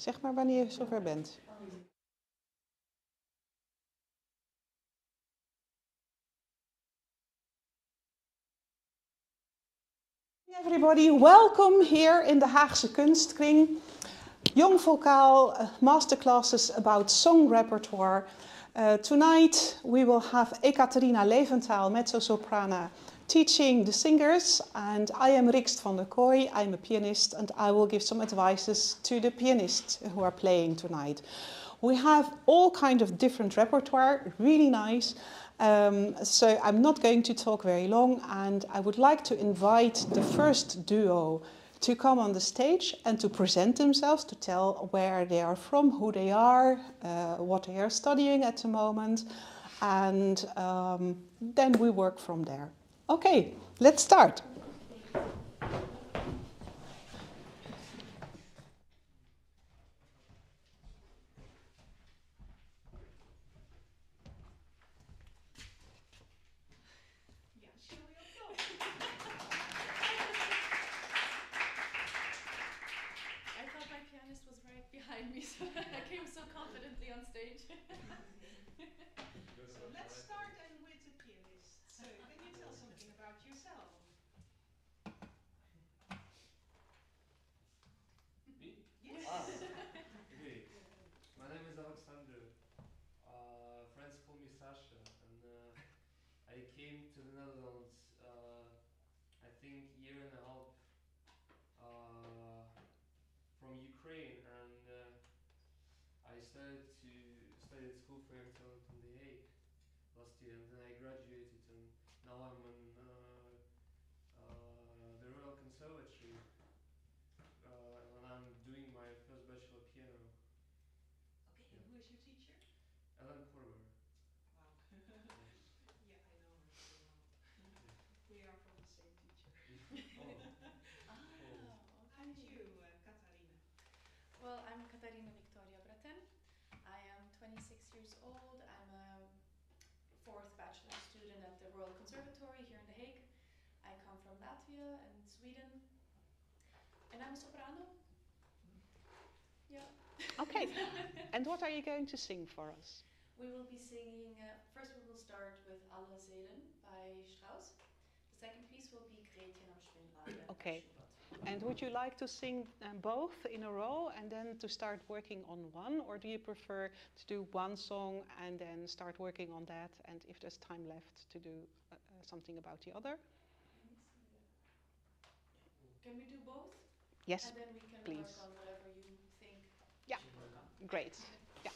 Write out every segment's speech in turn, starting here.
Zeg maar wanneer je zover bent. Everybody, welcome here in the Haagse Kunstkring. Jong Vocaal masterclasses about song repertoire. Tonight we will have Ekaterina Levental, mezzo-sopraan, teaching the singers, and I am Rixt from the Kooij. I'm a pianist and I will give some advices to the pianists who are playing tonight. We have all kind of different repertoire, really nice. So I'm not going to talk very long, and I would like to invite the first duo to come on the stage and to present themselves, to tell where they are from, who they are, what they are studying at the moment, and then we work from there. Okay, let's start. Behind me, so I came so confidently on stage. So let's start and with the pianist. So can you tell something about yourself? Me? Yes. Okay. My name is Alexander. Friends call me Sasha, and I came to the Netherlands. I think year and a half from Ukraine, and I started to study at School for Young Talent in The Hague last year, and then I graduated, and now I'm in the Royal Conservatory, and I'm doing my first bachelor piano. Okay, and who is your teacher? Ellen Corber. Wow. Yeah, I know her very well. We are from the same teacher. Oh, cool. Okay. And you, Katarina? Well, I'm Ekaterina I am 26 years old. I'm a fourth bachelor student at the Royal Conservatory here in The Hague. I come from Latvia and Sweden. And I'm a soprano. Yeah. Okay, and what are you going to sing for us? We will be singing, first we will start with Alle Seelen by Strauss. The second piece will be Gretchen am Spinnrad by Okay. Schubert. And would you like to sing both in a row and then to start working on one? Or do you prefer to do one song and then start working on that, and if there's time left to do something about the other? Can we do both? Yes, and then we can please. work on whatever you think Yeah. we should work on. Great. Yeah.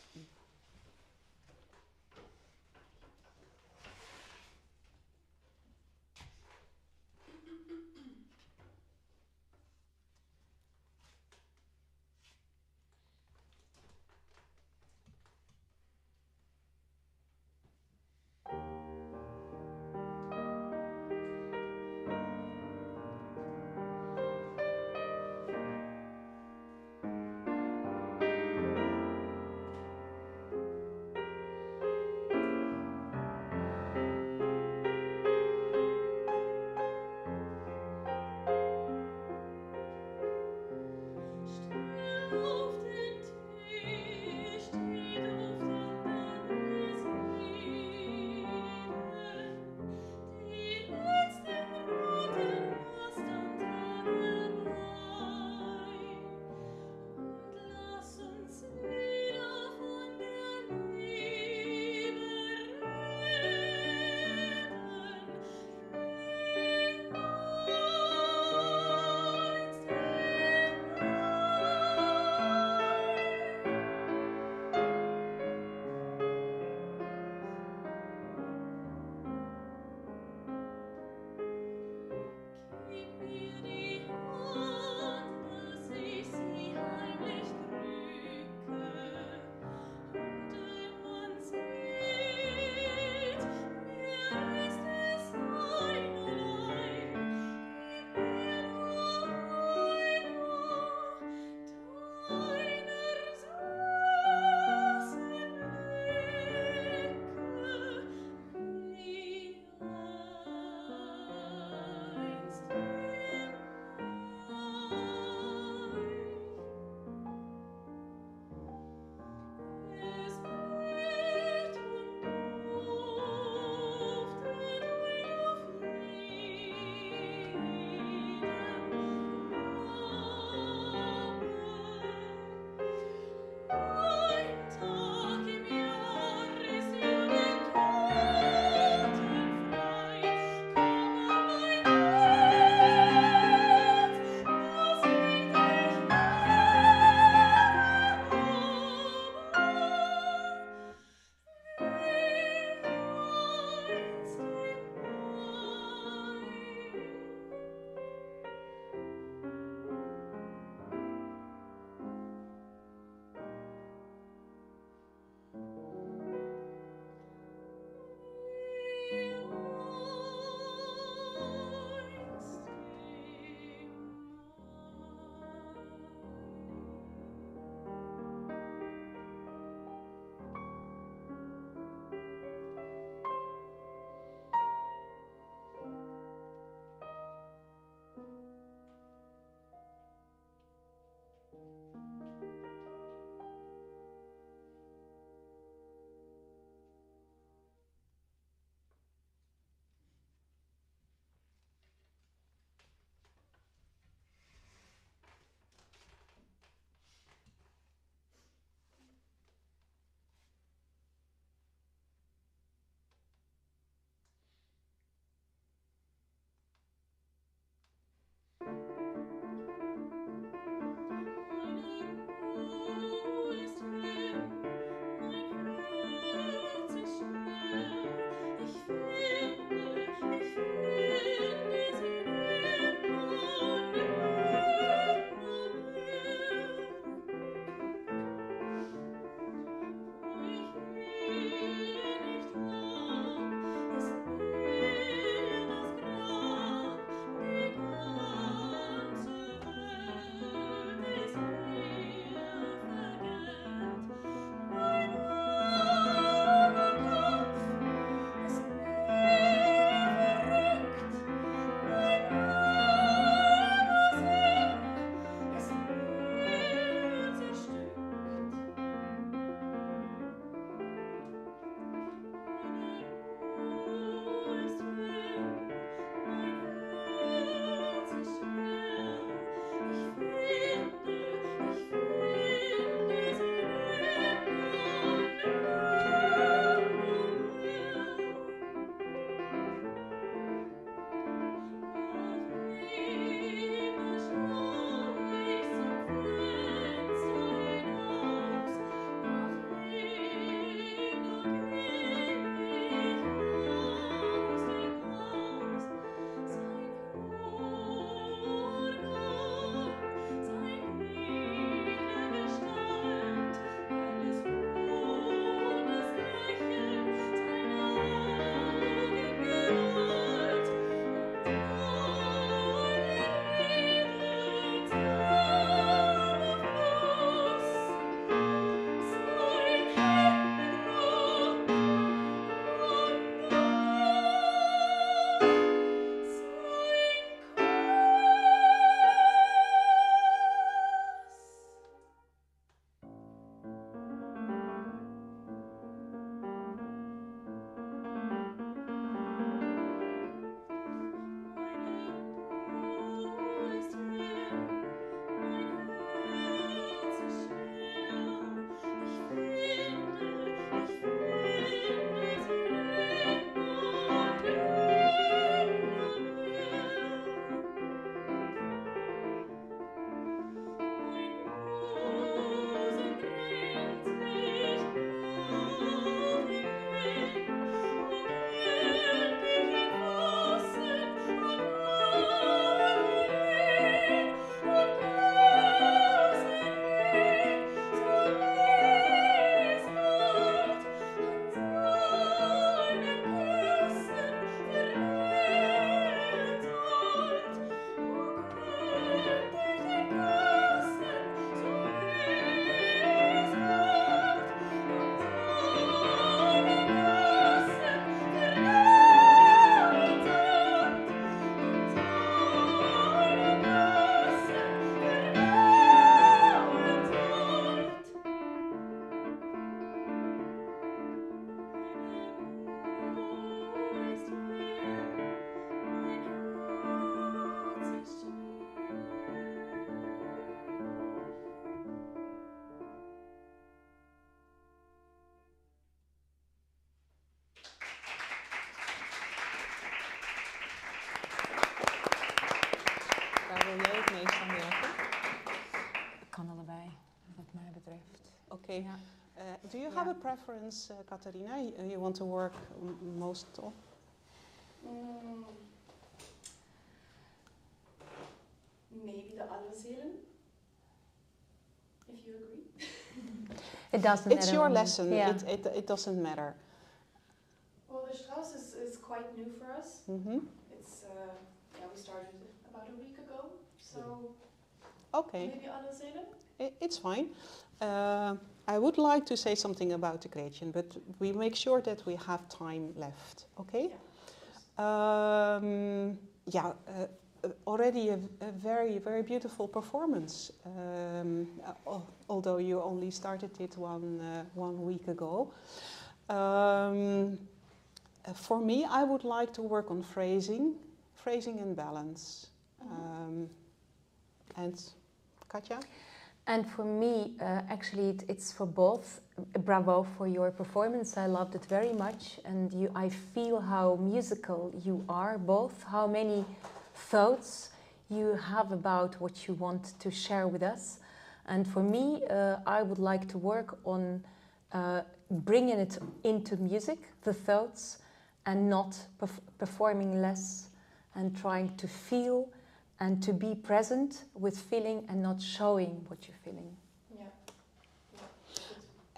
Okay. Yeah. Do you have a preference, Ekaterina? You want to work most of? Maybe the aanwijzingen, if you agree. It doesn't matter. It's your lesson. Yeah. It doesn't matter. Well, the Strauss is quite new for us. Mm-hmm. It's we started about a week ago, so Okay. maybe aanwijzingen. It's fine. I would like to say something about the Gretchen, but we make sure that we have time left. Okay? Yeah. Already a very, very beautiful performance. Although you only started it 1 week ago. For me, I would like to work on phrasing and balance. And Katja? And for me, actually, it's for both. Bravo for your performance. I loved it very much. And I feel how musical you are, both. How many thoughts you have about what you want to share with us. And for me, I would like to work on bringing it into music, the thoughts, and not performing less, and trying to feel and to be present with feeling and not showing what you're feeling. Yeah.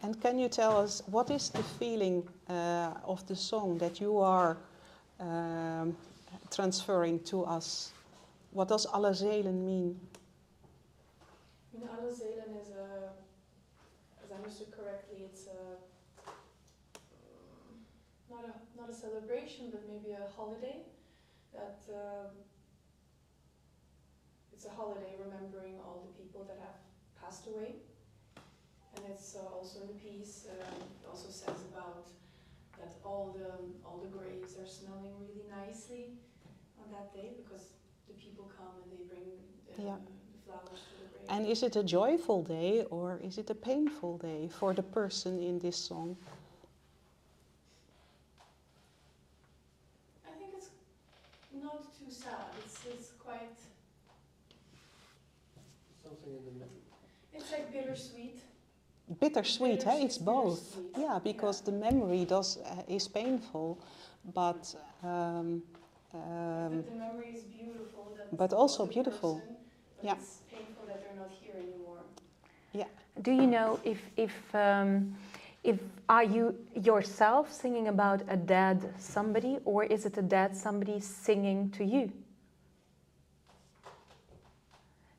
And can you tell us what is the feeling of the song that you are transferring to us? What does aanwijzingen mean? Aanwijzingen is as I understood correctly, it's not a celebration, but maybe a holiday. That it's a holiday remembering all the people that have passed away, and it's also in the piece. It also says about that all the graves are smelling really nicely on that day because the people come and they bring the flowers to the grave. And is it a joyful day or is it a painful day for the person in this song? I think it's not too sad. It's quite. Something in the middle. It's like bittersweet. Bittersweet, hey? It's both. Bittersweet. Yeah, because the memory is painful, but But the memory is beautiful. but also beautiful. Person, but Yeah. it's painful that they're not here anymore. Yeah. Do you know if are you yourself singing about a dead somebody, or is it a dead somebody singing to you?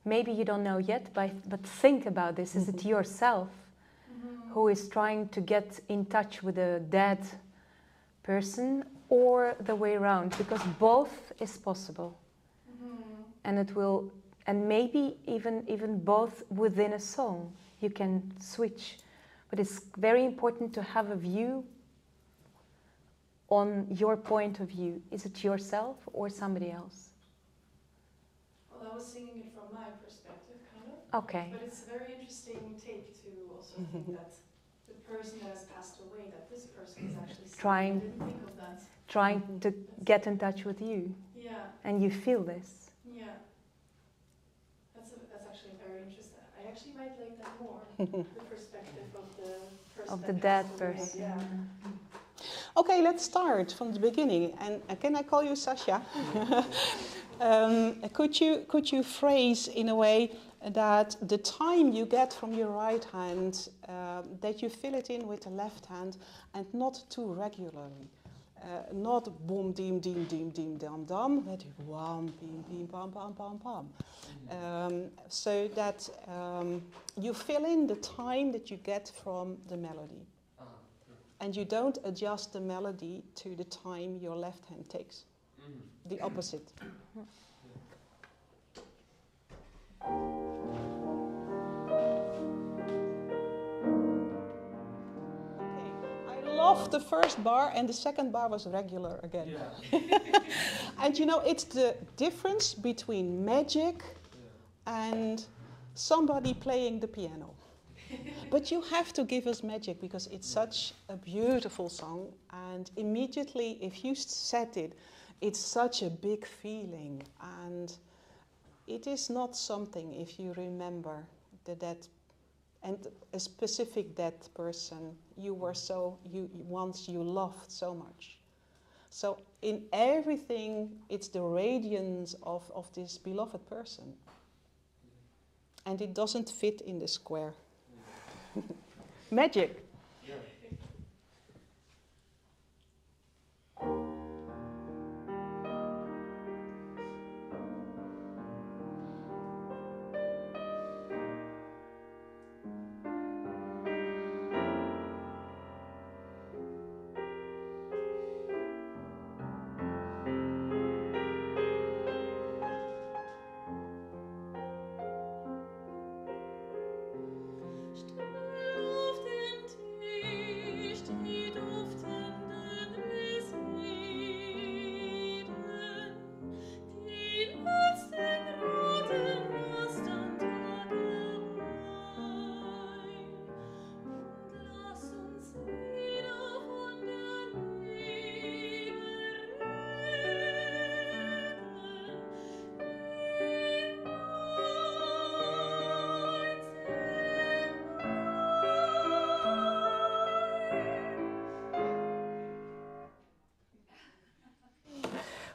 Maybe you don't know yet, but think about this. Is it yourself who is trying to get in touch with a dead person, or the way around? Because both is possible. And it will, and maybe even both within a song. You can switch. But it's very important to have a view on your point of view. Is it yourself or somebody else? Well, I was singing it from my perspective, kind of. Okay. But it's a very interesting take to also think that the person that has passed away, that this person is actually Trying. I didn't think of that. Trying to get in touch with you. Yeah, And you feel this. yeah. That's actually very interesting. I actually might like that more. The perspective of the person Of that the passed dead away, person. Yeah. Okay, let's start from the beginning. And can I call you Sasha? Could you phrase in a way that the time you get from your right hand, that you fill it in with the left hand and not too regularly? Not boom, dim, dim, dim, dim, dam, dam, but wham, bim, bim, bam, bam, bam, bam. So that you fill in the time that you get from the melody. And you don't adjust the melody to the time your left hand takes. The opposite. I love the first bar, and the second bar was regular again. Yeah. And you know, it's the difference between magic and somebody playing the piano. But you have to give us magic because it's such a beautiful song, and immediately if you set it, it's such a big feeling, and it is not something, if you remember, that and a specific that person you were once you loved so much. So in everything, it's the radiance of this beloved person. And it doesn't fit in the square. Magic. Yeah.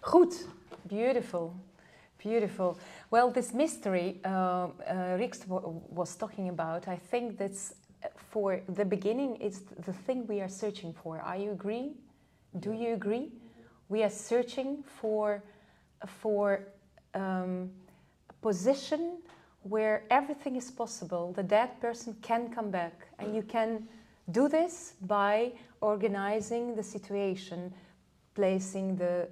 Goed, beautiful, beautiful. Well, this mystery Rixt was talking about, I think that's for the beginning, it's the thing we are searching for. Are you agree? Do you agree? We are searching for a position where everything is possible. The dead person can come back, and you can do this by organizing the situation, placing the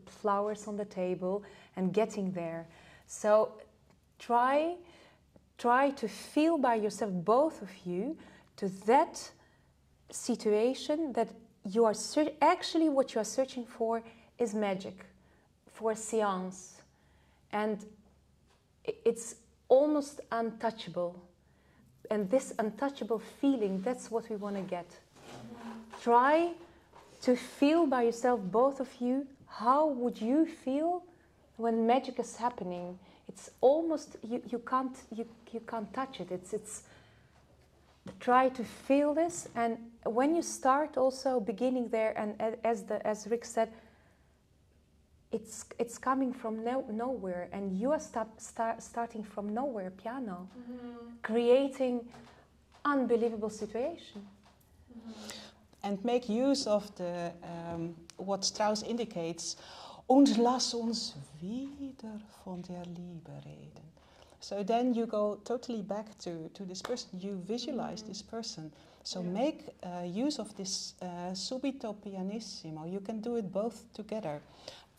flowers on the table and getting there. So try to feel by yourself, both of you, to that situation that you are actually what you are searching for is magic, for a seance. And it's almost untouchable. And this untouchable feeling, that's what we want to get. Try to feel by yourself, both of you, how would you feel when magic is happening? It's almost, you can't touch it. It's try to feel this, and when you start also beginning there, and as Rick said, it's coming from nowhere, and you are starting from nowhere, piano, creating unbelievable situation. And make use of the what Strauss indicates, und lass uns wieder von der Liebe reden. So then you go totally back to this person, you visualize this person. So make use of this subito pianissimo. You can do it both together.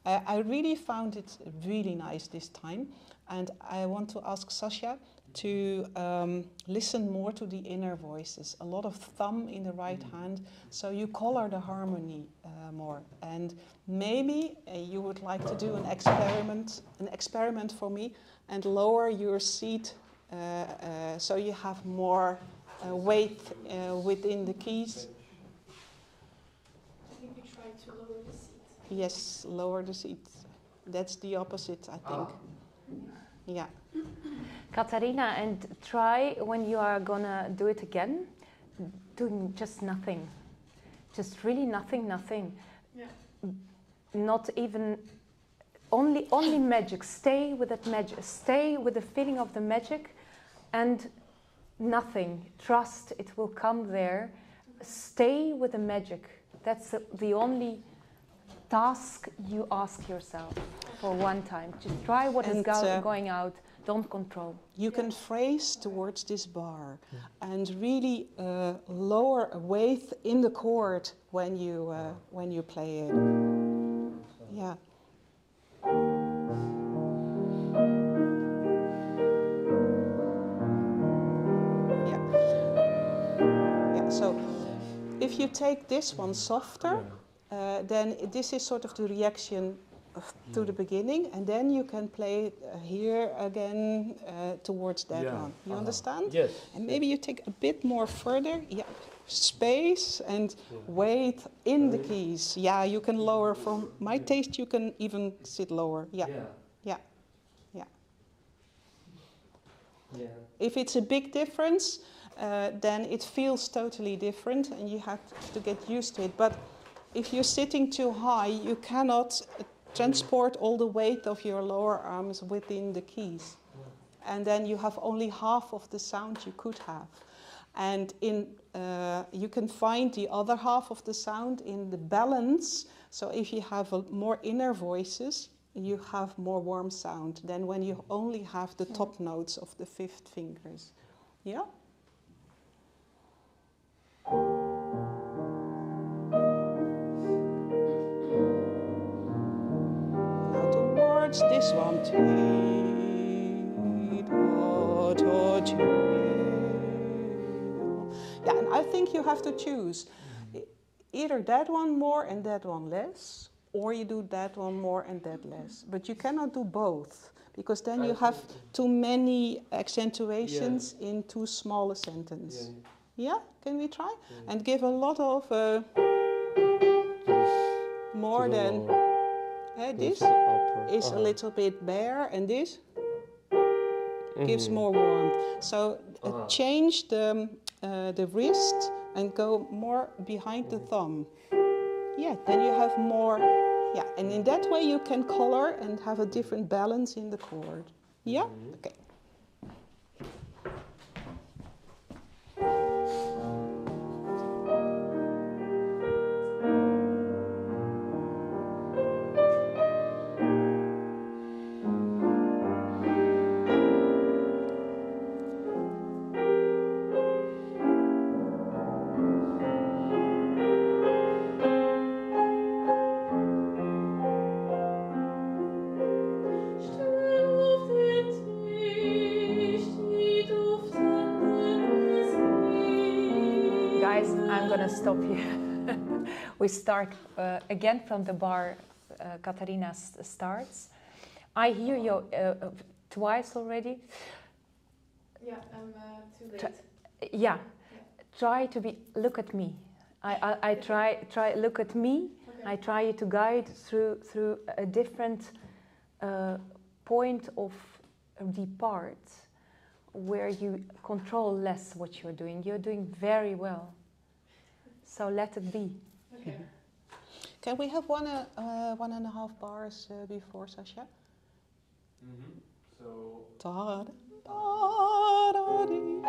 I really found it really nice this time, and I want to ask Sasha to listen more to the inner voices. A lot of thumb in the right hand, so you color the harmony more. And maybe you would like to do an experiment for me, and lower your seat so you have more weight within the keys. I think we try to lower the seat. Yes, lower the seat. That's the opposite, I think. Yeah. Ekaterina, and try when you are gonna do it again, doing just nothing. Just really nothing. Yeah. Not even, only magic. Stay with that magic. Stay with the feeling of the magic and nothing. Trust it will come there. Stay with the magic. That's the only task you ask yourself for one time. Just try what is going out. Don't control. You can phrase towards this bar and really lower a weight in the chord when you play it. Yeah. Yeah. So if you take this one softer, then this is sort of the reaction to the beginning, and then you can play here again towards that one. You understand? Yes. And maybe you take a bit more further. Yeah, space and weight in the keys. Yeah, you can lower. For my taste, you can even sit lower. Yeah. Yeah. If it's a big difference, then it feels totally different and you have to get used to it. But if you're sitting too high, you cannot transport all the weight of your lower arms within the keys. And then you have only half of the sound you could have. And you can find the other half of the sound in the balance. So if you have more inner voices, you have more warm sound than when you only have the top notes of the fifth fingers. Yeah? Now towards this one. Yeah, and I think you have to choose either that one more and that one less, or you do that one more and that less. But you cannot do both, because then you have too many accentuations in too small a sentence. Yeah? Can we try? And give a lot of more than this is a little bit bare, and this gives more warmth. So change the wrist and go more behind the thumb. Yeah, then you have more. Yeah, and in that way you can color and have a different balance in the chord. Yeah? Okay. Stop here. We start again from the bar Ekaterina starts. I hear you twice already. Yeah, I'm too late. Yeah, try to be, look at me. I try look at me. Okay. I try you to guide through a different point of the part where you control less what you're doing. You're doing very well. So let it be. Okay. Can we have 1.5 bars before Sasha? So. Da, da, da, dee.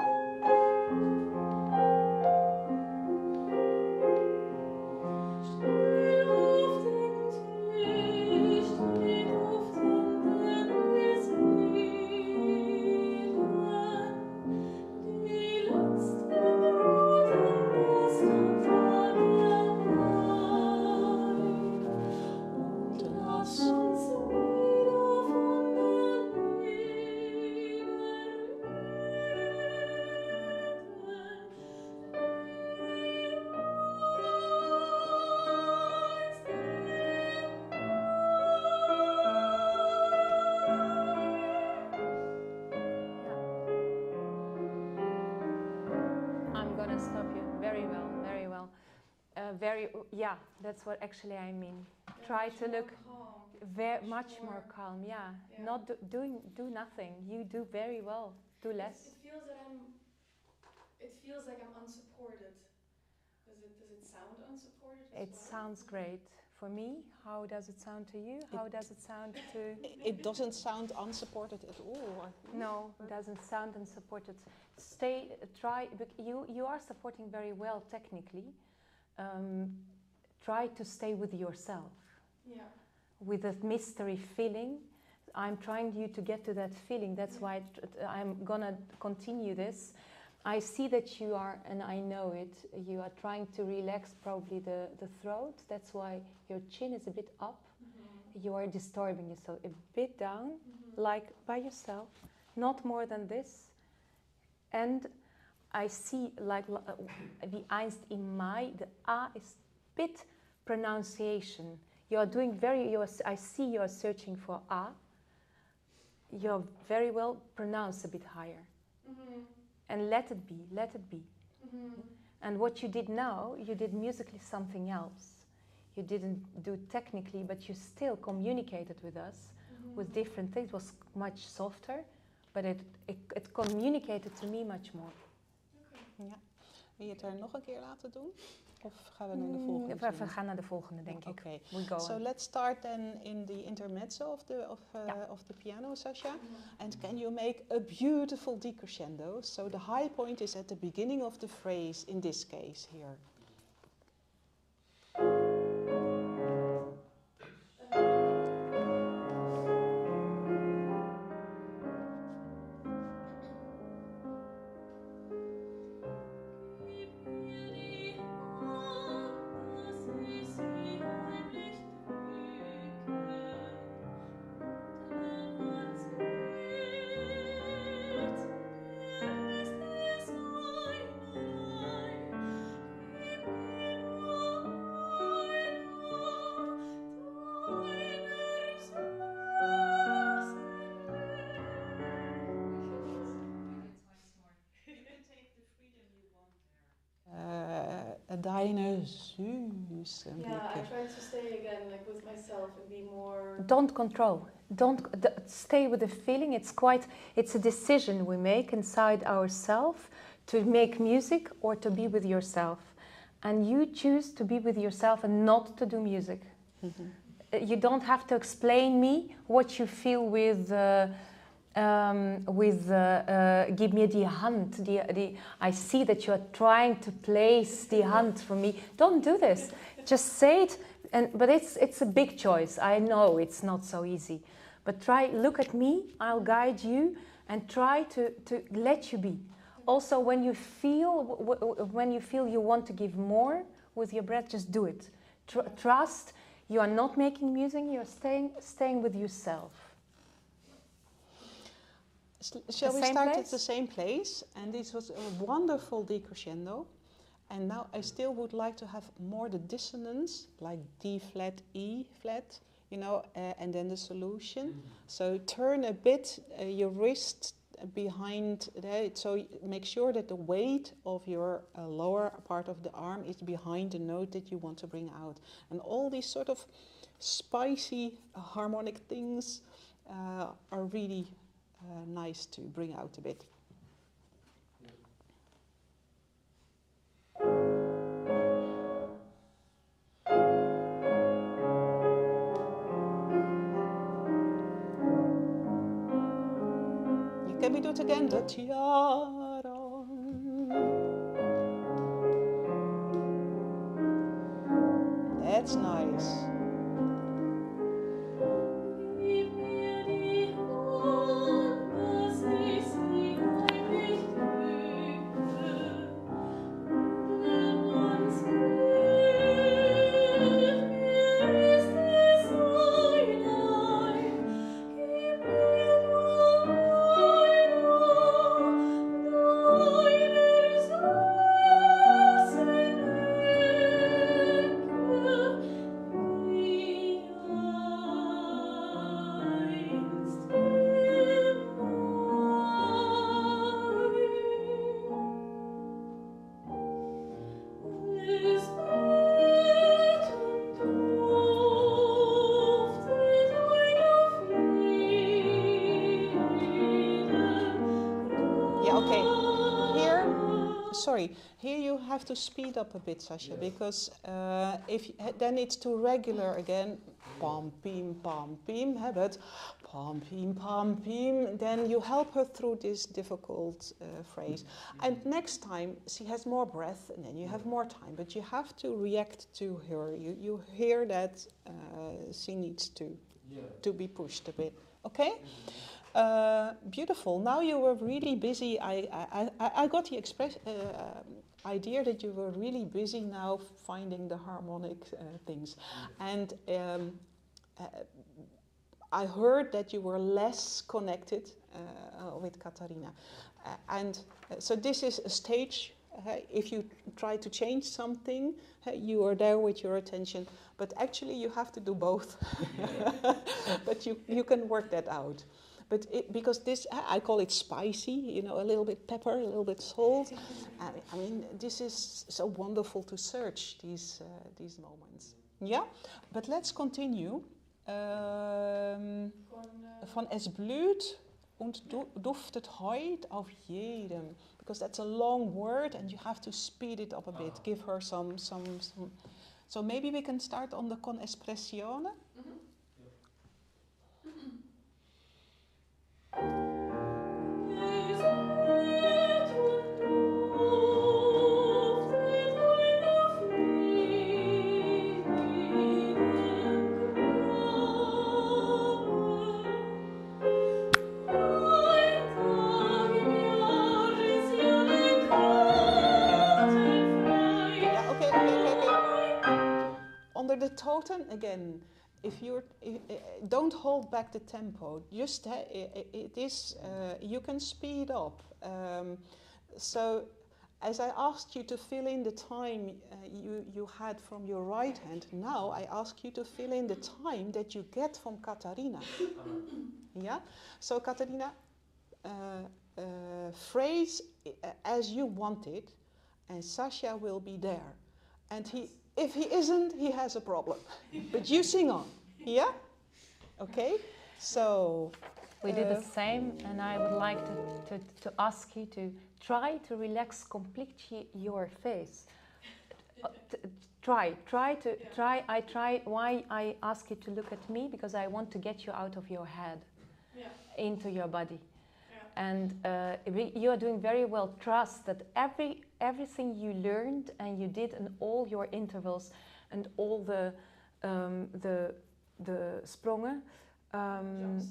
Yeah, that's what actually I mean. Yeah, try to look much more calm. Yeah, not do nothing. You do very well. Do less. It feels like I'm unsupported. Does it sound unsupported? It sounds great for me. How does it sound to you? How does it sound to? It doesn't sound unsupported at all. No, it doesn't sound unsupported. Try. You are supporting very well technically. Try to stay with yourself. Yeah. With that mystery feeling. I'm trying you to get to that feeling. That's why I'm gonna continue this. I see that you are, and I know it, you are trying to relax probably the throat. That's why your chin is a bit up. You are disturbing yourself a bit down, like by yourself, not more than this. And I see like the einst in mij, the A is bit pronunciation. You are doing I see you are searching for A. You're very well pronounced a bit higher. And let it be, let it be. And what you did now, you did musically something else. You didn't do technically, but you still communicated with us with different things. It was much softer, but it communicated to me much more. Ja. Wil je het er nog een keer laten doen? Of gaan we naar de volgende? We gaan naar de volgende, denk ik. Okay. We go So on. let's start then in the intermezzo of the piano, Sasha. And can you make a beautiful decrescendo? So the high point is at the beginning of the phrase, in this case here. Deine Süße. Yeah, I try to stay again like with myself and be more. Don't control. Stay with the feeling. It's a decision we make inside ourselves to make music or to be with yourself. And you choose to be with yourself and not to do music. You don't have to explain me what you feel with give me die Hand. I see that you are trying to place the hand for me. Don't do this. Just say it. But it's a big choice. I know it's not so easy. But look at me. I'll guide you and try to let you be. Also, when you feel you want to give more with your breath, just do it. Trust. You are not making music. You're staying with yourself. Shall we start at the same place? And this was a wonderful decrescendo. And now I still would like to have more the dissonance, like D flat, E flat, you know, and then the solution. So turn a bit your wrist behind that, so make sure that the weight of your lower part of the arm is behind the note that you want to bring out. And all these sort of spicy harmonic things are really nice to bring out a bit. Can we do it again? The tiara. That's nice. Sorry, here you have to speed up a bit, Sasha, because then it's too regular again. Pam, pim, but pam, pim. Then you help her through this difficult phrase. And next time she has more breath, and then you have more time. But you have to react to her. You hear that she needs to be pushed a bit. Okay. Beautiful. Now you were really busy. I got the idea that you were really busy now finding the harmonic things. And I heard that you were less connected with Ekaterina. So this is a stage. If you try to change something, you are there with your attention. But actually you have to do both. But you can work that out. But because this, I call it spicy, you know, a little bit pepper, a little bit salt. I mean, this is so wonderful to search these moments. Yeah, but let's continue. Van Es Blut Und duftet heut auf jedem. Because that's a long word and you have to speed it up a bit. Give her some. So maybe we can start on the con espressione. Under the totem again, if you're don't hold back the tempo. Just it is you can speed up. So as I asked you to fill in the time you had from your right hand, now I ask you to fill in the time that you get from Ekaterina. Yeah. So Ekaterina, phrase as you want it, and Sasha will be there, and he. If he isn't, he has a problem. But you sing on, yeah? Okay, so... We do the same, and I would like to ask you to try to relax completely your face. Why I ask you to look at me, because I want to get you out of your head, into your body. And you are doing very well. Trust that everything you learned and you did in all your intervals and all the sprongen,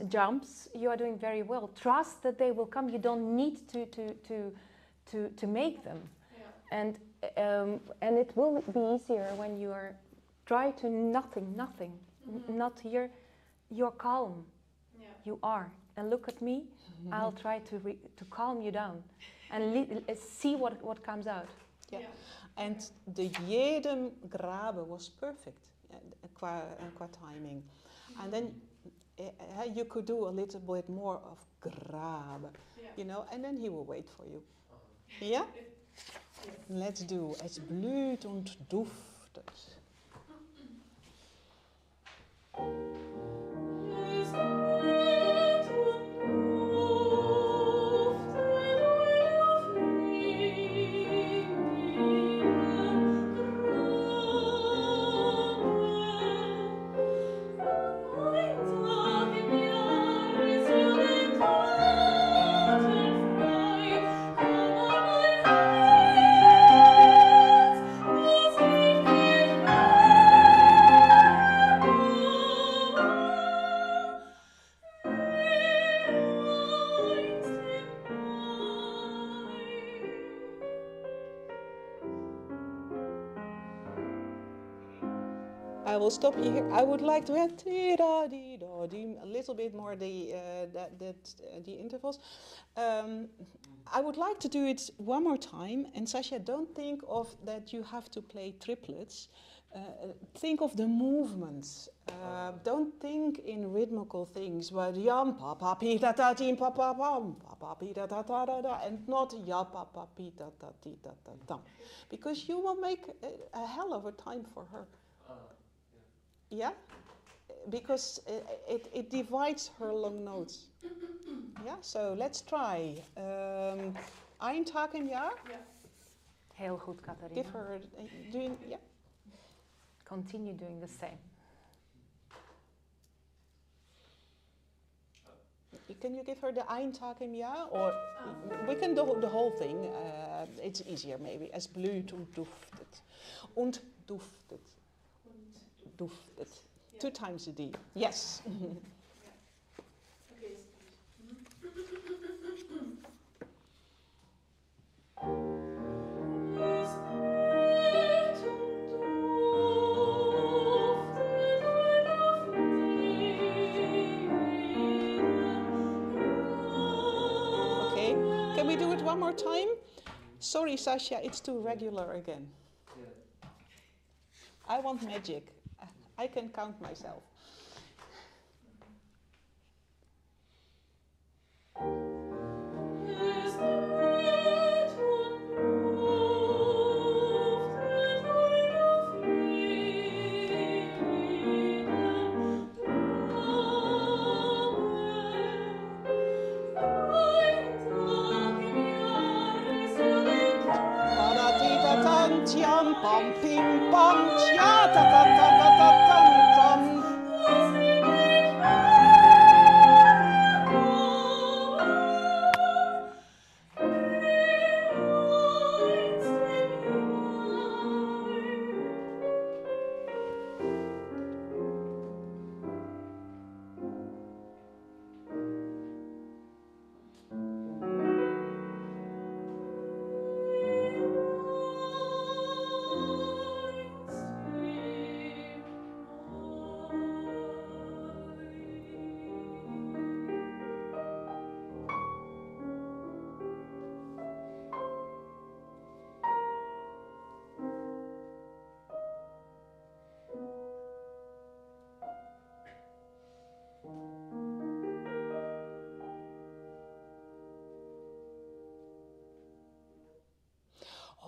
jumps, you are doing very well. Trust that they will come. You don't need to make them. And it will be easier when you are try to nothing, not here. You're calm. You are. And look at me. I'll try to calm you down and see what comes out. Yeah. And the jedem graben was perfect qua timing. And then you could do a little bit more of graben, you know, and then he will wait for you. Yeah? Let's do es blüht und duftet. I will stop you here. I would like to add a little bit more the intervals. I would like to do it one more time. And Sasha, don't think of that you have to play triplets. Think of the movements. Don't think in rhythmical things, but yam pa pa pi da da tim pa pa pam pa pa pi da da da da da, and not ya pa pa pi da da ti da da da, because you will make a hell of a time for her. Yeah, because it divides her long notes. Yeah, so let's try. Ein Tag im Jahr. Yeah. Heel goed, Ekaterina. Give her doing Continue doing the same. Can you give her the Ein Tag im Jahr, or we can do the whole thing. It's easier maybe. Es blüht und duftet. Und duftet. Duftet. Yeah. 2 times a D. Yes. Okay. Okay. Can we do it one more time? Sorry, Sasha, it's too regular again. I want magic. I can count myself. pam pam pim pam tja ta ta ta ta ta tam tam.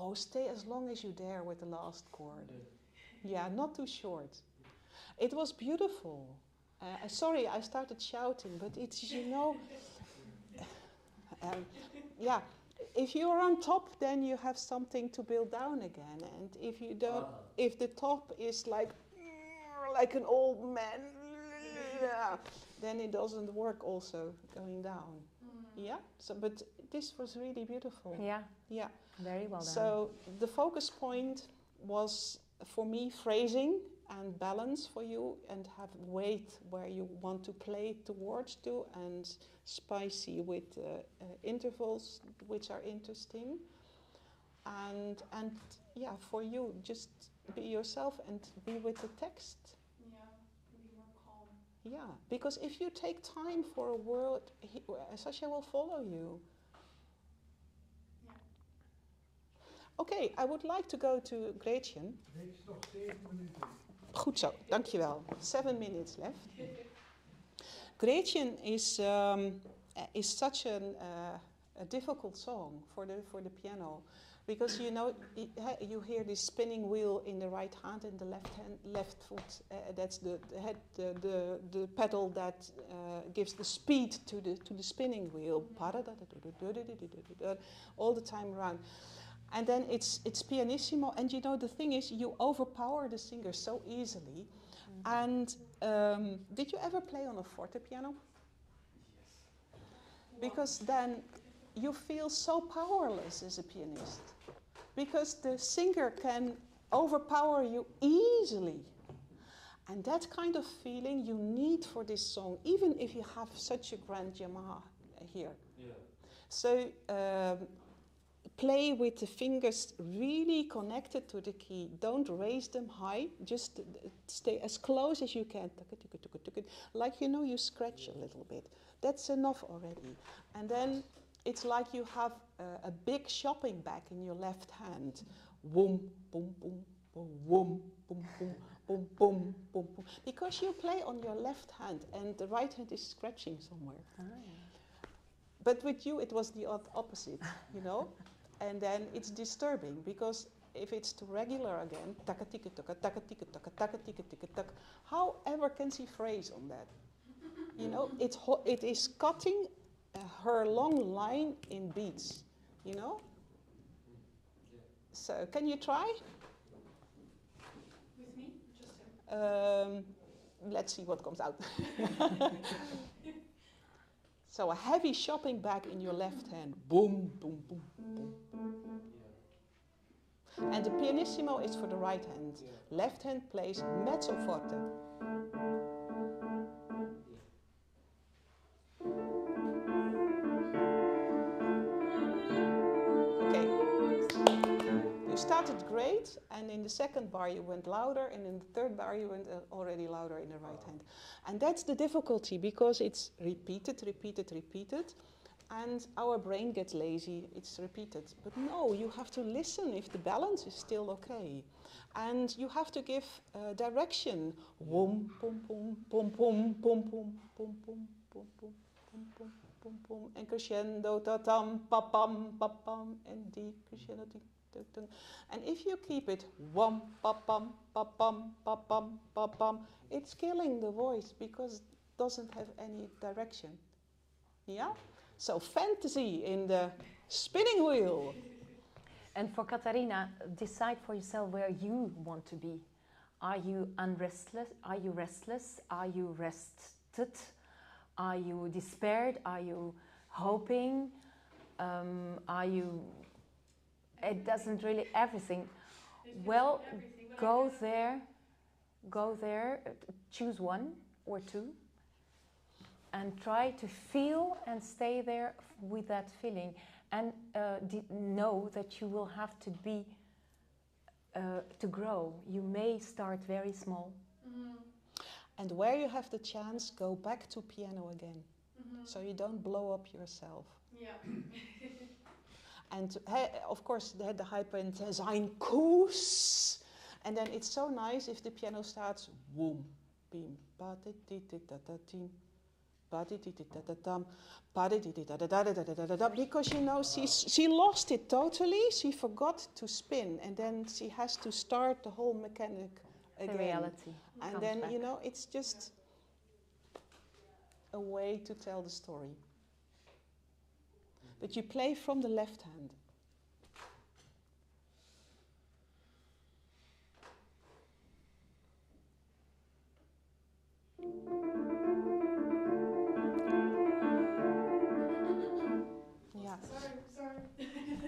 Oh, stay as long as you dare with the last chord. Yeah, not too short. It was beautiful. Sorry, I started shouting, but it's, you know, yeah. If you're on top, then you have something to build down again. And if you don't, if the top is like an old man, then it doesn't work also going down. Yeah. So, but this was really beautiful. Yeah. Yeah. Very well done. So the focus point was for me phrasing and balance for you, and have weight where you want to play towards to, and spicy with intervals which are interesting. And yeah, for you, just be yourself and be with the text. Yeah, be more calm. Yeah, because if you take time for a word, Sasha will follow you. Yeah. Okay, I would like to go to Gretchen. Goed zo, dankjewel. 7 minutes left. Gretchen is such a difficult song for the piano, because you know you hear this spinning wheel in the right hand and the left foot. That's the pedal that gives the speed to the spinning wheel. All the time around. And then it's pianissimo, and you know the thing is you overpower the singer so easily. And did you ever play on a forte piano? Yes. Because then you feel so powerless as a pianist, because the singer can overpower you easily. And that kind of feeling you need for this song, even if you have such a grand Yamaha here. Yeah. So play with the fingers really connected to the key. Don't raise them high, just stay as close as you can. Like, you know, you scratch a little bit. That's enough already. And then it's like you have a big shopping bag in your left hand. Boom, boom, boom, boom, boom, boom, boom, boom, boom, boom, boom. Because you play on your left hand and the right hand is scratching somewhere. Ah, yeah. But with you it was the opposite, you know? And then it's disturbing, because if it's too regular again, however can she phrase on that? You know, it is cutting her long line in beats, you know? So, can you try? With me? Just him? Let's see what comes out. So a heavy shopping bag in your left hand. Boom, boom, boom, boom. Yeah. And the pianissimo is for the right hand. Yeah. Left hand plays mezzo forte. Okay. You started great, and in the second bar you went louder, and in the third bar you went already louder in the right hand. And that's the difficulty, because it's repeated, repeated, repeated, and our brain gets lazy, it's repeated. But no, you have to listen if the balance is still okay. And you have to give direction. Wom, pom, pom, pom, pom, pom, pom, pom, pom, pom, pom, pom, pom, pom, pom, and crescendo, ta-tam, pa-pam, pa-pam, and decrescendo, and if you keep it wom, pa-pam, pa-pam, pa-pam, pa-pam, it's killing the voice, because it doesn't have any direction. Yeah? So fantasy in the spinning wheel. And for Ekaterina, decide for yourself where you want to be. Are you unrestless? Are you restless? Are you rested? Are you despaired? Are you hoping? Are you... It doesn't really everything. Well, go there, choose one or two, and try to feel and stay there with that feeling. And know that you will have to be, to grow. You may start very small. Mm-hmm. And where you have the chance, go back to piano again. Mm-hmm. So you don't blow up yourself. Yeah. And of course, the high point, sein Kuss. And then it's so nice if the piano starts, boom, beam, ba-di-di-di-da-da-dee. Because you know she lost it totally. She forgot to spin, and then she has to start the whole mechanic again. The reality. And then back. You know it's just a way to tell the story. But you play from the left hand.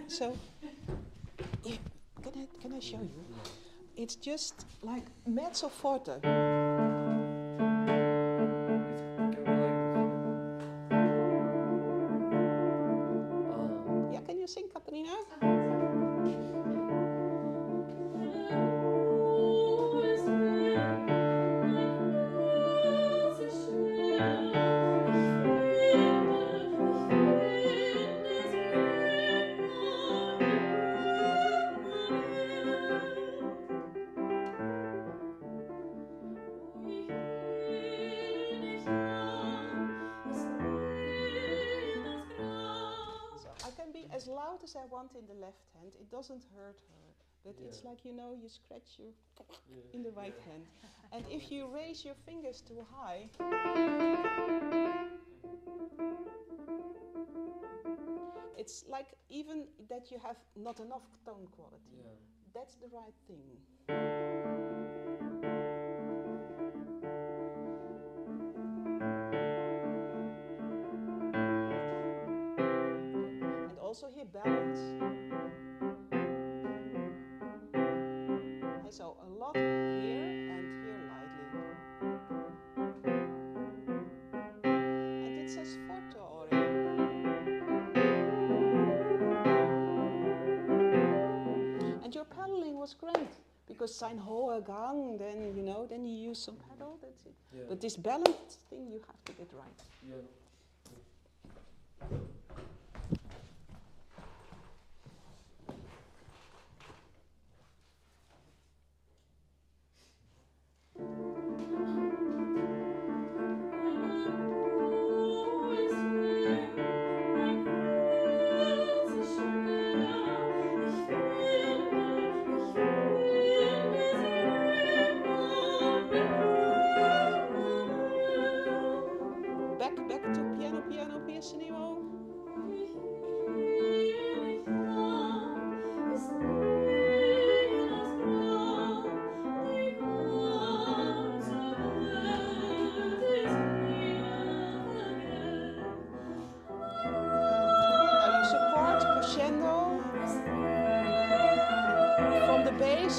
So, yeah, can I show you? It's just like mezzo forte. Yeah, can you sing, Ekaterina? As loud as I want in the left hand, it doesn't hurt her. But it's like, you know, you scratch your in the right hand. And if you raise your fingers too high, it's like even that you have not enough tone quality. Yeah. That's the right thing. Also here balance. And so a lot here and here lightly. And it says forte already. And your pedaling was great because sein hoher Gang, then you know, then you use some pedal, that's it. Yeah. But this balance thing you have to get right. Yeah.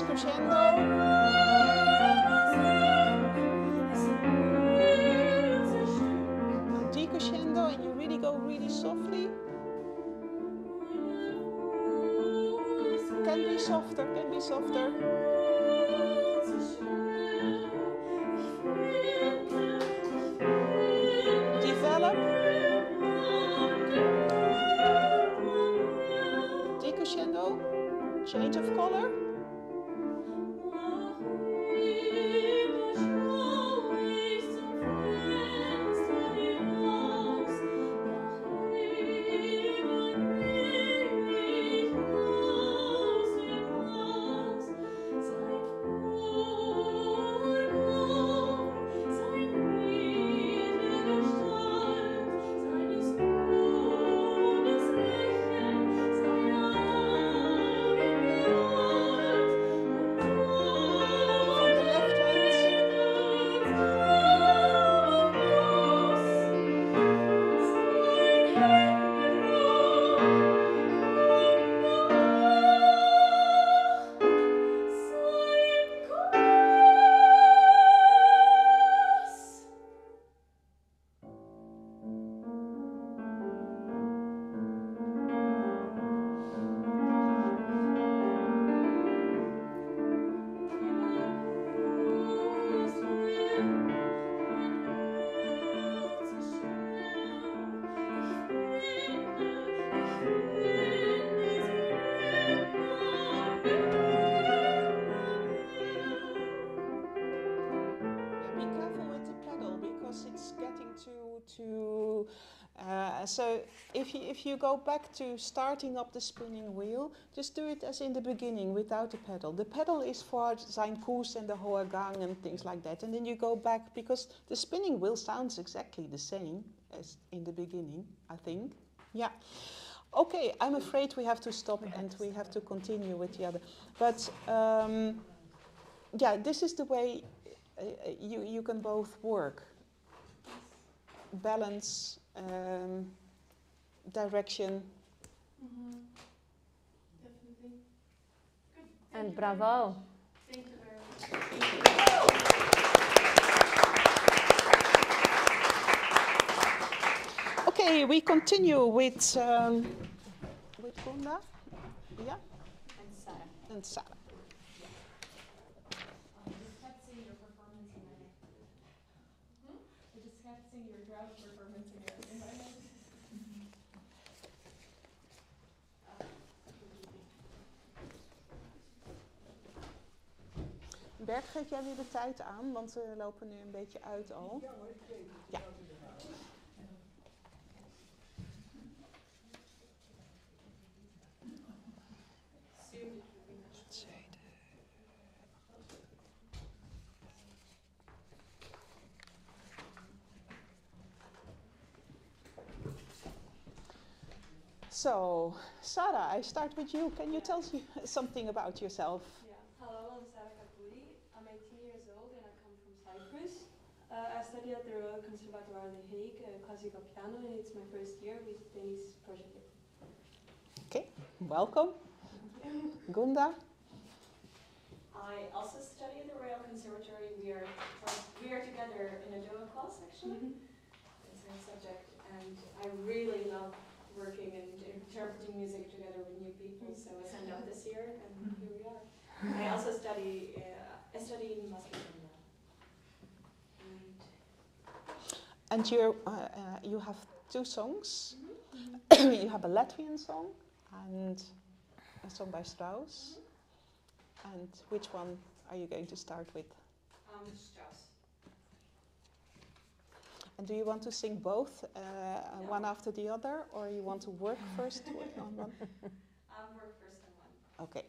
Crescendo. Decrescendo, and you really go really softly. Can be softer, can be softer. Develop. Decrescendo. Change of color. Yeah, so if you go back to starting up the spinning wheel, just do it as in the beginning without the pedal. The pedal is for zijn koers and the hohe gang and things like that. And then you go back because the spinning wheel sounds exactly the same as in the beginning, I think. Yeah. Okay, I'm afraid we have to stop and we have to continue with the other. But yeah, this is the way you can both work. Balance, direction. Definitely. Good. And bravo. Thank you very much. Okay, we continue with Gunda, yeah, and Sarah. I just kept seeing your performance in my head. I just kept seeing your drama performance in my head. Bert, geef jij weer de tijd aan, want we lopen nu een beetje uit al. Ja. So, Sarah, I start with you. Can you tell us something about yourself? Yeah. Hello, I'm Sarah. I'm 18 years old and I come from Cyprus. I study at the Royal Conservatoire in The Hague, classical piano, and it's my first year with Dennis project. Okay, welcome. Gunda? I also study at the Royal Conservatory. We are together in a duo class actually. It's my subject, and I really love working and interpreting music together with new people. So I signed up this year, and here we are. I also study. I study in Masterclass. And you have two songs. You have a Latvian song and a song by Strauss. And which one are you going to start with? Strauss. And do you want to sing both, one after the other, or you want to work first on one? Work first on one. Okay.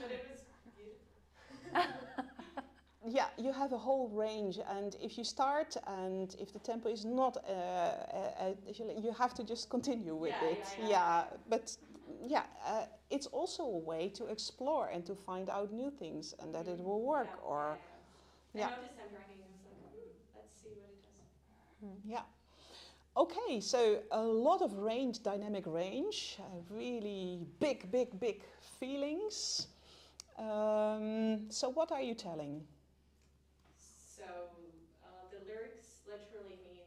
But it was beautiful. Yeah, you have a whole range, and if you start and if the tempo is not, you have to just continue with it. Yeah. But yeah, it's also a way to explore and to find out new things and that it will work. Yeah, Or yeah. I noticed I'm writing and I was like, let's see what it does. yeah. Okay, so a lot of range, dynamic range, really big, big, big feelings. So what are you telling? So the lyrics literally mean,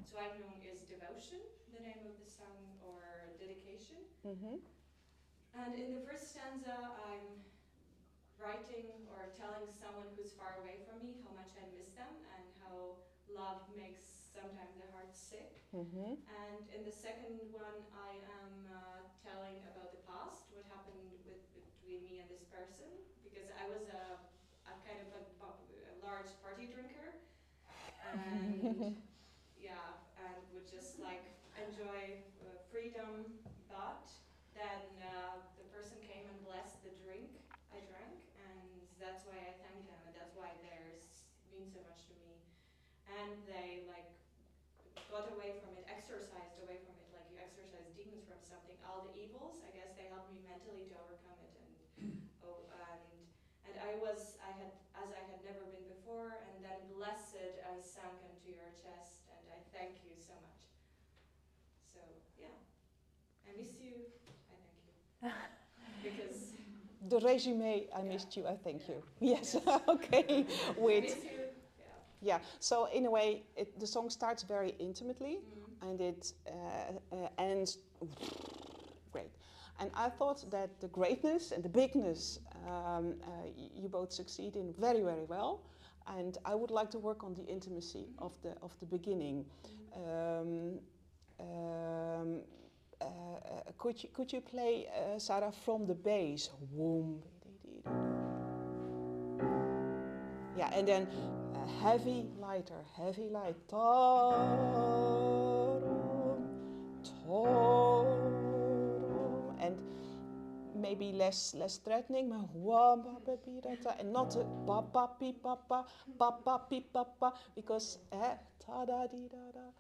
Jong is devotion, the name of the song, or dedication. Mm-hmm. And in the first stanza, I'm writing or telling someone who's far away from me how much I miss them and how love makes sometimes the heart sick. Mm-hmm. And in the second one, I am telling about the past, what happened between me and this person, because I was a kind of a large party drinker, and yeah, and would just like enjoy freedom, but then the person came and blessed the drink I drank, and that's why I thank them, and that's why they mean so much to me. And they like got away from it, exorcised away from it, like you exorcise demons from something. All the evils, I guess they helped me mentally to overcome it, and and I had never been before, and then blessed I sank into your chest, and I thank you so much. So yeah, I miss you, I thank you. Because The resume, I missed you, I thank you. Yes, okay. I With miss you. yeah, so in a way, the song starts very intimately, and it ends great. And I thought that the greatness and the bigness you both succeed in very, very well. And I would like to work on the intimacy of the beginning. Could you play Sarah from the bass? Yeah, and then heavy lighter, heavy light. And maybe less threatening, and not papa pi papa, because ta da di da da,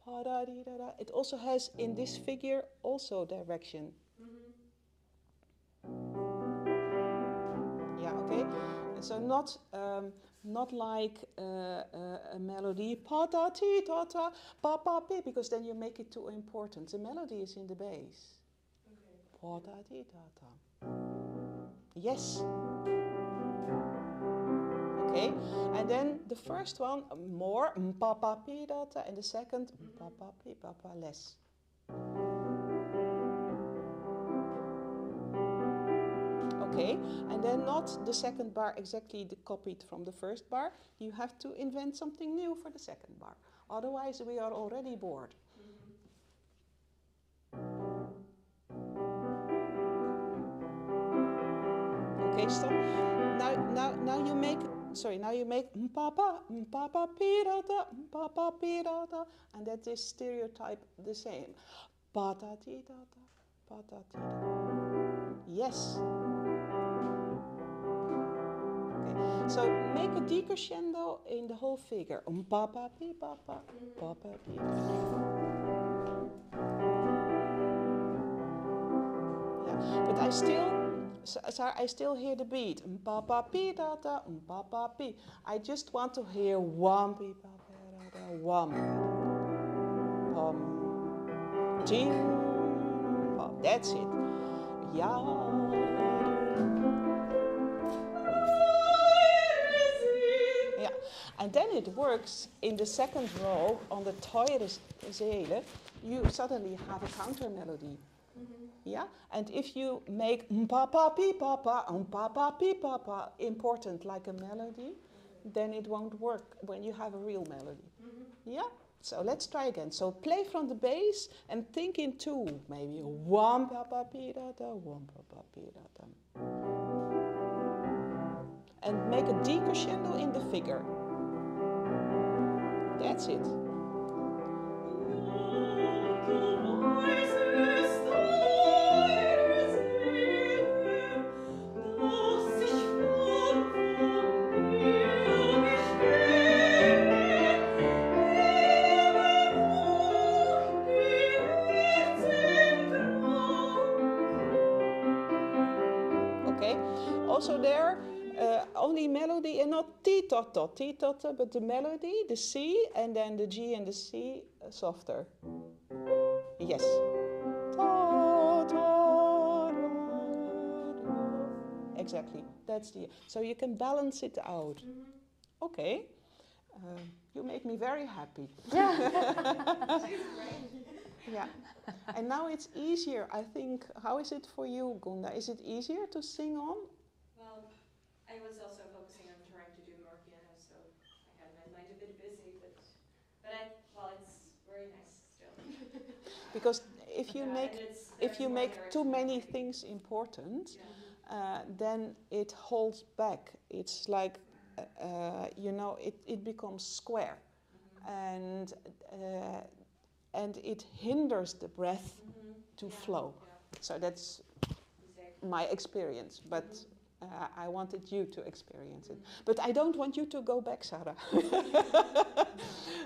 pa da di da da. It also has in this figure also direction. Yeah, okay. And so not like a melody pa da ti da da pa pa pi, because then you make it too important. The melody is in the bass. Pa da ti da da. Yes. Okay. And then the first one more pa pa pi da da, and the second pa pa pi pa pa less. Okay, and then not the second bar exactly copied from the first bar. You have to invent something new for the second bar. Otherwise, we are already bored. Okay, stop. Now you make. Sorry, now you make papa pi da da papa pi da da, and that is stereotype the same. Pa da ti da da pa da ti da. Yes. So make a decrescendo in the whole figure. Papa pi papa, papa pi. Yeah, but I still hear the beat. Papa pi da da, papa pi. I just want to hear one pi papa da da, one. Ting. That's it. Yeah. And then it works in the second row on the teure Seele. You suddenly have a counter melody. Yeah? And if you make papa pi papa important like a melody, then it won't work when you have a real melody. Yeah? So let's try again. So play from the bass and think in two. Maybe one papa pi da da, one papa pi da da. And make a decrescendo in the figure. That's it. T, and not T tot tot, but the melody, the C, and then the G and the C softer. Yes. Ta, ta, ra, ra. Exactly. That's the. So you can balance it out. Okay. You make me very happy. Yeah. And now it's easier, I think. How is it for you, Gunda? Is it easier to sing on? Well, I was also focusing on trying to do more piano, so I had my mind a bit busy, but it's very nice still. Because if you there's more make lyrics too in many my- things important, then it holds back. It's like, it becomes square, and it hinders the breath to flow. Yeah. So that's Exactly. my experience, but I wanted you to experience it. But I don't want you to go back, Sarah.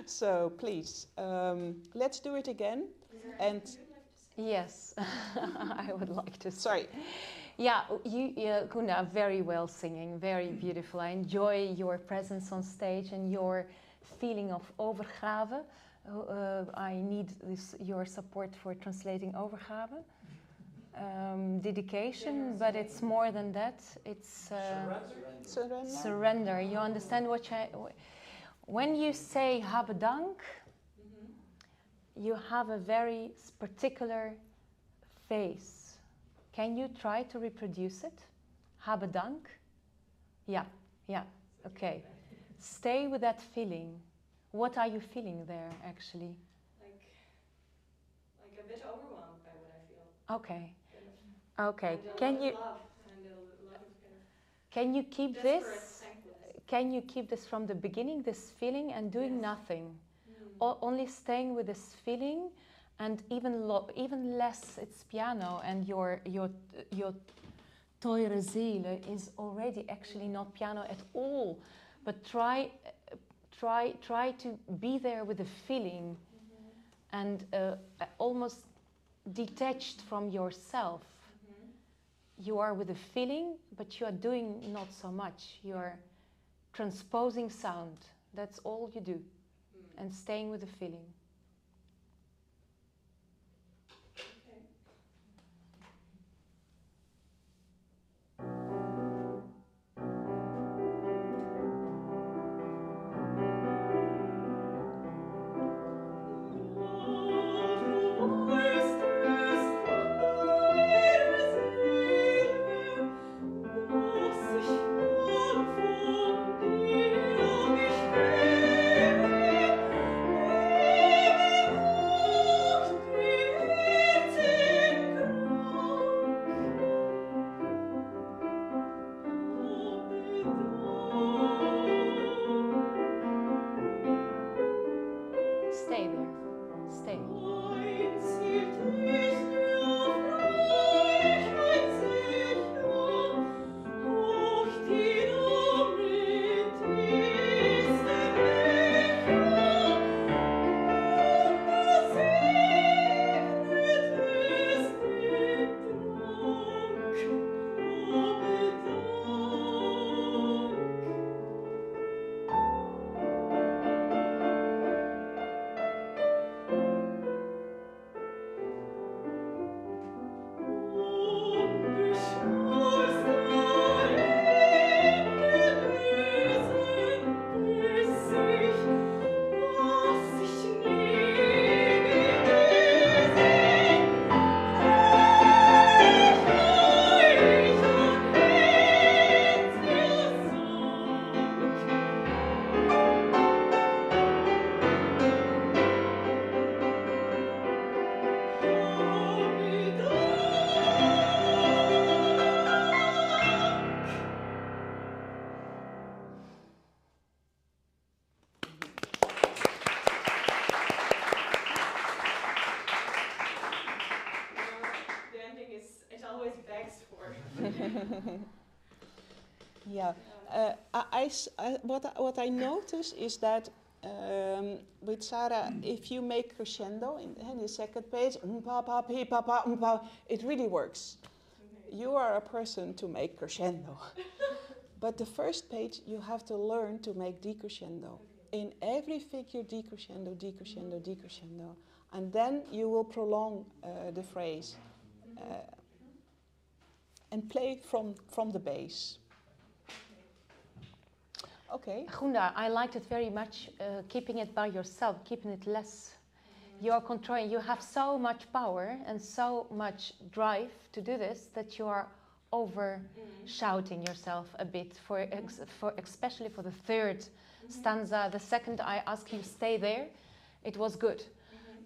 So please, let's do it again. Is there And anything you'd like to say? Yes, I would like to say. sorry. Yeah, Gunda, very well singing, very beautiful. I enjoy your presence on stage and your feeling of overgave. I need your support for translating overgave. Dedication, but it's more than that. It's Surrender. surrender. You understand what when you say habe dank, you have a very particular face. Can you try to reproduce it? Habe dank? Yeah, okay. Stay with that feeling. What are you feeling there, actually? Like a bit overwhelmed by what I feel. Okay. Kind of. Okay. And a Can lot you of love and a lot of kind of can you keep desperate this? thankfulness. Can you keep this from the beginning, this feeling, and doing Yes. nothing? Only staying with this feeling, and even less it's piano, and your teure Seele is already actually not piano at all. But try to be there with the feeling, and almost detached from yourself. You are with the feeling, but you are doing not so much. You are transposing sound. That's all you do. And staying with the feeling. Okay. Stay there. Stay. Yeah. What I notice is that with Sarah, if you make crescendo in the second page, it really works. You are a person to make crescendo. But the first page, you have to learn to make decrescendo. In every figure, decrescendo, decrescendo, decrescendo. And then you will prolong the phrase. And play from the bass. Okay. Gunda, I liked it very much, keeping it by yourself, keeping it less. You're controlling, you have so much power and so much drive to do this that you are over shouting yourself a bit, especially for the third stanza. The second I ask you stay there, it was good.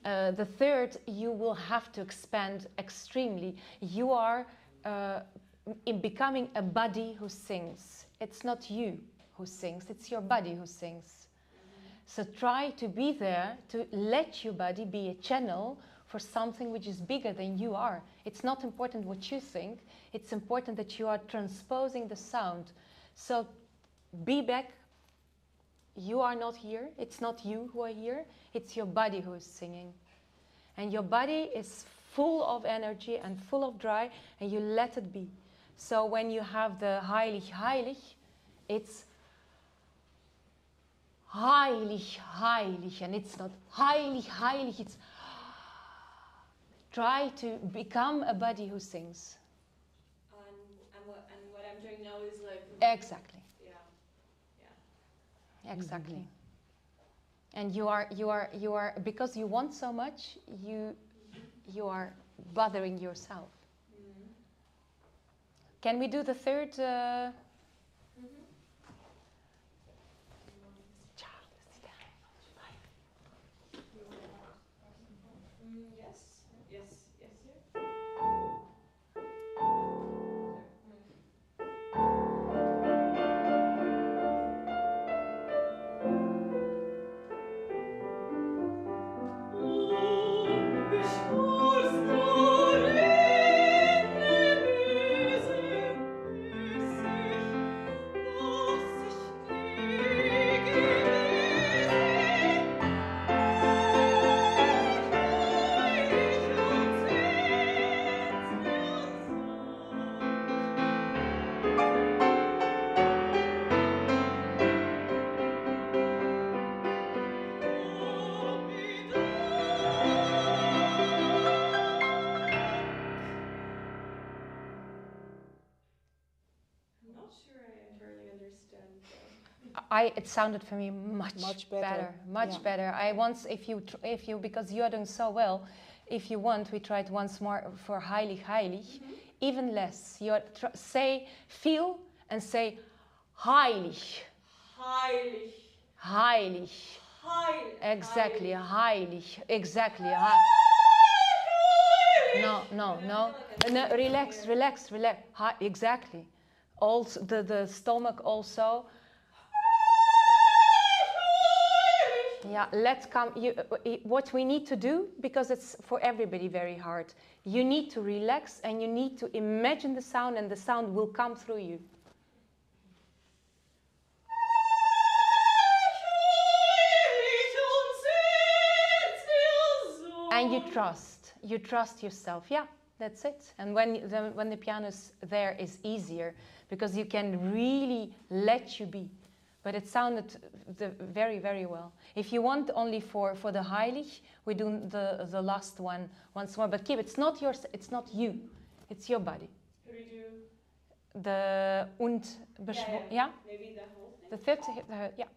The third, you will have to expand extremely. You are in becoming a body who sings. It's not you who sings, it's your body who sings. So try to be there, to let your body be a channel for something which is bigger than you are. It's not important what you think, it's important that you are transposing the sound. So be back. You are not here, it's not you who are here, it's your body who is singing. And your body is full of energy and full of drive, and you let it be. So when you have the heilig, heilig, it's heilig, heilig, and it's not heilig, heilig, it's try to become a body who sings. And what I'm doing now is like... Exactly. Yeah. Exactly. And you are, because you want so much, you are bothering yourself. Can we do the third? It sounded for me much better. I once, if you, because you are doing so well, if you want, we try it once more for heilig, heilig, even less. You say, feel, and say, heilig. Heilig. Heilig. Heilig. Exactly, heilig. Exactly. No. Relax. Exactly. Also, the stomach also. Yeah, let's come. What we need to do, because it's for everybody very hard, you need to relax and you need to imagine the sound, and the sound will come through you. And you trust yourself. Yeah, that's it. And when the piano's there, is easier because you can really let you be. But it sounded very, very well. If you want only for the heilig, we do the last one once more. But keep, it's not yours. It's not you. It's your body. Could we do the und yeah? Maybe the whole thing. The third, yeah.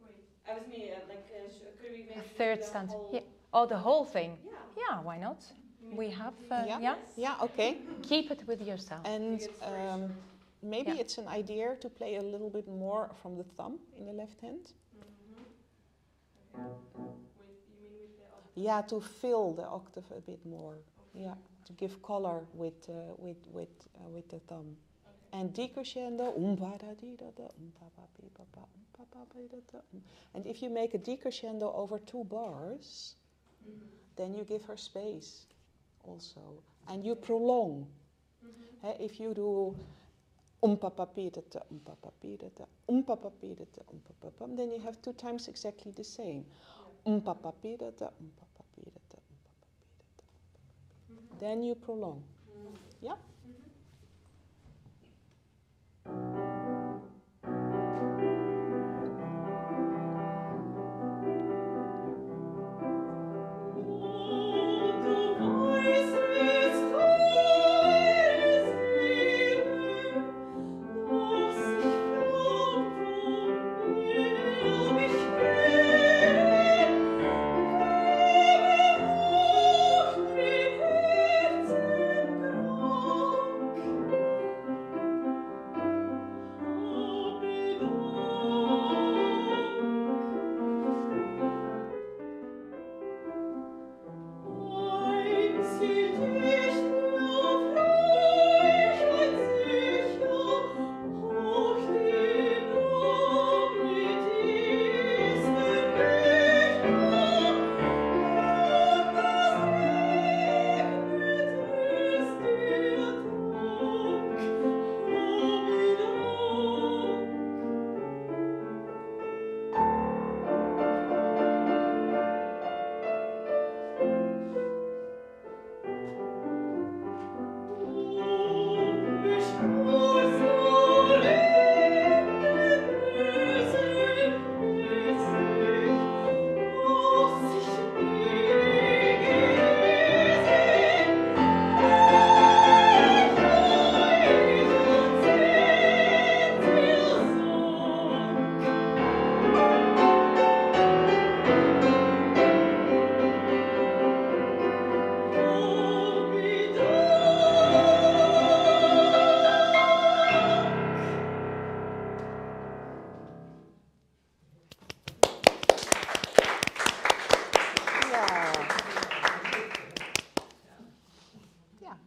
Wait, I was me could we make Third the stanza. whole... Yeah. Oh, the whole thing. Yeah. Yeah, why not? We have Yeah, okay. Keep it with yourself. And maybe it's an idea to play a little bit more from the thumb in the left hand. Okay. You mean with the octave? Yeah, to fill the octave a bit more. Okay. Yeah, to give color with the thumb. Okay. And decrescendo. And if you make a decrescendo over 2 bars, then you give her space also, and you prolong. If you do then you have 2 times exactly the same. Then you prolong. Yeah?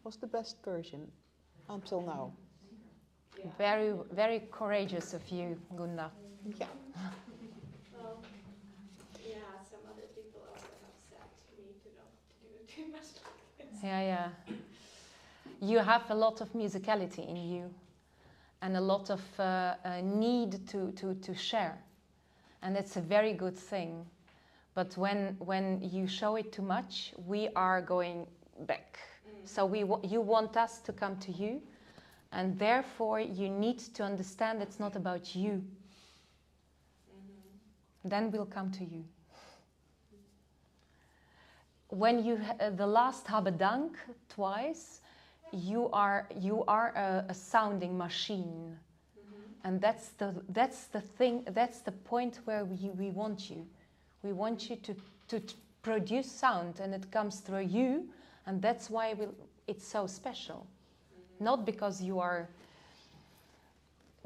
Was the best version until now. Very, very courageous of you, Gunda. Yeah. Well, yeah, some other people also have said to me to not do too much like this. Yeah, yeah. You have a lot of musicality in you and a lot of need to share. And it's a very good thing. But when you show it too much, we are going back. So you want us to come to you, and therefore you need to understand it's not about you. Then we'll come to you. When you the last Habedank twice, you are a sounding machine, and that's the thing. That's the point where we want you. We want you to produce sound, and it comes through you. And that's why it's so special. Not because you are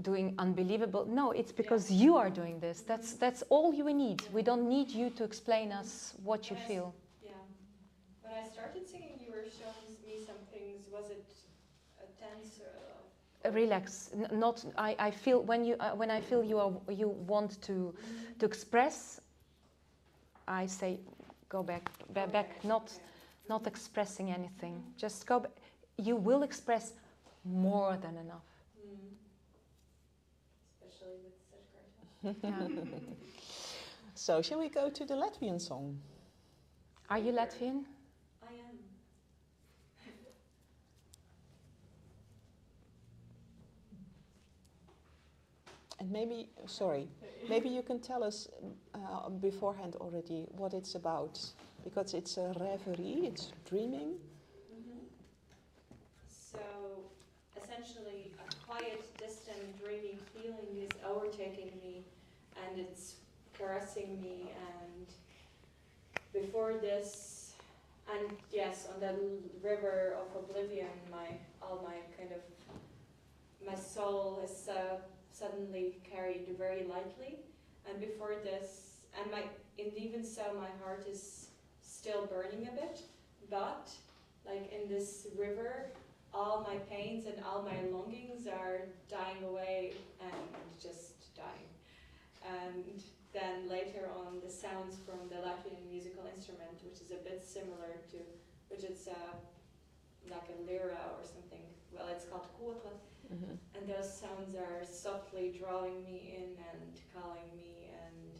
doing unbelievable. No, it's because you are doing this. That's all you need. We don't need you to explain us what you feel. Yeah. When I started singing, you were showing me some things. Was it a tense or? Relax. Not. I feel when I feel you want to express. I say, go back. Not expressing anything. Just go. You will express more than enough. Especially with such great. So, shall we go to the Latvian song? Are you Latvian? I am. And maybe you can tell us beforehand already what it's about. Because it's a reverie, it's dreaming. So, essentially, a quiet, distant, dreamy feeling is overtaking me, and it's caressing me. And before this, and yes, on the river of oblivion, my soul is suddenly carried very lightly. And before this, and even so, my heart is still burning a bit, but like in this river, all my pains and all my longings are dying away and just dying. And then later on, the sounds from the Latvian musical instrument, which is a bit similar to, which is like a lira or something. Well, it's called kooij, and those sounds are softly drawing me in and calling me, and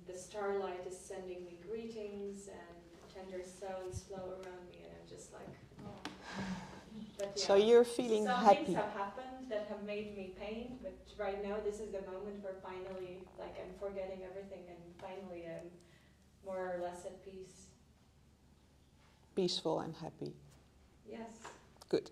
the starlight is sending me greetings, and tender sounds flow around me, and I'm just like, oh. But yeah, So you're feeling some happy. things have happened, that have made me paint, but right now this is the moment where finally, like, I'm forgetting everything and finally I'm more or less at peace. Peaceful and happy. Yes. Good.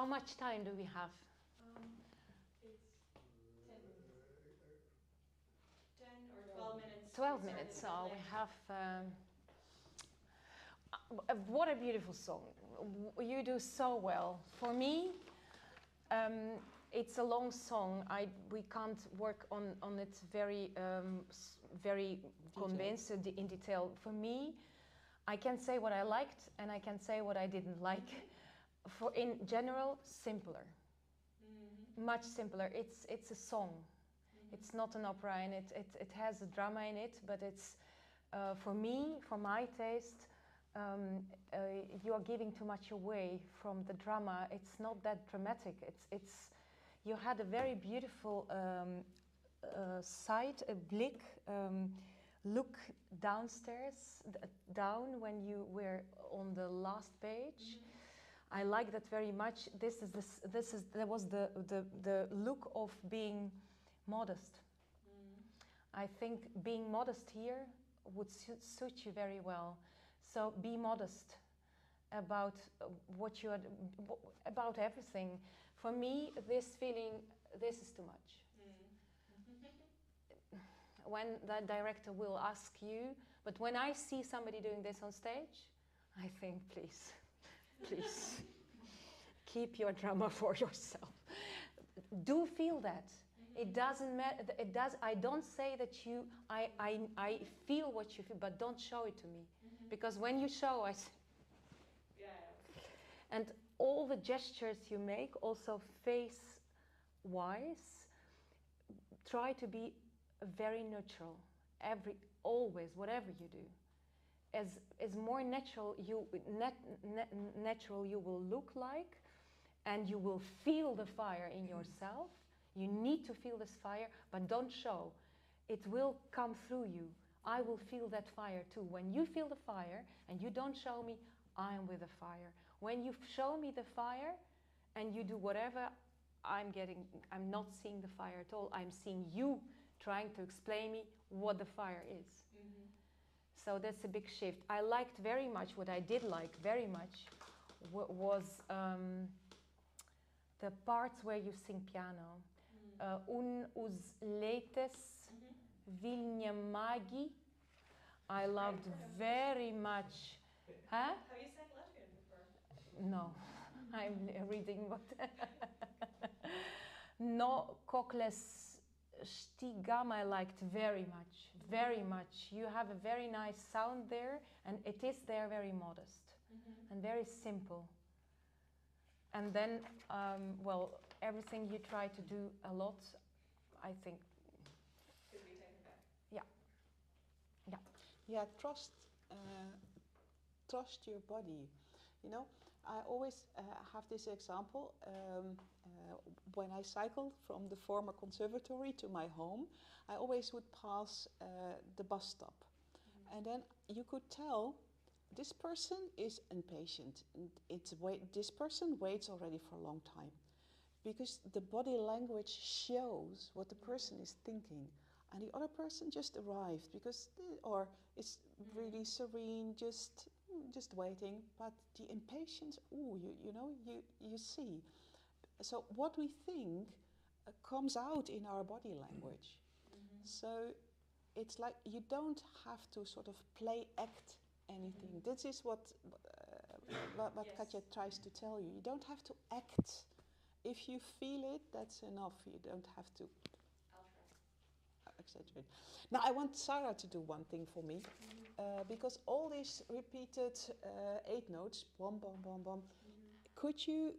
How much time do we have? It's 10 or 12 minutes. 12 minutes, so we have... what a beautiful song. You do so well. For me, it's a long song. We can't work on it very convinced in detail. For me, I can say what I liked and I can say what I didn't like. For in general, simpler. Much simpler. It's a song. It's not an opera, and it has a drama in it, but it's for me, for my taste, you are giving too much away from the drama. It's not that dramatic. It's you had a very beautiful sight, a blik, look downstairs, down when you were on the last page. I like that very much. There was the look of being modest. I think being modest here would suit you very well. So be modest about what you are, about everything. For me, this feeling, this is too much. When the director will ask you, but when I see somebody doing this on stage, I think, please, please, keep your drama for yourself. Do feel that. It doesn't matter. I don't say that you. I feel what you feel, but don't show it to me, because when you show, I. Yeah. And all the gestures you make, also face-wise, try to be very neutral. Always, whatever you do, as more natural natural you will look like, and you will feel the fire in yourself. You need to feel this fire, but don't show. It will come through you. I will feel that fire too. When you feel the fire and you don't show me, I am with the fire. When you show me the fire and you do whatever, I'm not seeing the fire at all. I'm seeing you trying to explain me what the fire is. So that's a big shift. I liked very much, what I did like very much was the parts where you sing piano. Un us leites vilnia magi. I loved very much. Huh? Have you sang Latvian before? No, I'm reading what. No kokles stigam I liked very much, very much. You have a very nice sound there, and it is there very modest and very simple. And then, well, everything you try to do a lot, I think. Could be taken back. Yeah. Yeah. Yeah, trust your body. You know, I always have this example. When I cycled from the former conservatory to my home, I always would pass the bus stop. And then you could tell this person is impatient, and this person waits already for a long time, because the body language shows what the person is thinking, and the other person just arrived or is really serene, just waiting. But the impatience, you see. So what we think comes out in our body language. So it's like you don't have to sort of play act anything. This is what Yes. Katja tries to tell you. You don't have to act. If you feel it, that's enough. You don't have to exaggerate. Now I want Sarah to do one thing for me, because all these repeated 8 notes, bom, bom, bom, bom. Could you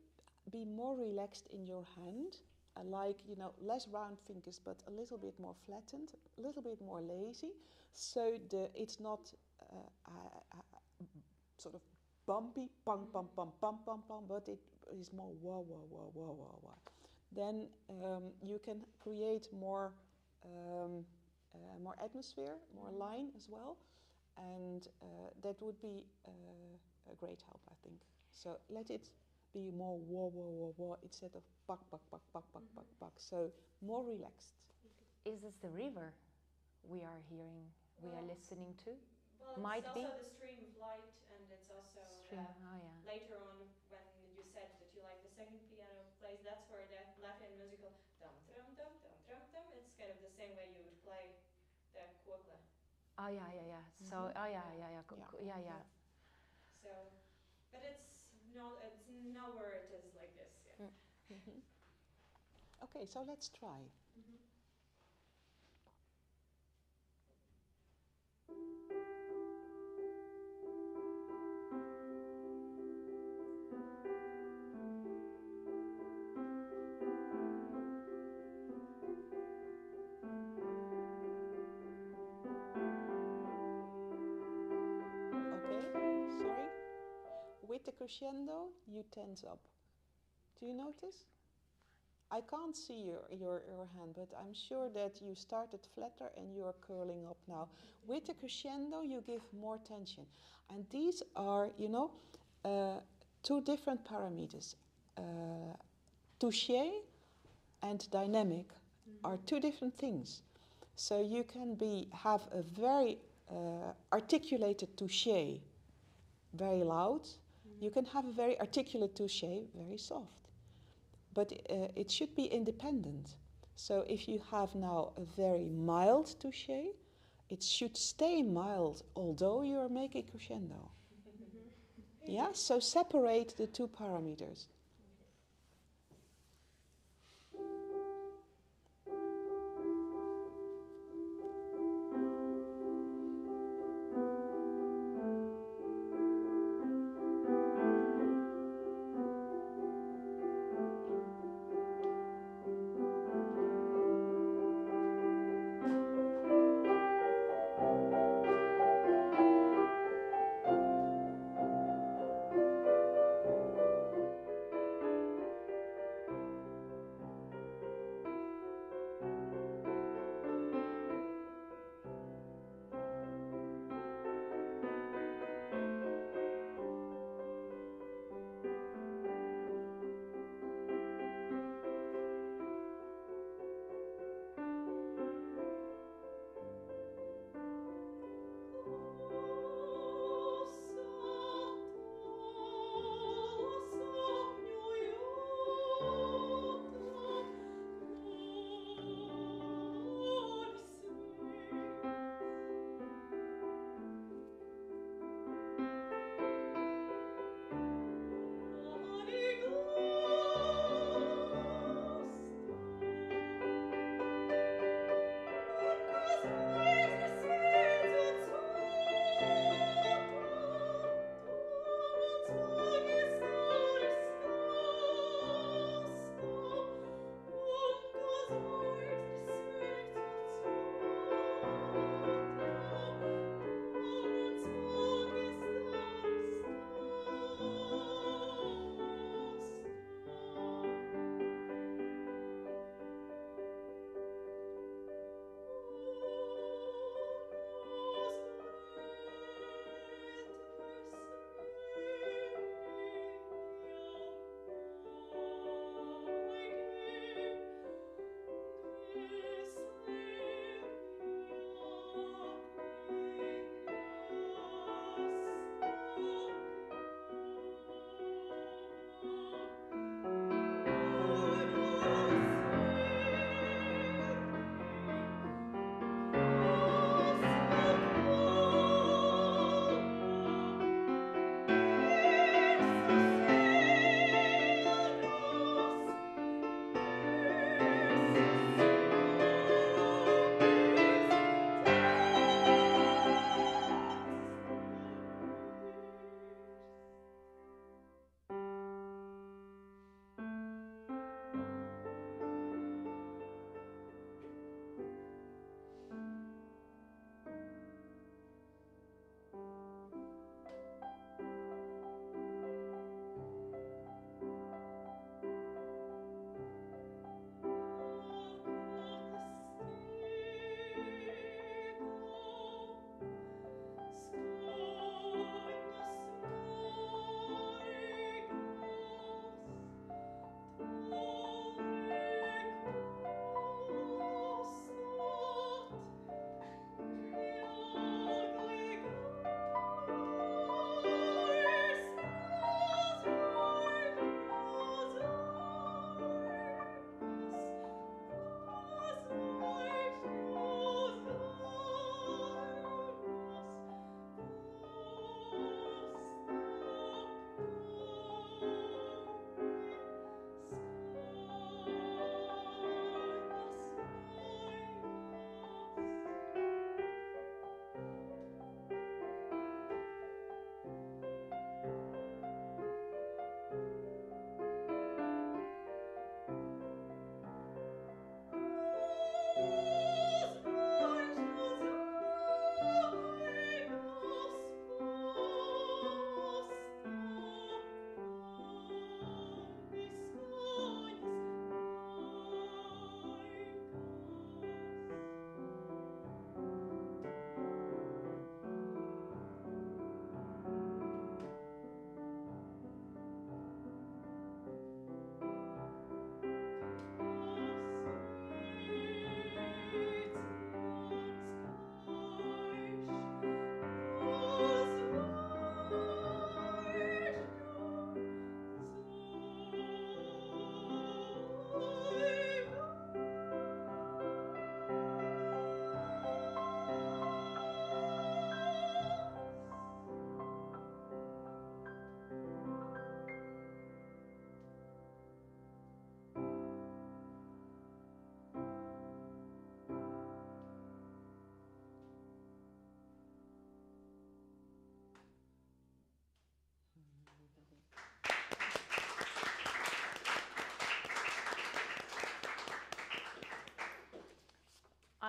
be more relaxed in your hand? Like, less round fingers, but a little bit more flattened, a little bit more lazy, so it's not sort of bumpy, bum, bum, bum, bum, bum, bum, but it is more wah, wah, wah, wah, wah, wah. Then you can create more atmosphere, more line as well, and that would be a great help, I think. So let it be more wah, wah, wah, wah, instead of buck, buck, buck, buck, buck, buck, buck. So more relaxed. Is this the river we are hearing, we are listening to? Well, Might it's be. also the stream of light, and it's also Stream, later on when you said that you like the second piano plays, that's where that Latin musical dum dum dum dum dum dum. It's kind of the same way you would play the kuokla. Oh yeah, yeah, yeah. So oh yeah, yeah, yeah, yeah, yeah. So, but it's nowhere it is like this. Yeah. Okay, so let's try. With the crescendo, you tense up. Do you notice? I can't see your hand, but I'm sure that you started flatter and you're curling up now. With the crescendo, you give more tension. And these are, you know, two different parameters. Touché and dynamic are two different things. So you can have a very articulated touché, very loud. You can have a very articulate touché, very soft. But it should be independent. So if you have now a very mild touché, it should stay mild, although you are making crescendo. Yeah, so separate the two parameters.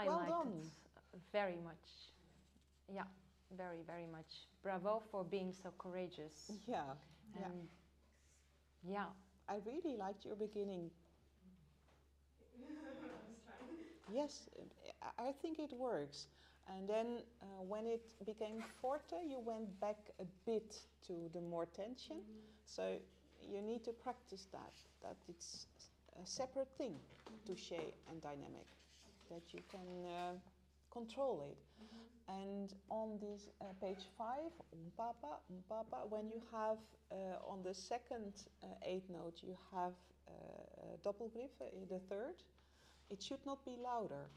Well liked done. it very much. Yeah, very, very much. Bravo for being so courageous. Yeah, yeah. And yeah. I really liked your beginning. Yes, I think it works. And then when it became forte, you went back a bit to the more tension. So you need to practice that it's a separate thing, touche and dynamic, that you can control it. And on this page 5, papa, when you have on the second 8th note, you have doppelgriff, the third, it should not be louder.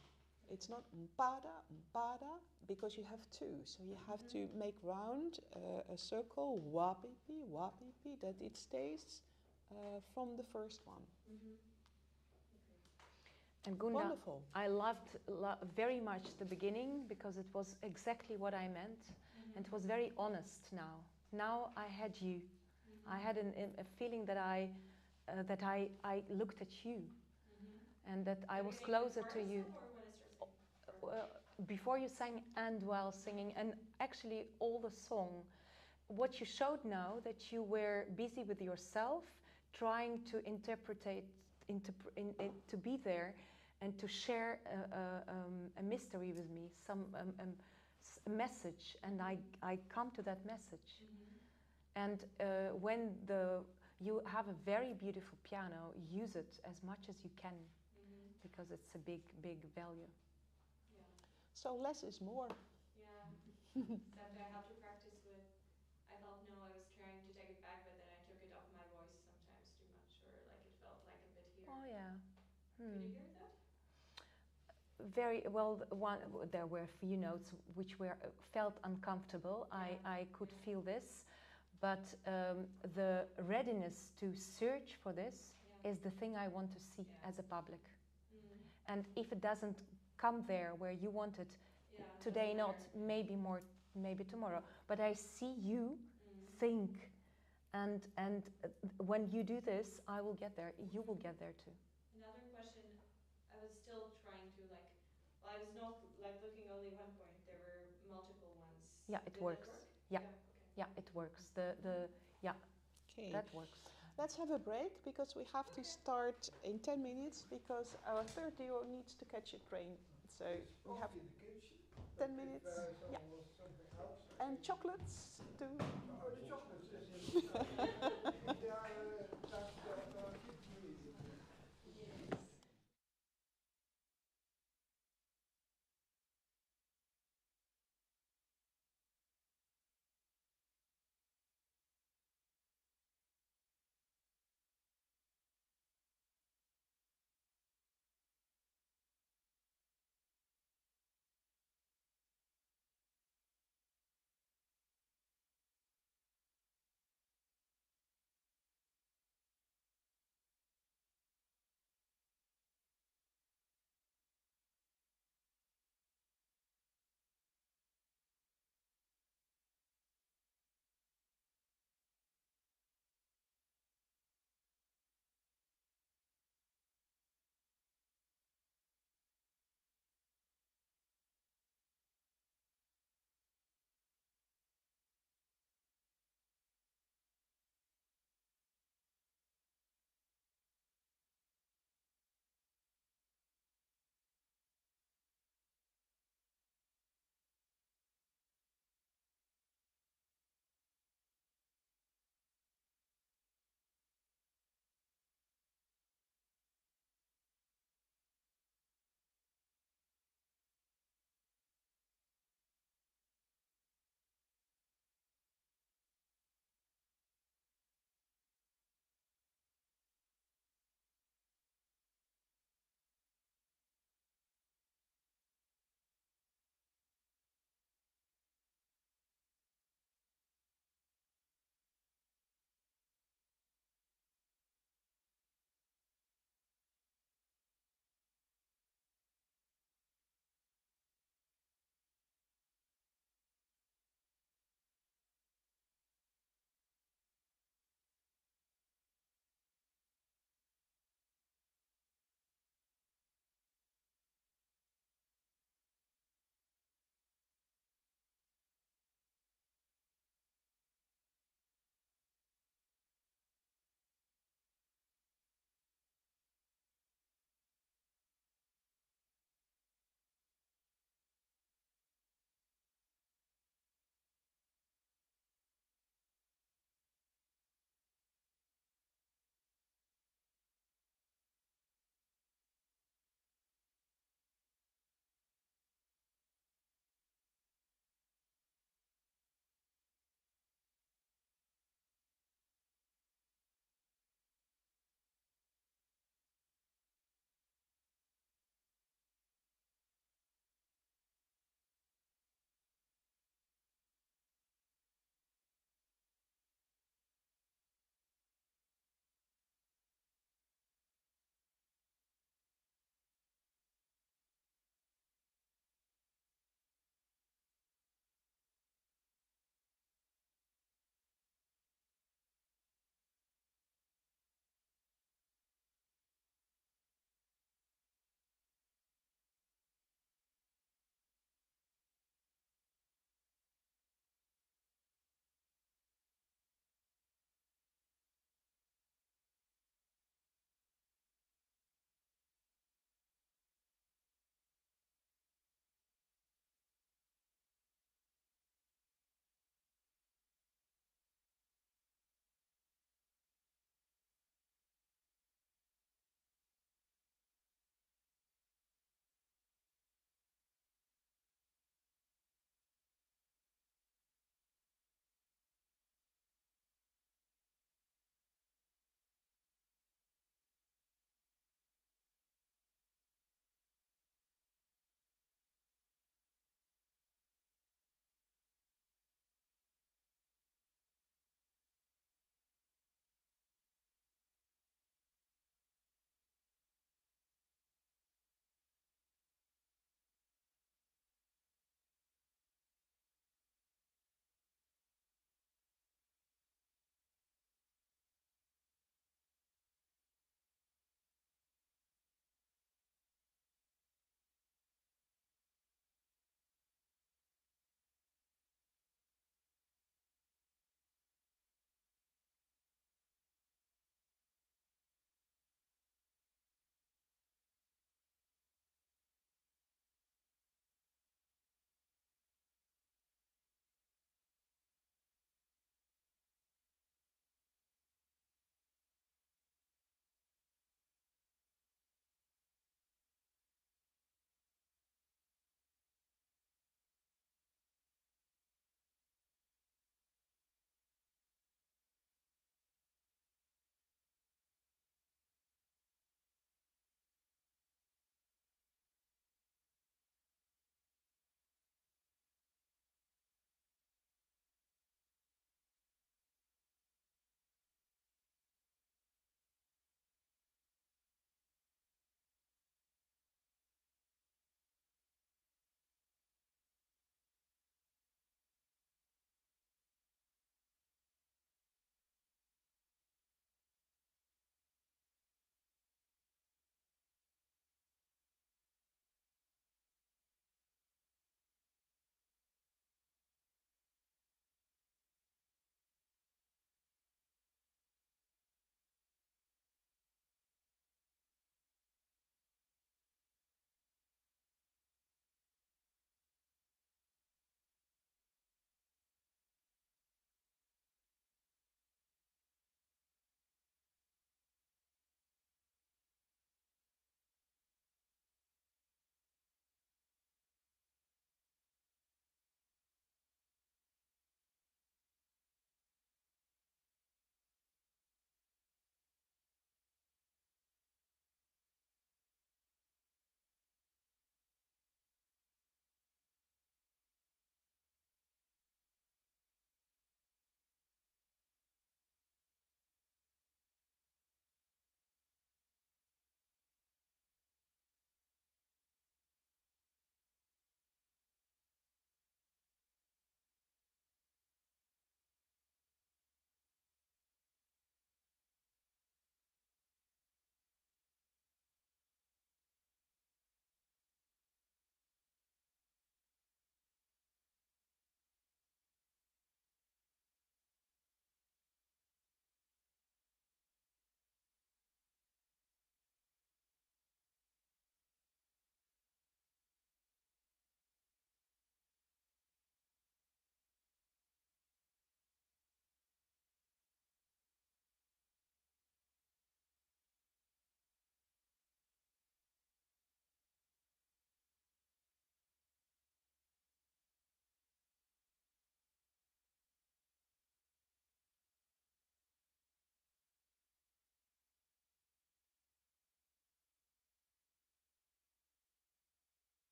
It's not pada, because you have two. So you have to make round a circle, wapipi, that it stays from the first one. And Gunda, Wonderful. I loved very much the beginning because it was exactly what I meant, and it was very honest. Now I had you. I had a feeling that I looked at you, and that I was closer to you. Before you sang and while singing, and actually all the song. What you showed now, that you were busy with yourself, trying to to be there and to share a mystery with me, a message, and I come to that message. And when you have a very beautiful piano, use it as much as you can, because it's a big value. Yeah. So less is more. Yeah. Except I have to practice with. I thought no, I was trying to take it back, but then I took it off my voice sometimes too much, or like it felt like a bit here. Oh yeah. Could you hear that? Very well. There were a few notes which felt uncomfortable. I could feel this, but the readiness to search for this is the thing I want to see as a public. And if it doesn't come there where you want it, today not, maybe tomorrow. But I see you think, and when you do this, I will get there. You will get there too. Another question. I was still trying to I was not looking only one point. There were multiple ones. Yeah, it Did works. That work? Yeah. Okay. Yeah, it works. Okay. That works. Let's have a break, because we have to start in 10 minutes, because our third duo needs to catch a train. So we have 10 minutes. Yeah. And chocolates too. Oh, the chocolates is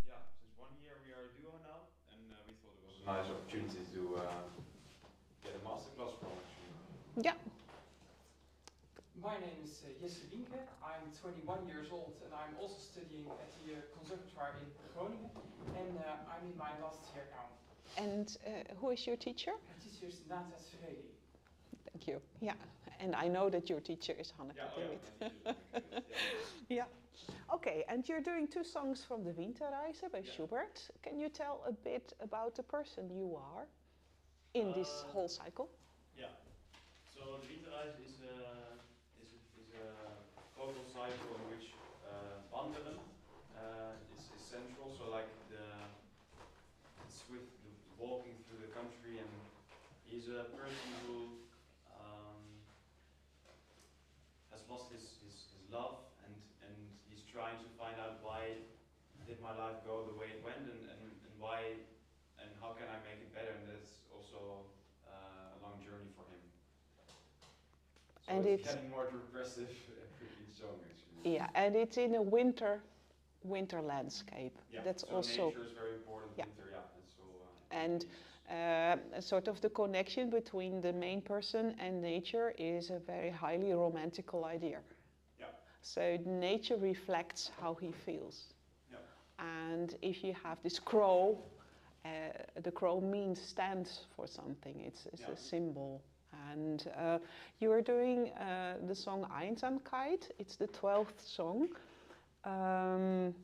yeah, since 1 year we are a duo now, and we thought it was a nice opportunity to get a masterclass from actually. Yeah. My name is Jesse Wienke. I'm 21 years old and I'm also studying at the conservatoire in Groningen, and I'm in my last year now. And who is your teacher? My teacher is Nata Svreli. Thank you. Yeah, and I know that your teacher is Hanneke Yeah, David. my teacher is Yeah. Okay, and you're doing 2 songs from the Winterreise by Schubert. Can you tell a bit about the person you are in this whole cycle? Yeah. So the Winterreise is a vocal cycle in which wandelen is central. So like it's with the walking through the country, and he's a person who has lost his love, and he's trying to find out why did my life go the way it went, and why, and how can I make it better, and that's also a long journey for him. So And it's it's getting more depressive every each song actually. Yeah, and it's in a winter landscape. Yeah, That's so also nature is very important. Yeah. Winter, yeah, that's all. And sort of the connection between the main person and nature is a very highly romantical idea. Yeah. So nature reflects how he feels. Yeah. And if you have this crow, the crow stands for something. It's a symbol. And you are doing the song Einsamkeit. It's the 12th song.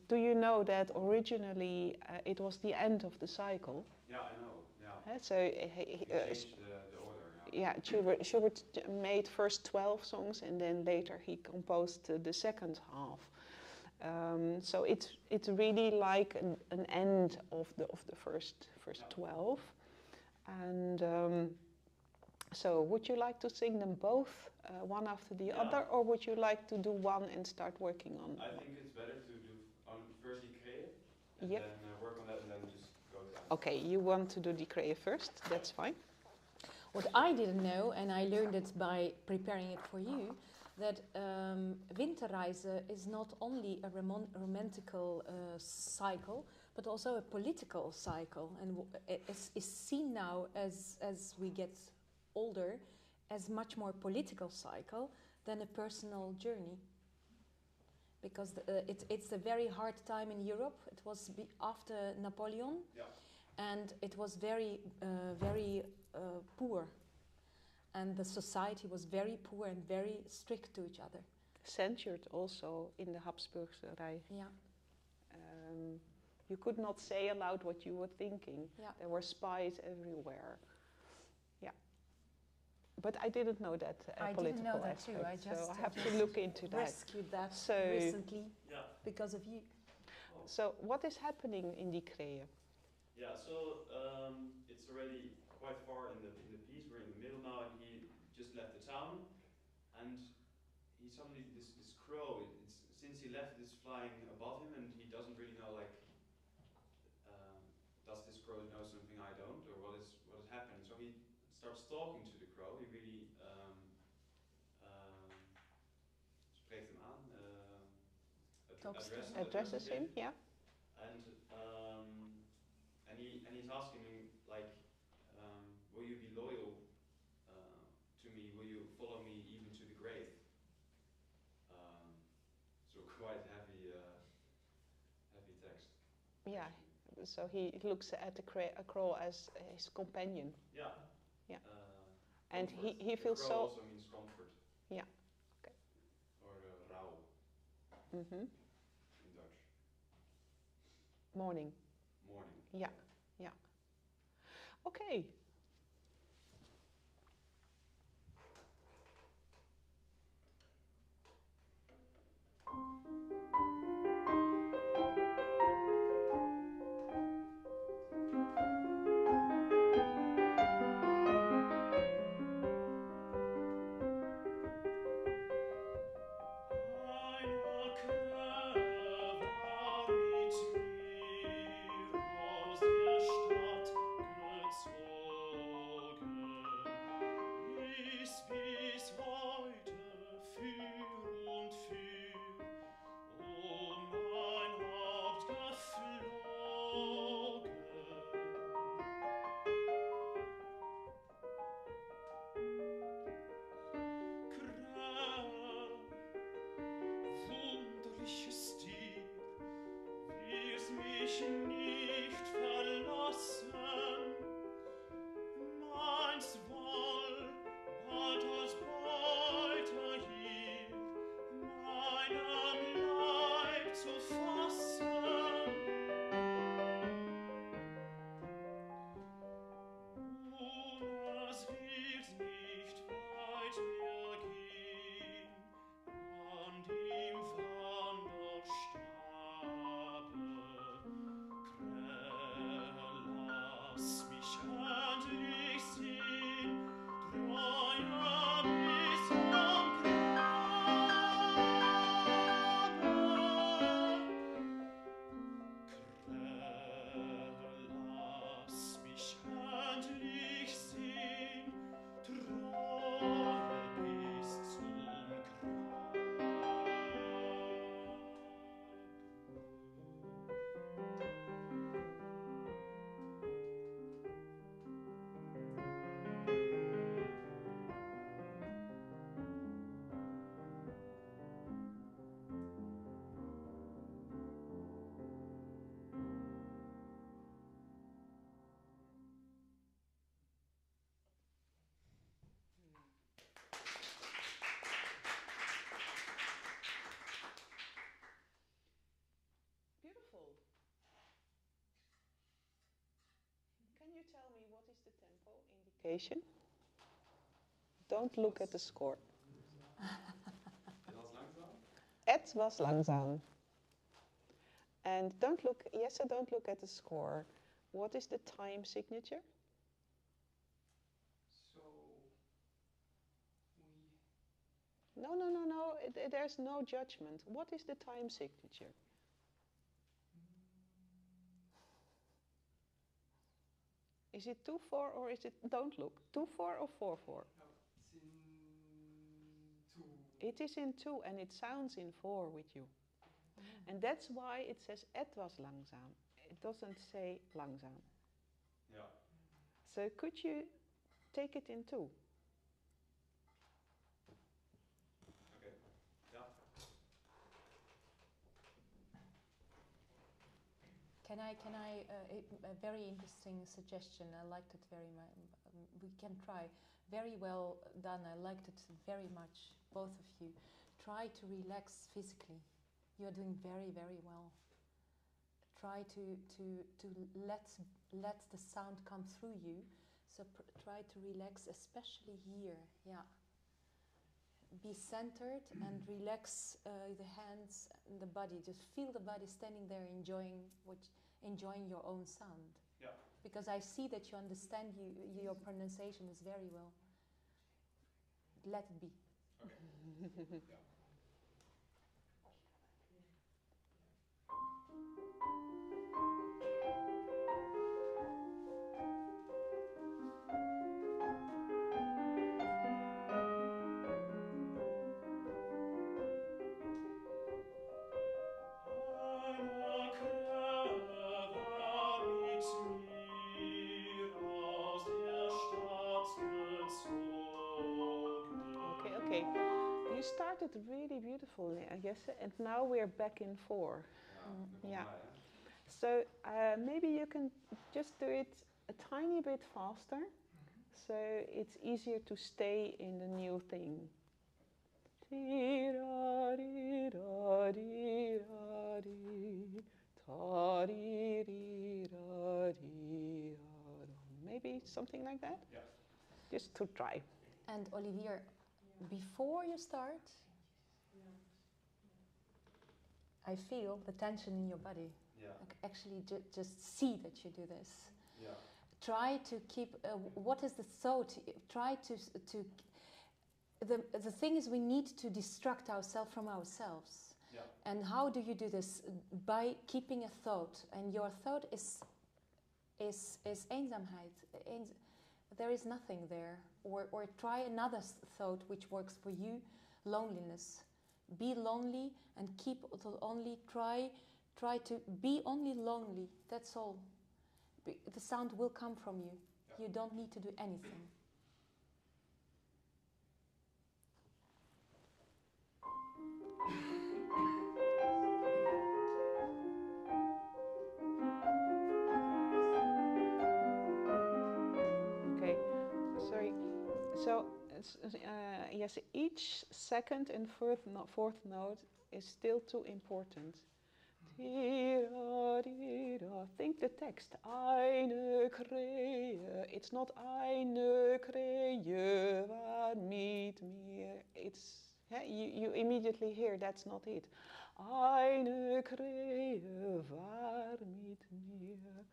Do you know that originally it was the end of the cycle? Yeah, I know. Yeah. So He changed the order. yeah, Schubert made first 12 songs, and then later he composed the second half. So it's really like an end of the first 12. And so would you like to sing them both, one after the other, or would you like to do one and start working on? I think it's better to do first die krijgen, and Yep. then work on that, and then just go down. Okay, you want to do die krijgen first, that's fine. What I didn't know, and I learned it by preparing it for you, that Winterreise is not only a romantical cycle, but also a political cycle, and is seen now as we get older as much more political cycle than a personal journey. Because it's a very hard time in Europe. It was after Napoleon, and it was very poor, and the society was very poor and very strict to each other. Censured also in the Habsburgse Reich. Yeah. You could not say aloud what you were thinking. Yeah. There were spies everywhere. Yeah. But I didn't know that I political didn't know that aspect, too. I just so I have to look into that. rescued that So, recently because of you. So what is happening in die krijgen? Yeah, so it's already quite far in the piece. We're in the middle now, and he just left the town, and he suddenly this crow. Since he left, it's flying above him, and he doesn't really know like. Does this crow know something I don't, or what is happening? So he starts talking to the crow. He really spreekt hem aan, Addresses him, yeah. And he's asking him like, will you be loyal to me? Will you follow me even to the grave? So quite heavy text. Yeah. So he looks at a crow as his companion. Yeah. Yeah. And Comfort. he feels crow so. Also means comfort. Yeah. Okay. Or rouw. Mm-hmm. In Dutch. Morning. Morning. Yeah. Yeah. Okay. Aus der Stadt gezogen. dich nicht verlassen. Meinst wohl, bald als Beute hier meinen Leib zu fassen. Es wird nicht weit mehr gehen an dem Wanderstabe. Lass mich endlich sehen, treue bis zum Grabe. Lass mich endlich sehen, treue bis zum Grabe. Beautiful. Can you tell me what is the tempo indication? Don't look at the score. Het was langzaam. Het was langzaam. And don't look, Jesse, don't look at the score. What is the time signature? So we No. There's no judgment. What is the time signature? Is it 2/4 or is it, don't look, 2/4 or 4/4? no, it's in 2. It is in 2 and it sounds in 4 with you. And that's why it says het was langzaam. It doesn't say langzaam. Ja. So could you take it in 2? Oké. Ja. Can I a very interesting suggestion. I liked it very much. We can try. Very well done. I liked it very much, both of you. Try to relax physically. You are doing very, very well. Try to let the sound come through you. So try to relax, especially here. Yeah. Be centered and relax the hands and the body. Just feel the body standing there, enjoying your own sound. Ja. Because I see that you understand your pronunciation is very well. Let it be. Oké. Ja. Okay. You started really beautiful, Jesse, and now we're back in 4. Yeah. So maybe you can just do it a tiny bit faster, so it's easier to stay in the new thing. Maybe something like that? Yeah. Just to try. And Olivier, before you start, I feel the tension in your body. Yeah. Actually, just see that you do this. Yeah. Try to keep. What is the thought? Try to. The thing is, we need to distract ourselves from ourselves. Yeah. And how do you do this? By keeping a thought, and your thought is eenzaamheid. There is nothing there. Or try another thought which works for you, loneliness. Be lonely and keep only try to be only lonely. That's all. The sound will come from you. Yeah. You don't need to do anything. yes, each second and fourth note is still too important. Think the text. Eine Krähe. It's not eine Krähe war mit mir. It's you immediately hear that's not it. Eine Krähe war mit mir.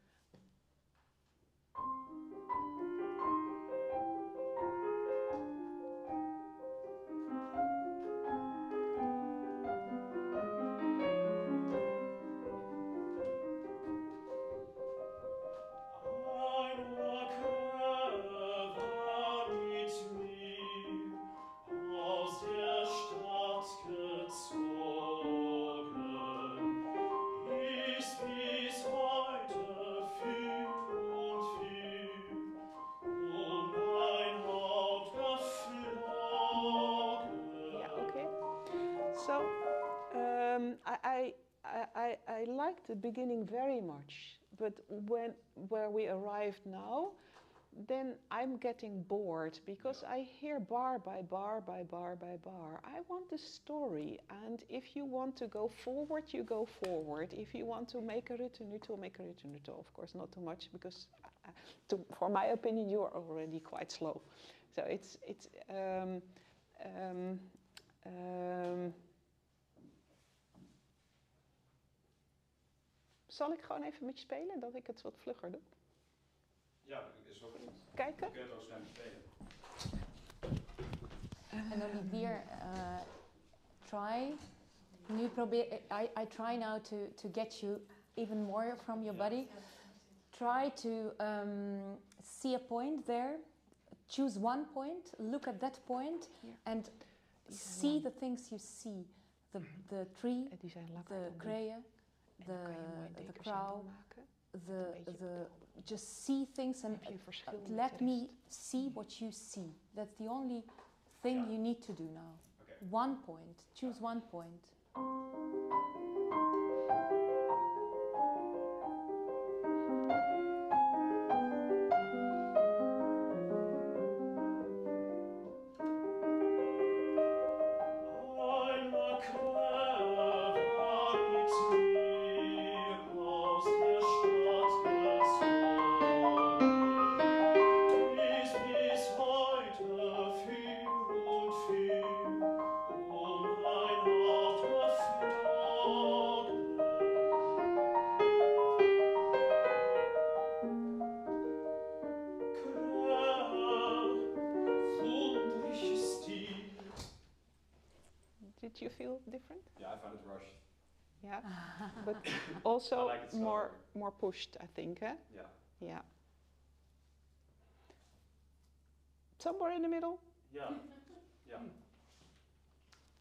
I liked the beginning very much, but where we arrived now, then I'm getting bored because I hear bar by bar by bar by bar. I want the story, and if you want to go forward, you go forward. If you want to make a ritournito, make a ritournito. Of course, not too much because, for my opinion, you are already quite slow. So it's zal ik gewoon even met je spelen, dat ik het wat vlugger doe? Ja, is ook goed. Kijken? Je kunt het ook snel spelen. En dan weer try. Nu probeer, I try now to get you even more from your body. Try to see a point there. Choose one point, look at that point, and see the things you see. The tree, the krijgen, the crow, just see things and let me see what you see. That's the only thing you need to do now. Okay. One point, choose one point. Did you feel different? Yeah, I found it rushed. Yeah, but also like it more pushed, I think, eh? Yeah. Yeah. Somewhere in the middle? Yeah. Yeah.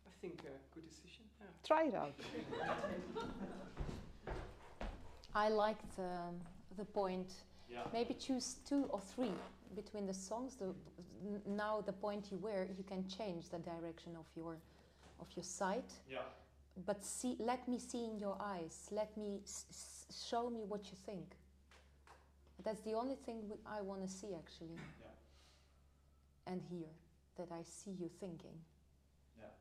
I think good decision. Yeah. Try it out. I liked the point. Yeah. Maybe choose 2 or 3 between the songs. Now the point you wear, you can change the direction of your sight. Yeah. But let me see in your eyes. Let me show me what you think. That's the only thing I want to see, actually. Yeah. And hear that I see you thinking. Yeah.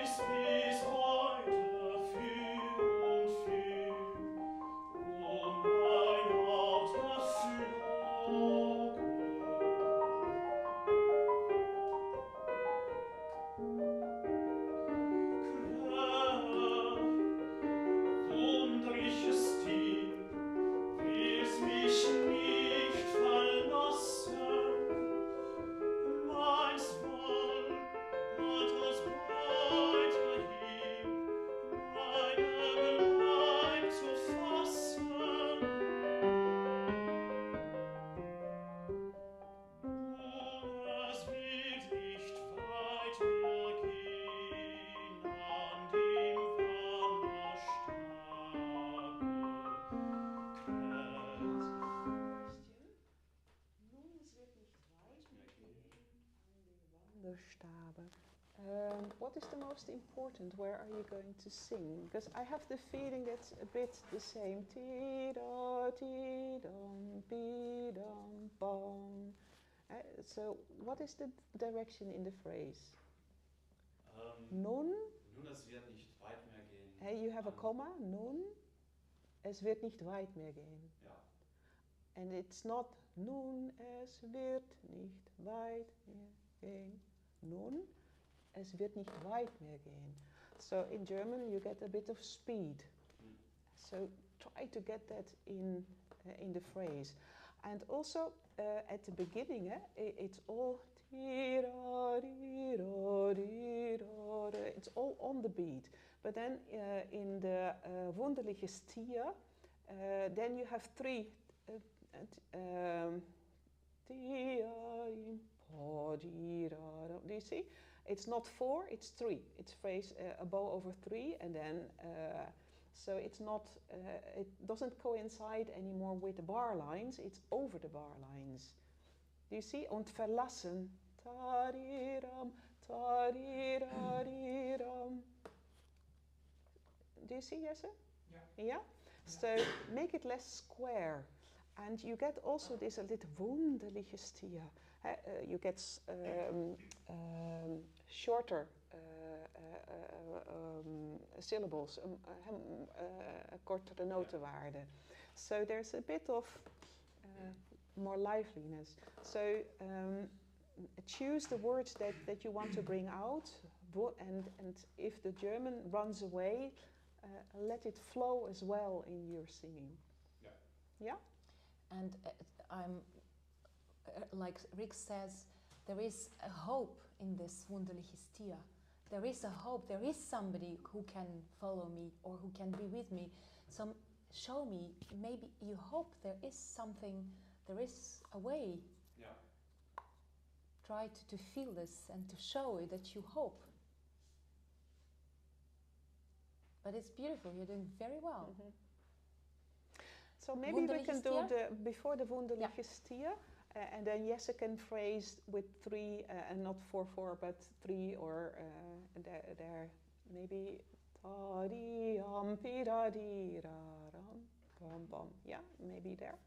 Ist bis heute Buchstabe. What is the most important? Where are you going to sing? Because I have the feeling it's a bit the same. Ti-da, ti-dum, bi-dum, bum. So what is the direction in the phrase? Nun. Nun, es wird nicht weit mehr gehen. Hey, you have a comma. Nun. Es wird nicht weit mehr gehen. Ja. And it's not nun, es wird nicht weit mehr gehen. Nun, es wird nicht weit mehr gehen. So in German you get a bit of speed. So try to get that in the phrase. And also at the beginning, it's all it's all on the beat. But then in the wunderliche Stier, then you have three. Do you see? It's not 4, it's 3. It's phrase a bow over 3, and then so it's not. It doesn't coincide anymore with the bar lines. It's over the bar lines. Do you see? Und verlassen. Tariram, tariraram. Do you see, Jesse? Yeah. Yeah? So make it less square. And you get also this a little wunderliche Stier. You get shorter syllables, kortere notenwaarden. So there's a bit of more liveliness. So choose the words that you want to bring out, and if the German runs away, let it flow as well in your singing. Yeah. Yeah? And like Rixt says, there is a hope in this wunderliche Stier. There is a hope, there is somebody who can follow me or who can be with me. Show me, maybe you hope there is something, there is a way. Yeah. Try to feel this and to show it that you hope. But it's beautiful, you're doing very well. Mm-hmm. So maybe we can do before the wunderliche Stier, and then Jesse can phrase with 3 and not 4/4, but 3 or there maybe ta-di-am, pi-da-di-ra-ram, bum-bum. Yeah, maybe there.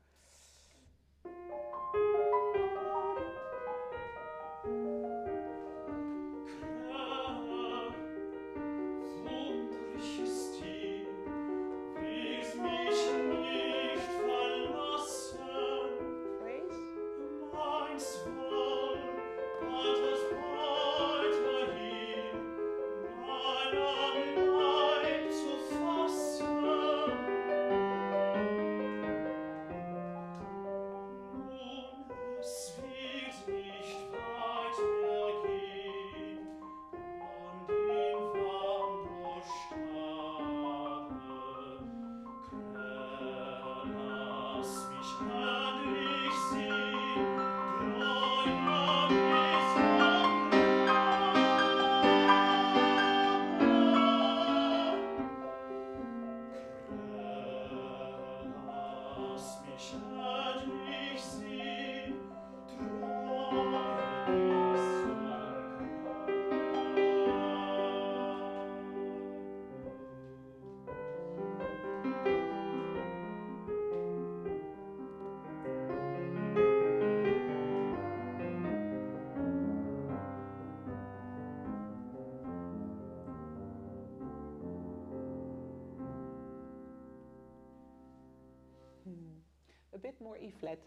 A bit more E flat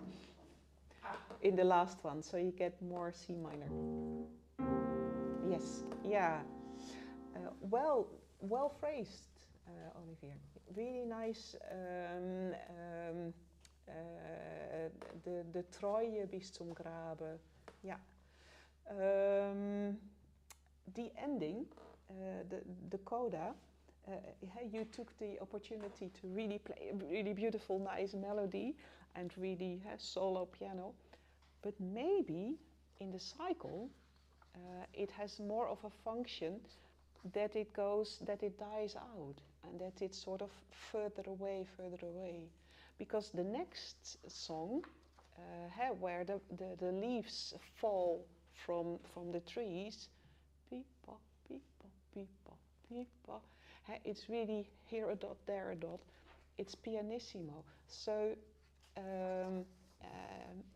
in the last one, so you get more C minor. Yes, yeah. Well phrased, Olivier. Really nice. De Treue bis zum Grabe. Yeah. The ending, the coda. You took the opportunity to really play a really beautiful, nice melody and really solo piano, but maybe in the cycle it has more of a function that it dies out and that it's sort of further away, because the next song where the leaves fall from the trees. Beep, pop, beep, pop, beep, pop, beep, pop. It's really here a dot, there a dot. It's pianissimo. So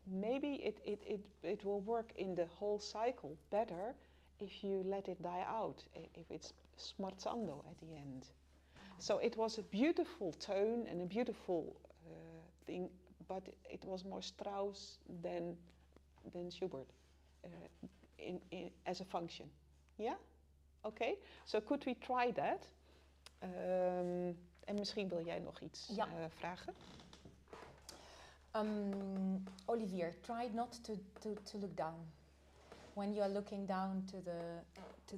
maybe it will work in the whole cycle better if you let it die out, if it's smorzando at the end. So it was a beautiful tone and a beautiful thing, but it was more Strauss than Schubert as a function. Yeah? Okay, so could we try that? En misschien wil jij nog iets vragen? Olivier, try not to look down. When you are looking down to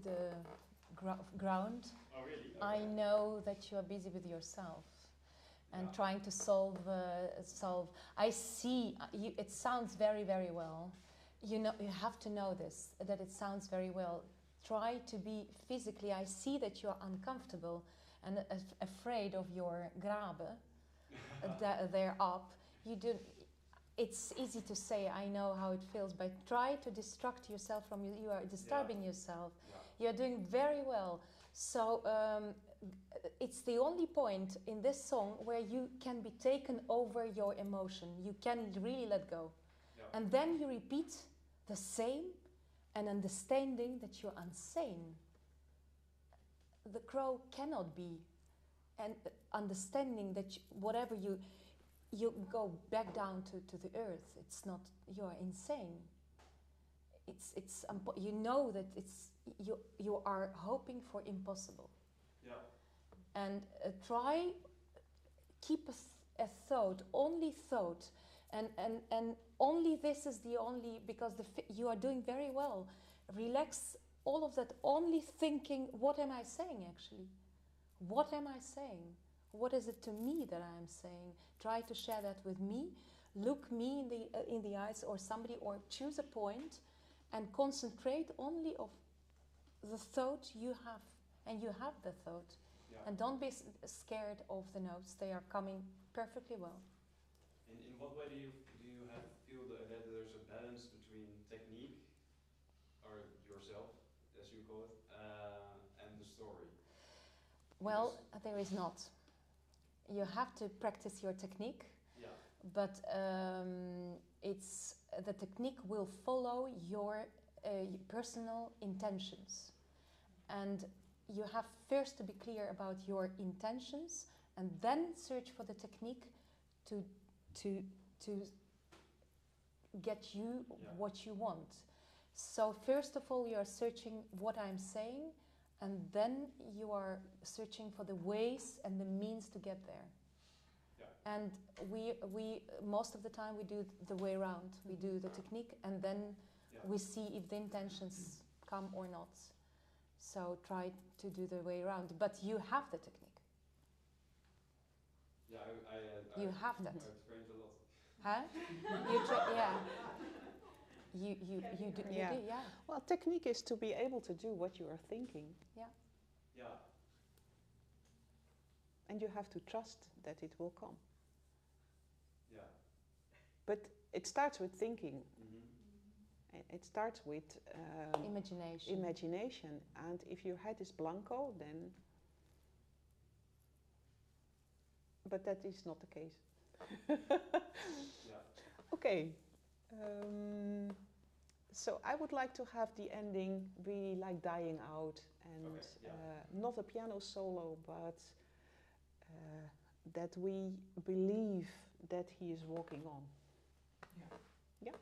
the ground, Oh, really? Okay. I know that you are busy with yourself and trying to solve. I see you. It sounds very, very well. You know, you have to know this, that it sounds very well. Try to be physically. I see that you are uncomfortable and afraid of your grabe. They're up. You do. It's easy to say, I know how it feels, but try to distract yourself from you are disturbing yourself. You're doing very well. So it's the only point in this song where you can be taken over your emotion. You can really let go. And then you repeat the same and understanding that you're insane. The crow cannot be, and understanding that whatever you go back down to the earth. It's not, you're insane. It's you know that it's you are hoping for impossible. Yeah. And try keep a thought, only thought, and only this is the only, because you are doing very well. Relax all of that, only thinking, what am I saying actually? What am I saying? What is it to me that I am saying? Try to share that with me. Look me in the eyes, or somebody, or choose a point and concentrate only of the thought you have, and you have the thought. And don't be scared of the notes. They are coming perfectly well. In what way do you feel that there's a balance between technique, or yourself, as you call it, and the story? Well, there is not. You have to practice your technique, but it's the technique will follow your personal intentions, and you have first to be clear about your intentions, and then search for the technique to get you what you want. So first of all, you are searching what I'm saying, and then you are searching for the ways and the means to get there. And we most of the time we do the way around. We do the technique, and then we see if the intentions come or not. So try to do the way around, but you have the technique. Yeah, you have that. I've trained a lot. Huh? You do, yeah. Well, technique is to be able to do what you are thinking. Yeah. Yeah. And you have to trust that it will come. Yeah. But it starts with thinking. Mm-hmm. It starts with imagination. And if your head is blanco, then... But that is not the case. Okay. So I would like to have the ending really like dying out, and not a piano solo, but that we believe that he is walking on. Ja?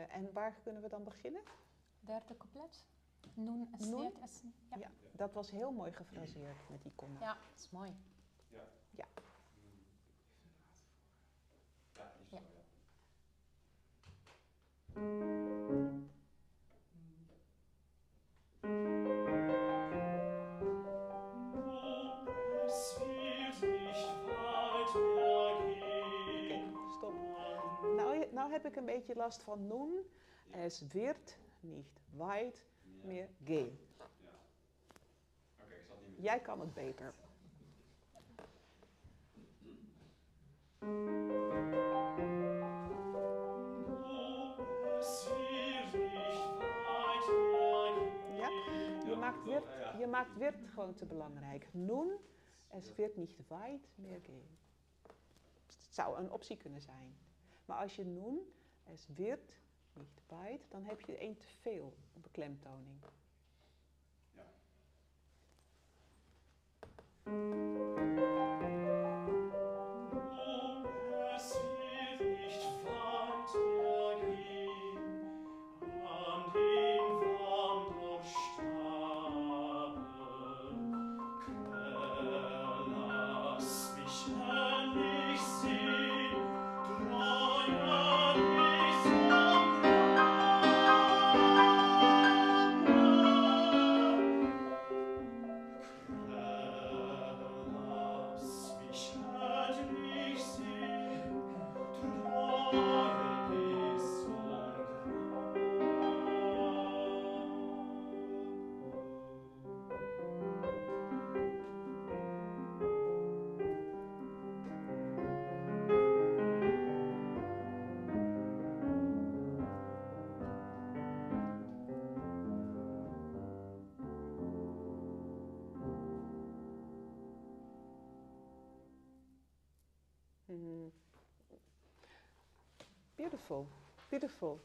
En waar kunnen we dan beginnen? Derde couplet. Nun es wird essen. Ja, dat was heel mooi gefraseerd met die komma. Ja, dat is mooi. Ja. Ja. Ja. Nou heb ik een beetje last van nun. Es wird nicht weit meer gehen. Ja. Oké, ik zal het niet meer. Jij kan het beter. Es wird maakt wird gewoon te belangrijk. Nun, es wird nicht weit mehr gehen. Het zou een optie kunnen zijn. Maar als je nun, es wird nicht weit, dan heb je één te veel beklemtoning. Ja. Es wird nicht weit mehr gehen an den Wanderstaben. Lass mich endlich sehen, träume nicht so Beautiful, beautiful.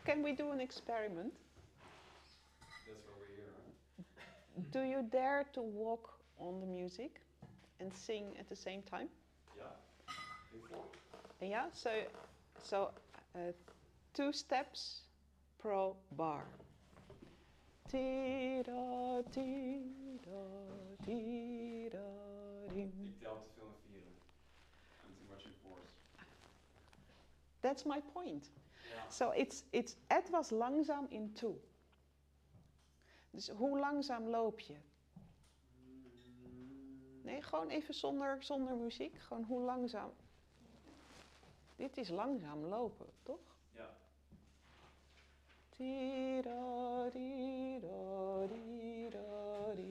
Can we do an experiment? That's what we're here, right? Do you dare to walk on the music and sing at the same time? Yeah. Before. Yeah, so 2 steps per bar. Tira, tira, tira, rim. Ik tel te veel naar vieren. I'm too much in force. That's my point. Ja. So het was langzaam in 2. Dus hoe langzaam loop je? Nee, gewoon even zonder muziek. Gewoon hoe langzaam. Dit is langzaam lopen, toch? Ja. Tira, tira, tira, tira,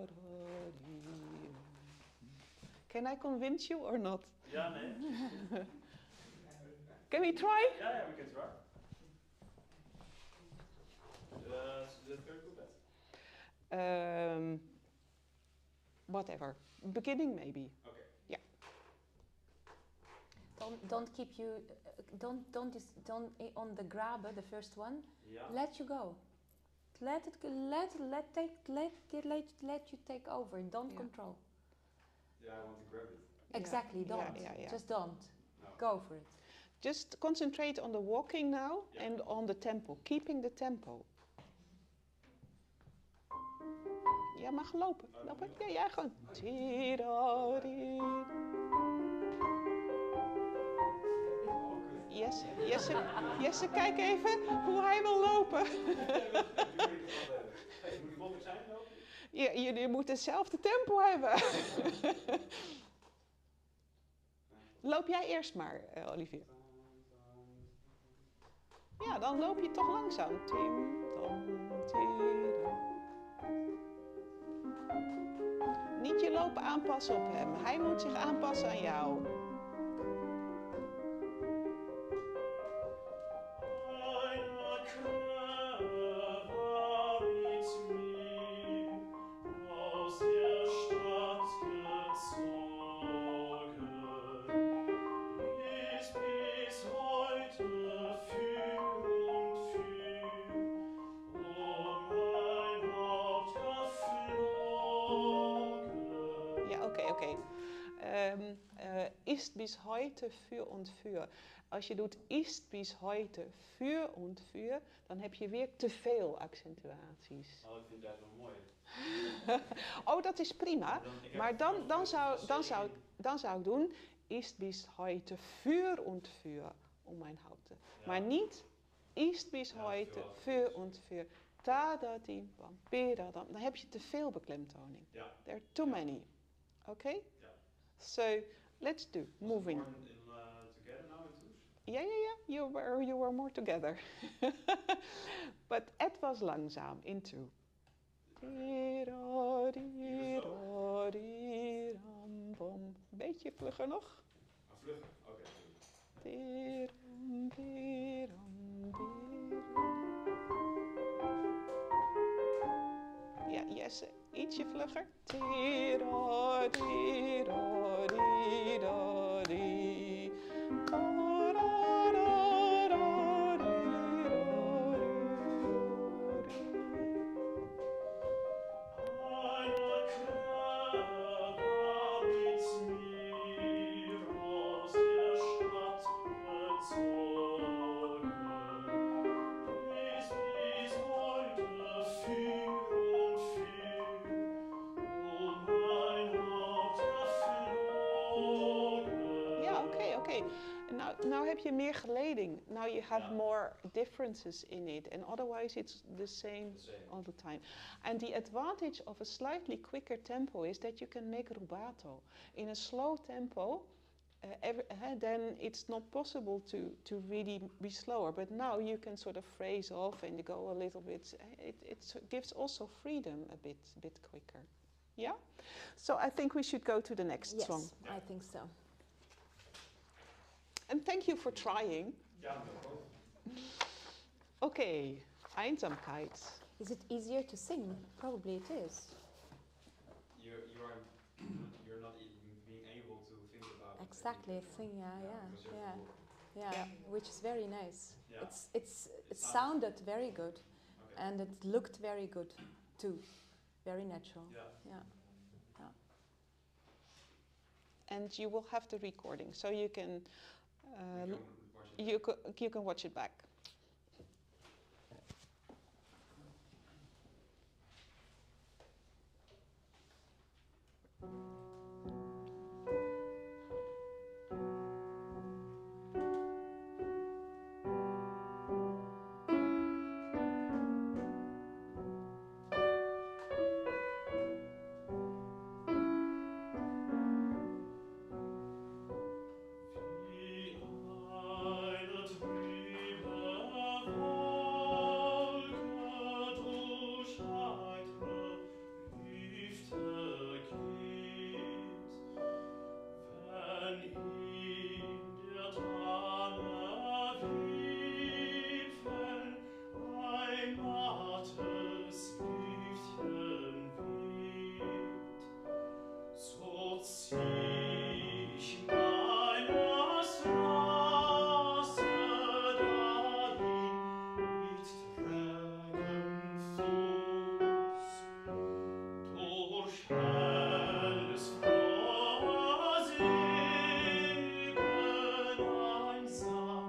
tira. Can I convince you or not? Ja, nee. Can we try? Ja, we can try. The third couplet? Whatever. Beginning maybe. Okay. Yeah. Don't keep you, don't on the grabben, the first one. Ja. Let you go. Let you take over. Don't control. Yeah, I want to grab it. Exactly. Don't. Yeah. Just don't. No. Go for it. Just concentrate on the walking now and on the tempo. Keeping the tempo. Ja, mag lopen. Lopen? Ja, gewoon. Jesse, kijk even hoe hij wil lopen. Moet ik volgens zijn lopen? Jullie moeten hetzelfde tempo hebben. Loop jij eerst maar, Olivier. Ja, dan loop je toch langzaam. Tim, tom, tira. Niet je lopen aanpassen op hem. Hij moet zich aanpassen aan jou. Ist bis heute für und für. Als je doet ist bis heute für und für, dan heb je weer te veel accentuaties. Oh, ik vind dat wel mooi. Oh, dat is prima. Maar dan zou ik doen ist bis heute für und für om mijn houten. Ja. Maar niet ist bis heute für und für. Ta da dim bam pera dam. Dan heb je te veel beklemtoning. Ja. There are too many. Okay? Ja. So let's do moving. Together now in twos? Yeah. You were more together. But het was langzaam in 2. bom. Een beetje vlugger nog. Vlugger, oké. Tirom, tirom, tirom. Ja, yes, ietsje vlugger. Tiro, tiro, tiro, di. Da, da, da, da, tiro, Eine Krähe mit mir aus der Stadt gezogen, ist bis heute für und für mein Haupt geflogen. Ja, oké. Nou heb je meer geleding. Now you have more differences in it. And otherwise it's the same all the time. And the advantage of a slightly quicker tempo is that you can make rubato. In a slow tempo, then it's not possible to really be slower. But now you can sort of phrase off and go a little bit. It gives also freedom a bit quicker. Yeah? So I think we should go to the next song. Yes, I think so. And thank you for trying. Ja, no problem. Okay, Einsamkeit. Is it easier to sing? Probably it is. You're not even being able to think about Exactly, it. sing, Because you have to walk. yeah, which is very nice. Yeah. It sounded very good, Okay. and it looked very good too, very natural. Yeah. And you will have the recording, so you can You can watch it. you can watch it back. Wie eine trübe Wolke durch heitere Lüfte geht, wenn in der Tanne Wipfel ein mattes Lüftchen weht, so zieh ich meine Straße dahin mit trägem Fuß, durch helles frohes Leben einsam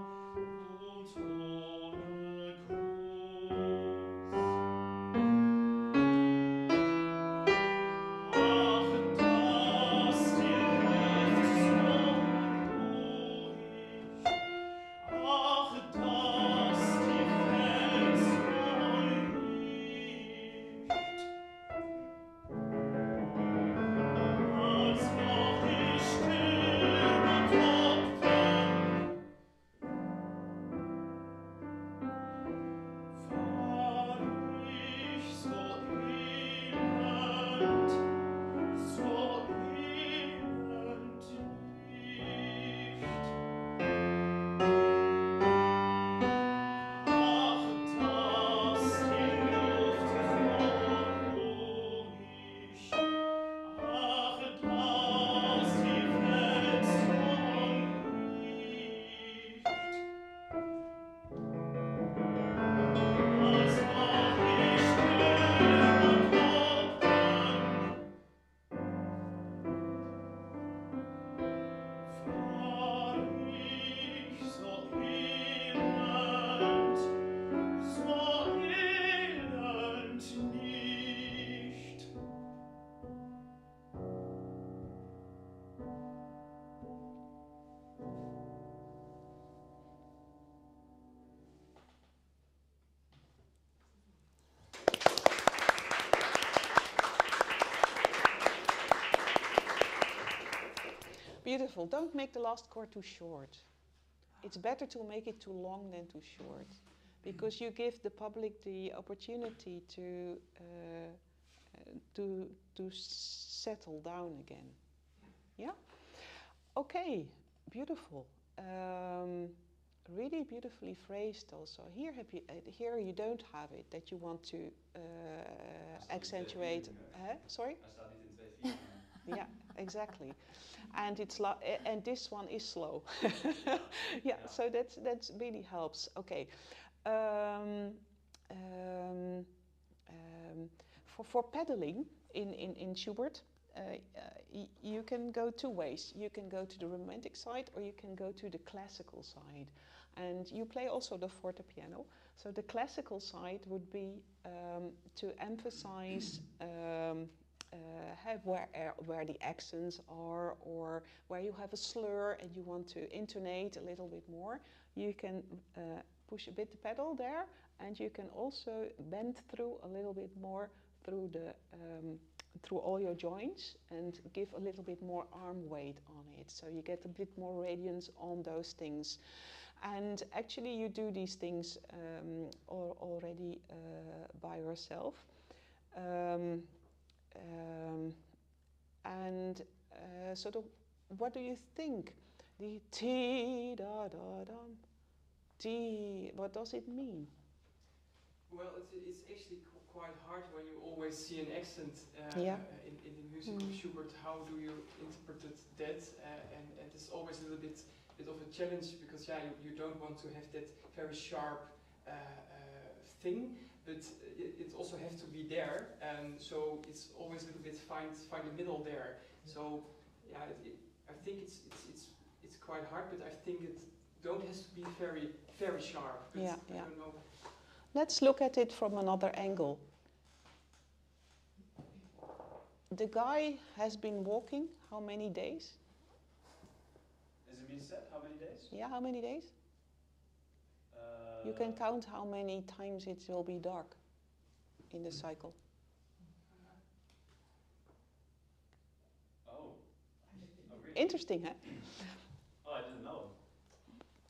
und ohne Gruß. Ach, dass die Luft so ruhig, ach, dass die Welt so liegt, als noch die Stürme tobten, war ich so elend nicht. Ach, dass die Luft so ruhig, ach, dass die Welt so liegt, als noch die Stürme tobten, war ich so elend nicht. Beautiful. Don't make the last chord too short. It's better to make it too long than too short, because you give the public the opportunity to settle down again. Yeah? Okay, beautiful. Really beautifully phrased also. Here you don't have it, that you want to accentuate. Sorry? I studied in 2 vieren. Yeah, exactly. And and this one is slow. Yeah, so that's really helps. Okay. For pedaling in Schubert, you can go two ways. You can go to the romantic side or you can go to the classical side. And you play also the forte piano. So the classical side would be to emphasize where the accents are, or where you have a slur and you want to intonate a little bit more. You can push a bit the pedal there, and you can also bend through a little bit more through all your joints and give a little bit more arm weight on it. So you get a bit more radiance on those things. And actually you do these things already by yourself. What do you think? The ti da da dum, ti, what does it mean? Well, it's actually quite hard when you always see an accent in the music of Schubert. How do you interpret that? And it's always a little bit of a challenge, because you don't want to have that very sharp thing, but it also has to be there, and so it's always a little bit find the middle there. So yeah, I think it's quite hard, but I think it don't has to be very sharp. But I don't know. Let's look at it from another angle. The guy has been walking how many days? Is it been said how many days? Yeah, how many days? You can count how many times it will be dark in the cycle. Oh, really? Interesting, huh? Oh, I didn't know.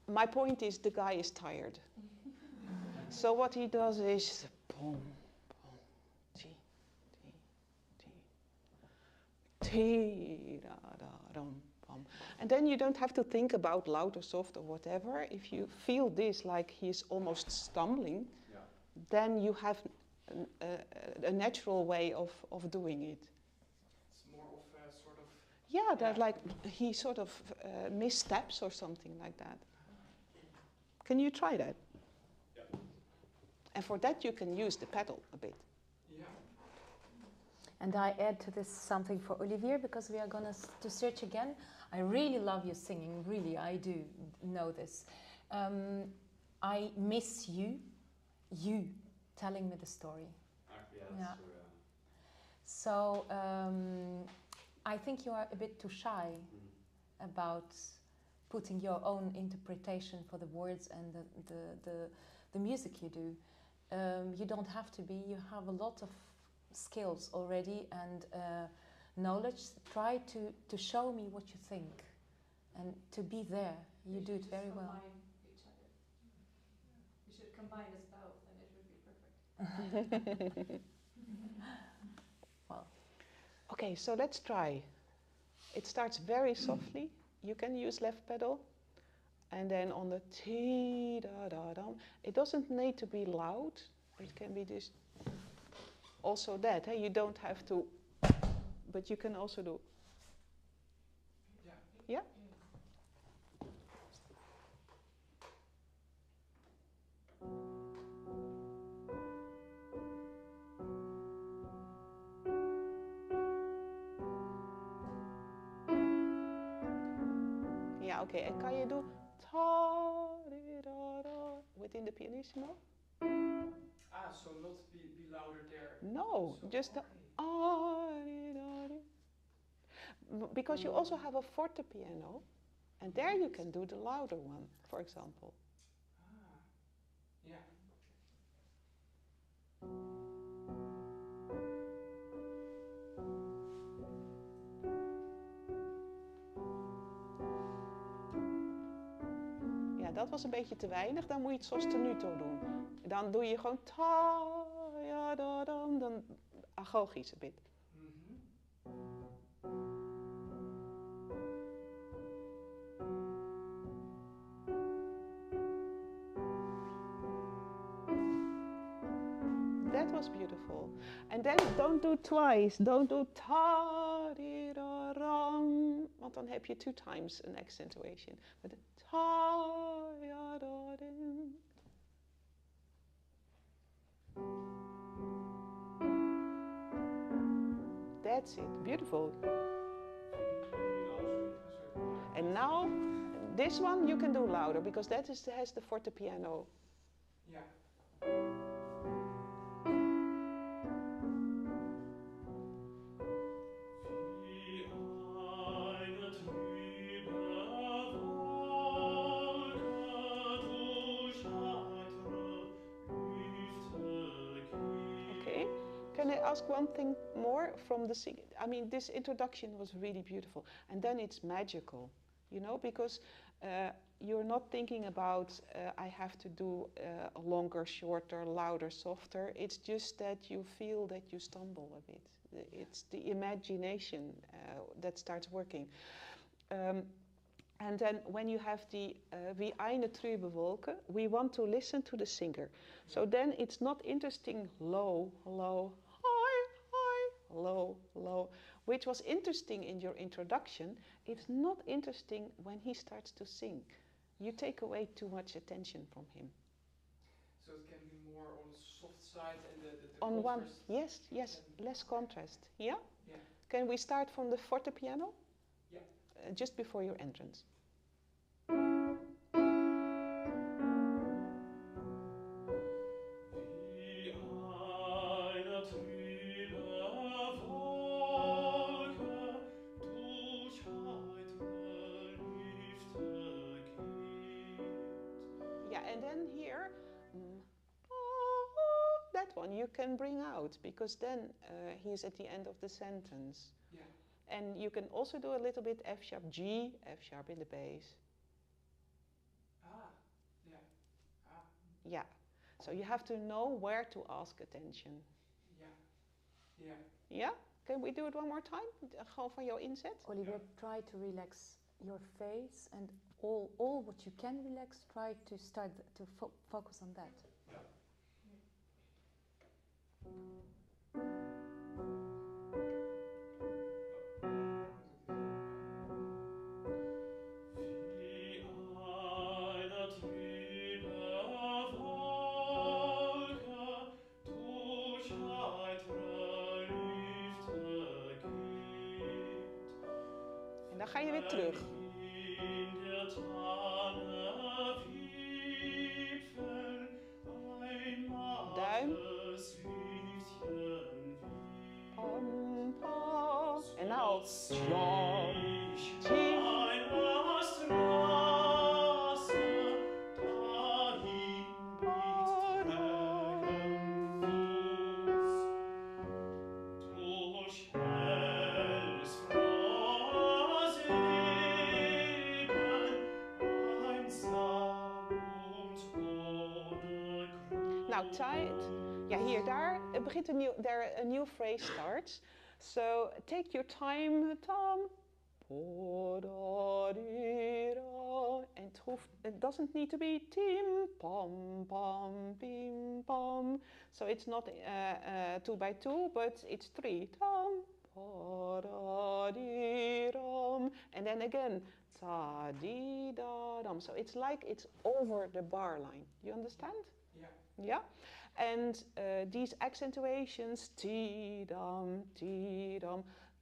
My point is the guy is tired. So what he does is boom, boom, ti, ti, ti, ti, da, da, dum, bum. And then you don't have to think about loud or soft or whatever. If you feel this like he's almost stumbling, then you have a natural way of doing it. It's more of a sort of... Yeah, that like he sort of missteps or something like that. Can you try that? Yeah. And for that you can use the pedal a bit. Yeah. And I add to this something for Olivier, because we are going to search again. I really love your singing, really, I do know this. I miss you telling me the story. Yeah, that's true, yeah. So I think you are a bit too shy about putting your own interpretation for the words and the music you do. You don't have to be, you have a lot of skills already and knowledge. Try to show me what you think and to be there. You do it very well. Combine each other. We should combine us both and it would be perfect. Well. Okay, so let's try. It starts very softly. You can use left pedal. And then on the ti da da dum, it doesn't need to be loud. It can be just also that. Hey? You don't have to, but you can also do. Yeah. Yeah? Ja, oké. En kan je doen ta di da da within the pianissimo? Ah, so not be louder there. No, so, just the di da di. Because you also have a forte piano, and there you can do the louder one, for example. Ah, yeah. Ja, dat was een beetje te weinig. Dan moet je het sostenuto doen. Dan doe je gewoon ta ja da dan agogisch een beetje. that was beautiful. And then don't do twice. Don't do ta-di-da-ram. Want dan heb je 2 times an accentuation. But ta-ya-da-dim. That's it. Beautiful. And now, this one you can do louder because that has the forte piano. Yeah. Okay. Can I ask one thing more from the singing? I mean, this introduction was really beautiful, and then it's magical, you know, because you're not thinking about I have to do longer, shorter, louder, softer. It's just that you feel that you stumble a bit. It's the imagination that starts working. And then when you have the wie eine trübe Wolke, we want to listen to the singer. So then it's not interesting low, low, high, high, low, low, which was interesting in your introduction. It's not interesting when he starts to sing. You take away too much attention from him. So it can be more on the soft side and the On one, contrast. yes, less contrast. Yeah? Yeah. Can we start from the forte piano? Yeah. Just before your entrance. Yeah, and then here, that one you can bring out because then he's at the end of the sentence. Yeah. And you can also do a little bit F sharp G, F sharp in the bass. Ah, yeah. Ah. Yeah, so you have to know where to ask attention. Yeah. Yeah. Yeah? Can we do it one more time? Gewoon van jouw inzet. Olivier, try to relax your face and all what you can relax, try to start to focus on that. En dan ga je weer terug. Duim. Pam, pam. En nou. Jong. Nou, tijd. Ja, hier, daar begint a new phrase starts. So take your time, Tom. And it doesn't need to be tim, pam, pam, bim, pam. So it's not 2 by 2, but it's 3. Tom, and then again, ta di da dam. So it's like it's over the bar line. You understand? Yeah. Yeah, and these accentuations, ti-dam,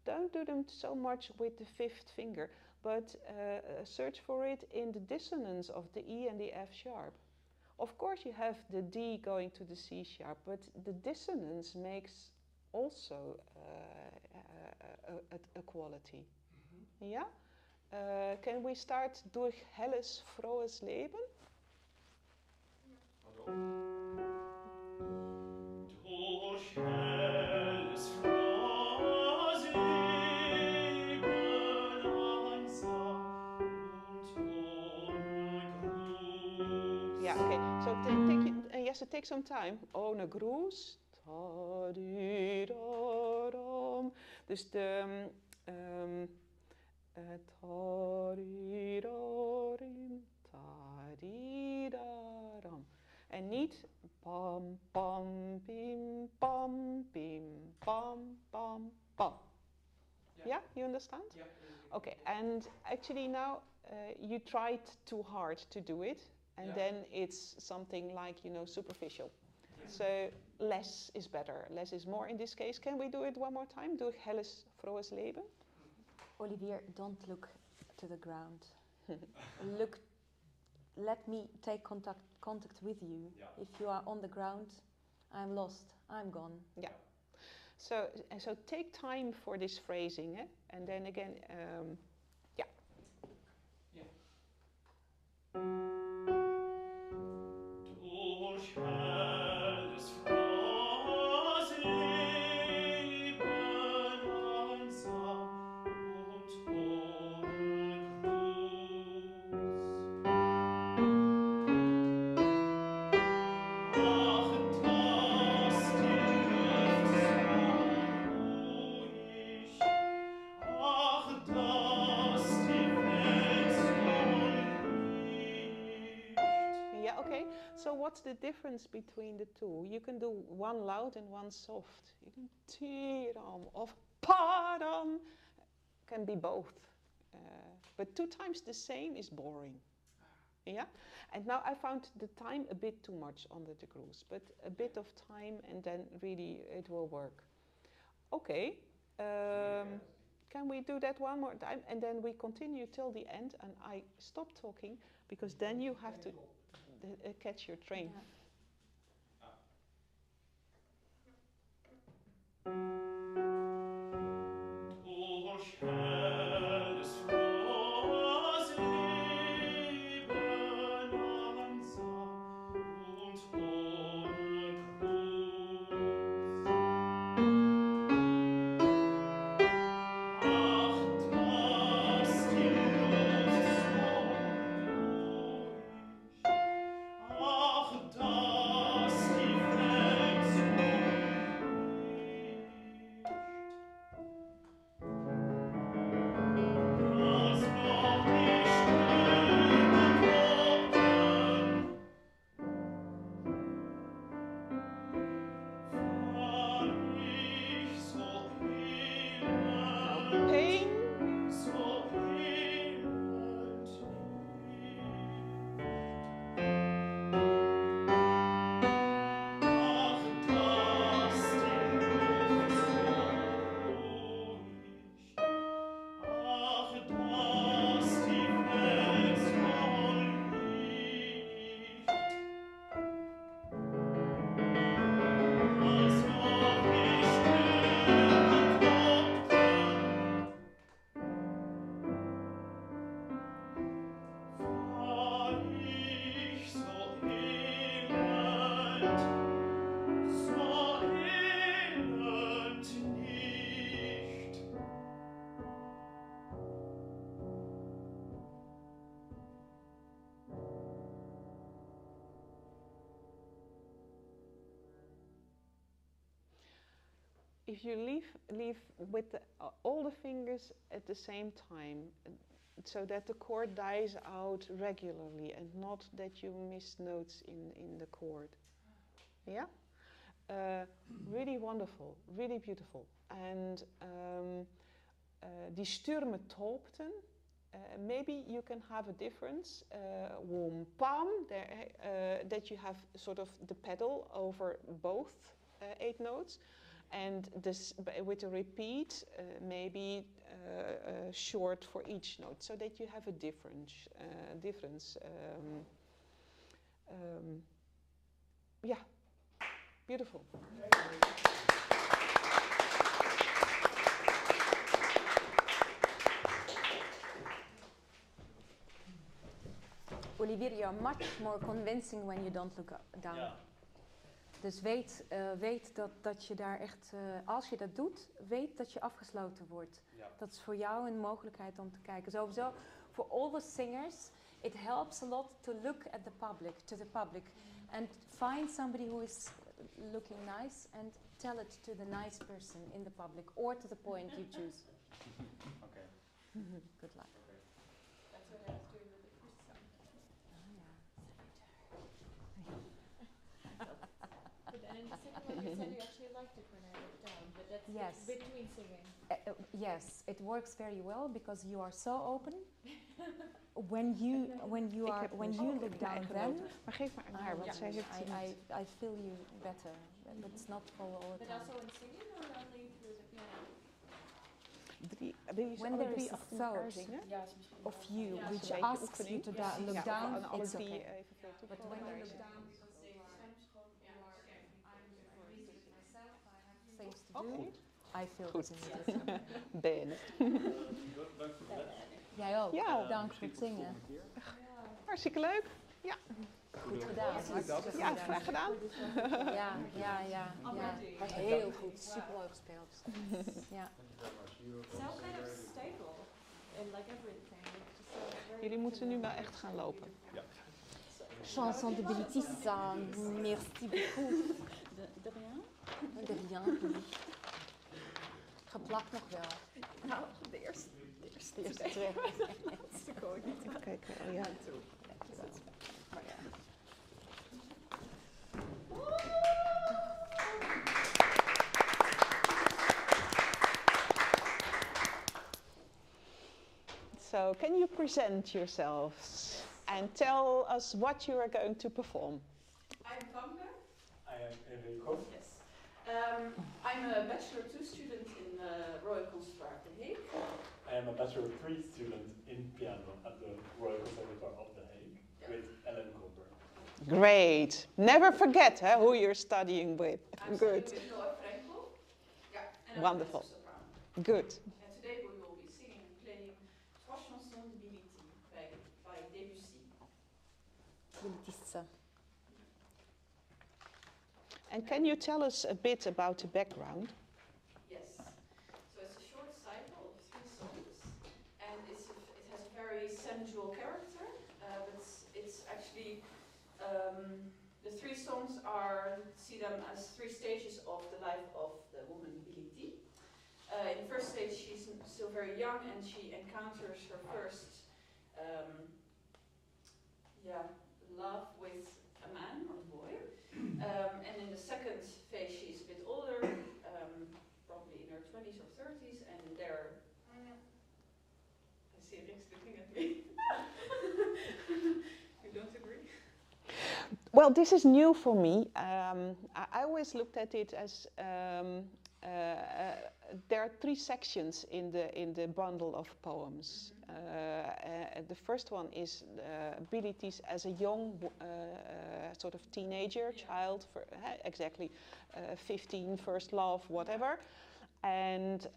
don't do them so much with the 5th finger, but search for it in the dissonance of the E and the F sharp. Of course you have the D going to the C sharp, but the dissonance makes also a quality. Mm-hmm. Yeah? Can we start durch helles, frohes Leben? Yeah, okay. So take some time. Ohne Gruß. Dus de En niet pam, pam, bim, pam, bim, pam, pam, pam. Yeah, you understand? Yeah. Okay, and actually now you tried too hard to do it, and then it's something like, you know, superficial. Yeah. So less is better. Less is more in this case. Can we do it one more time? Doe ik helles frohes Leben? Olivier, don't look to the ground. Look, let me take contact with you. Yeah. If you are on the ground, I'm lost, I'm gone. Yeah. So take time for this phrasing, and then again, yeah. Yeah. Durch helles frohes Leben einsam und ohne Gruß. Ach, dass die Luft so ruhig, ach, dass die Welt so liegt. Yeah, okay. So what's the difference between the two? You can do one loud and one soft. You can tiram of pardon. Can be both. But 2 times the same is boring. Yeah? And now I found the time a bit too much under the cruise, but a bit of time and then really it will work. Okay. Can we do that one more time? And then we continue till the end and I stop talking because then you have to catch your train. Yeah. Durch helles frohes Leben einsam und ohne Gruß. Ach, dass die Luft so ruhig, ach, dass die Welt so als noch die Stimmen tobten, war ich so elend, Pain. so elend nicht. Ach, dass die Luft so ruhig, ach, dass die Welt so liegt, als noch die Stimmen tobten, war ich so elend nicht. If you leave with all the fingers at the same time, so that the chord dies out regularly and not that you miss notes in the chord. Yeah? Really wonderful, really beautiful. And die Stürme tobten, maybe you can have a difference. Wom pam, that you have sort of the pedal over both 8 notes. And this, with a repeat, maybe short for each note, so that you have a difference. Yeah, beautiful. Olivier, you're much more convincing when you don't look down. Ja. Dus weet dat je daar echt, als je dat doet, weet dat je afgesloten wordt. Ja. Dat is voor jou een mogelijkheid om te kijken. Sowieso, for all the singers, it helps a lot to look at the public, and find somebody who is looking nice and tell it to the nice person in the public, or to the point you choose. Okay. Good luck. Okay. That's what I was doing with the first song. Oh, yeah. You said you actually liked it when I looked down, but that's Yes. between singing. Yes, it works very well because you are so open. When you look down, then Maar geef maar aan haar, want zij heeft het niet. I feel you better, but it's not for all the But time. also in singing or only through the piano? Drie, wil je ze When alle there drie is a achter elkaar thought zingen? Ja, is misschien of you, Ja, which een beetje asks you oefening. to Ja, look ja, down, of alle it's drie okay. evenveel But toevallig. when you Ja. look down, because you are things to do, Goed. I feel Goed. it immediately. Ben. Dank voor de les. Jij ook. Ja. Dank voor het zingen. Hartstikke leuk. Goed gedaan. Hartstikke Ja, goed graag gedaan. Ja. Heel goed. Super mooi gespeeld. Ja. Sounds kind of stable in like everything. It just sounds very Jullie moeten nu wel echt gaan lopen. Chanson de Bellitissa, merci beaucoup. De rien? De rien. Geplakt nog wel. Nou, de eerste. De eerste track. De Kooij niet. Even kijken. Oh ja. So, can you present yourselves and tell us what you are going to perform? I'm Jonge. I am Enrico. Yes. I'm a Bachelor 2 student in Royal Conservatoire at The Hague. I am a Bachelor 3 student in piano at the Royal Conservatoire of The Hague with Ellen Goldberg. Great. Never forget who you're studying with. I'm Good. studying with Kooij Frankel. Yeah, and I'm Wonderful. a mezzo-sopraan. Good. And today we will be singing and playing Trois chansons de by Debussy. Bellitissa. And can you tell us a bit about the background? Yes. So it's a short cycle of 3 songs, and it has a very sensual character. But it's actually the 3 songs see them as 3 stages of the life of the woman Drie. In the first stage, she's still very young, and she encounters her first love with a man or a boy. And in the second phase, she's a bit older, probably in her 20s or 30s, and there, I see Rixt looking at me. You don't agree? Well, this is new for me. I always looked at it as there are 3 sections in the bundle of poems. The first one is abilities as a young sort of teenager, child, exactly 15, first love, whatever, and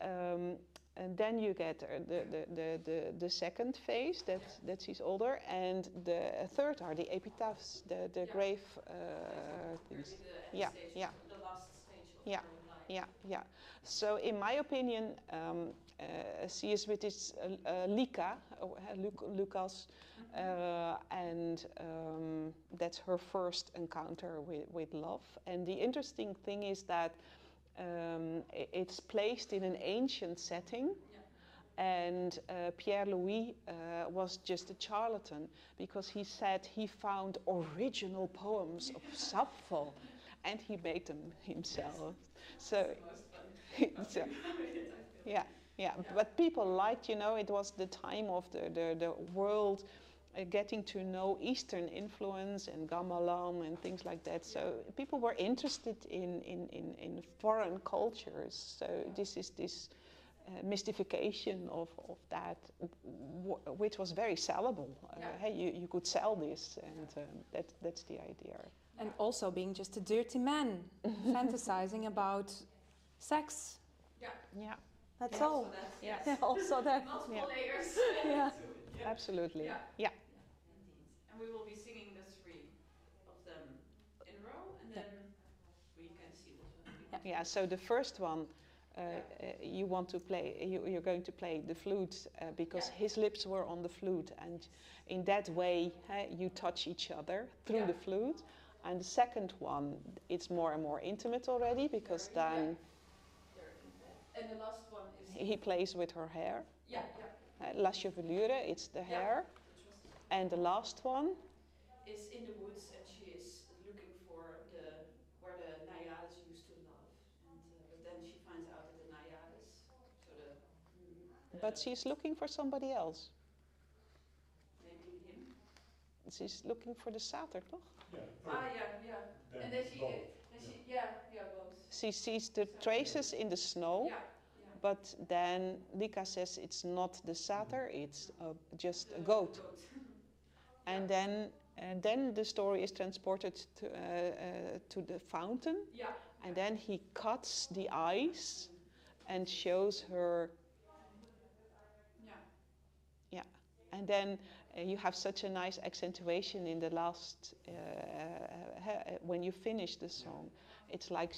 then you get the second phase that she's older, and the third are the epitaphs, the grave things. The last stage of her life. Yeah. So, in my opinion, she is with this Lika, Lucas, and that's her first encounter with love. And the interesting thing is that it's placed in an ancient setting. And Pierre-Louis was just a charlatan because he said he found original poems of Sappho and he made them himself. So, but people liked, it was the time of the world getting to know Eastern influence and gamelan and things like that. So people were interested in foreign cultures. So this is this mystification of that, which was very sellable. Hey, you could sell this, and that's the idea. And also being just a dirty man, fantasizing about sex. Yeah. That's all. Yes. Also that. Multiple layers. Yeah. Absolutely. Yeah. Yeah. Indeed. And we will be singing the 3 of them in a row, and then we can see what. Yeah. So the first one, you want to play. You're going to play the flute because his lips were on the flute, and in that way, you touch each other through the flute. And the second one, it's more and more intimate already because then. And the last one is. He plays with her hair. Yeah. La chevelure, it's the hair. And the last one is in the woods, and she is looking for where the naiades but she's looking for somebody else. Maybe him. She's looking for the sater, toch? Yeah. Yeah. And then she, both. both. She sees the traces in the snow, Yeah. but then Lika says it's not the sater, it's just a goat. And then the story is transported to the fountain, and then he cuts the ice and shows her. Yeah, and then you have such a nice accentuation in the last when you finish the song. It's like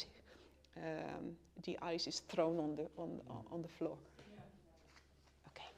the ice is thrown on the floor. Okay.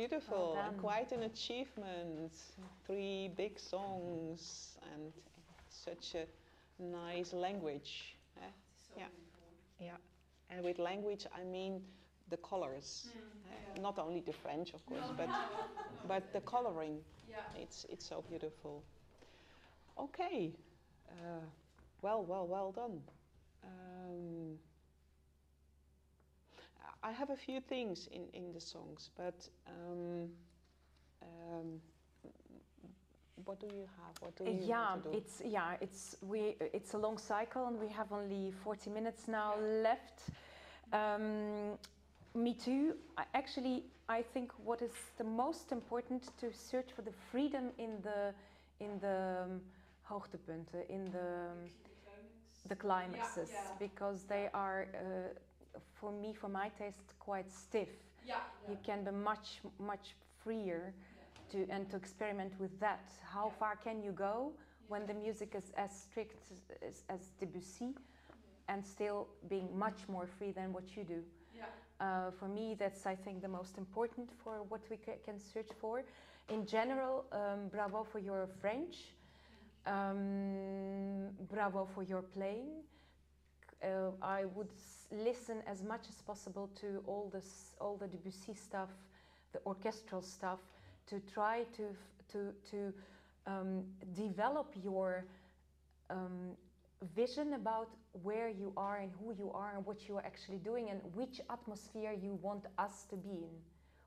beautiful, Well and done. quite an achievement. 3 big songs and such a nice language. Eh? So Yeah. beautiful. Yeah, and with language I mean the colors. Yeah. Not only the French, of course, No, but no. but the coloring. Yeah. It's so beautiful. Okay, well done. I have a few things in the songs, but what do you have? What do you want to do? It's a long cycle, and we have only 40 minutes now left. Me too. I think what is the most important to search for the freedom in the hoogtepunten, in the climaxes, because they are, for me, for my taste, quite stiff. You can be much freer to experiment with that. How far can you go when the music is as strict as Debussy, and still being much more free than what you do? For me, that's, I think, the most important for what we can search for. In general, bravo for your French. Bravo for your playing. I would listen as much as possible to all the Debussy stuff, the orchestral stuff, to try to develop your vision about where you are and who you are and what you are actually doing and which atmosphere you want us to be in.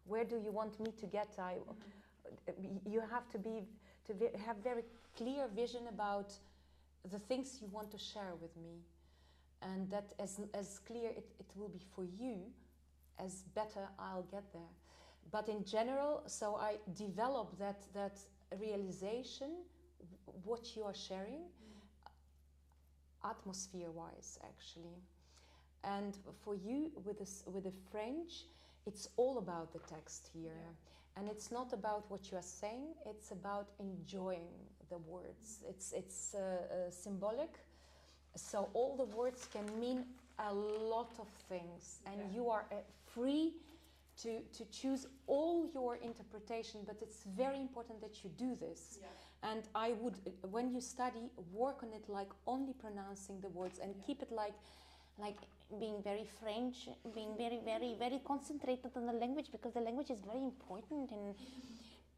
Where do you want me to get? You have to have very clear vision about the things you want to share with me, and that as clear it will be for you, as better I'll get there. But in general, so I develop that realization, what you are sharing, atmosphere-wise, actually. And for you, with the French, it's all about the text here. And it's not about what you are saying, it's about enjoying the words. It's symbolic, so all the words can mean a lot of things, and you are free to choose all your interpretation, but it's very important that you do this. And I would, when you study, work on it like only pronouncing the words, and keep it like being very French, being very concentrated on the language, because the language is very important. And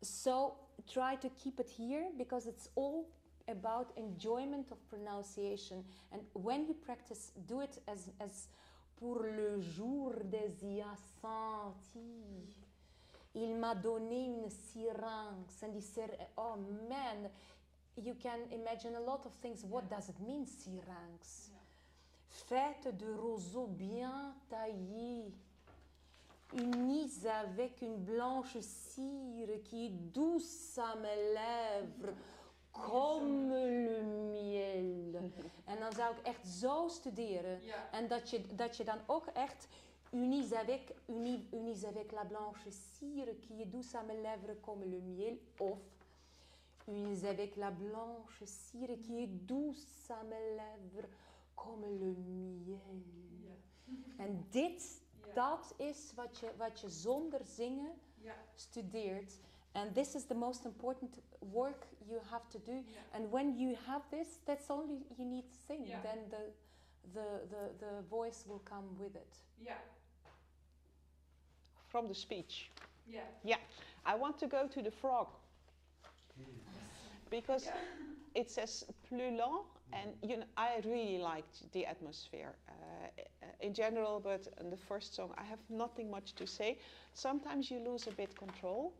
so try to keep it here, because it's all about enjoyment of pronunciation. And when you practice, do it as pour le jour des sentis. Il m'a donné une syrinx. And he said, oh man, you can imagine a lot of things. What does it mean, syrinx? Faite de roseaux bien taillés, unis avec une blanche cire qui est douce à mes lèvres, comme le miel. En dan zou ik echt zo studeren. En dat je dan ook echt unis avec la blanche cire qui est douce à mes lèvres comme le miel, of unis avec la blanche cire qui est douce à mes lèvres comme le miel. En dat is wat je zonder zingen studeert. And this is the most important work you have to do. And when you have this, that's only you need to sing. Then the voice will come with it. From the speech. I want to go to the frog. Because it says plus lent, and I really liked the atmosphere in general, but in the first song I have nothing much to say. Sometimes you lose a bit control.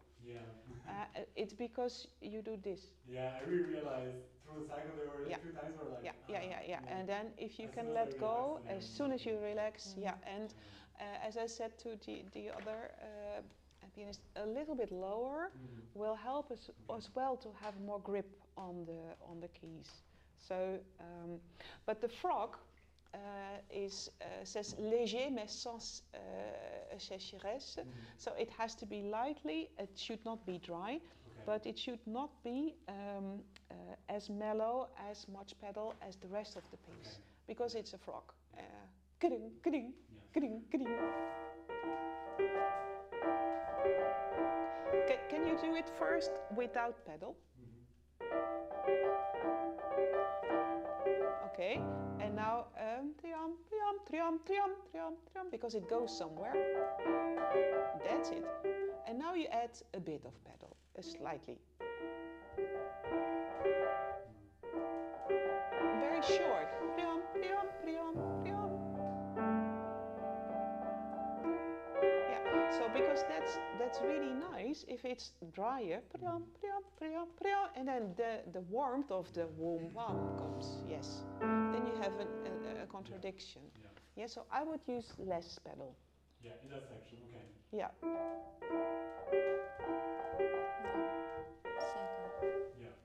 It's because you do this. I really realized through the cycle there were 2 times where like And then if you can let go as soon as you relax, and as I said to the other pianist, a little bit lower will help us as well to have more grip on the keys. So, but the frog says léger mais sans sécheresse. So it has to be lightly. It should not be dry, but it should not be as mellow, as much pedal as the rest of the piece, because it's a frog. Ka-ding, ka-ding, ka-ding, ka-ding. Can you do it first without pedal? Okay, and now triam, triam, triam, triam, triam, triam, because it goes somewhere. That's it. And now you add a bit of pedal, slightly. Very short. Priam, priam, priam, priam. Yeah, so because that's really nice if it's drier, priam, priam, priam, priam, and then the warmth of the wom wam comes, yes. Then you have a contradiction. Yeah, so I would use less pedal. Yeah, in that section, okay. Yeah.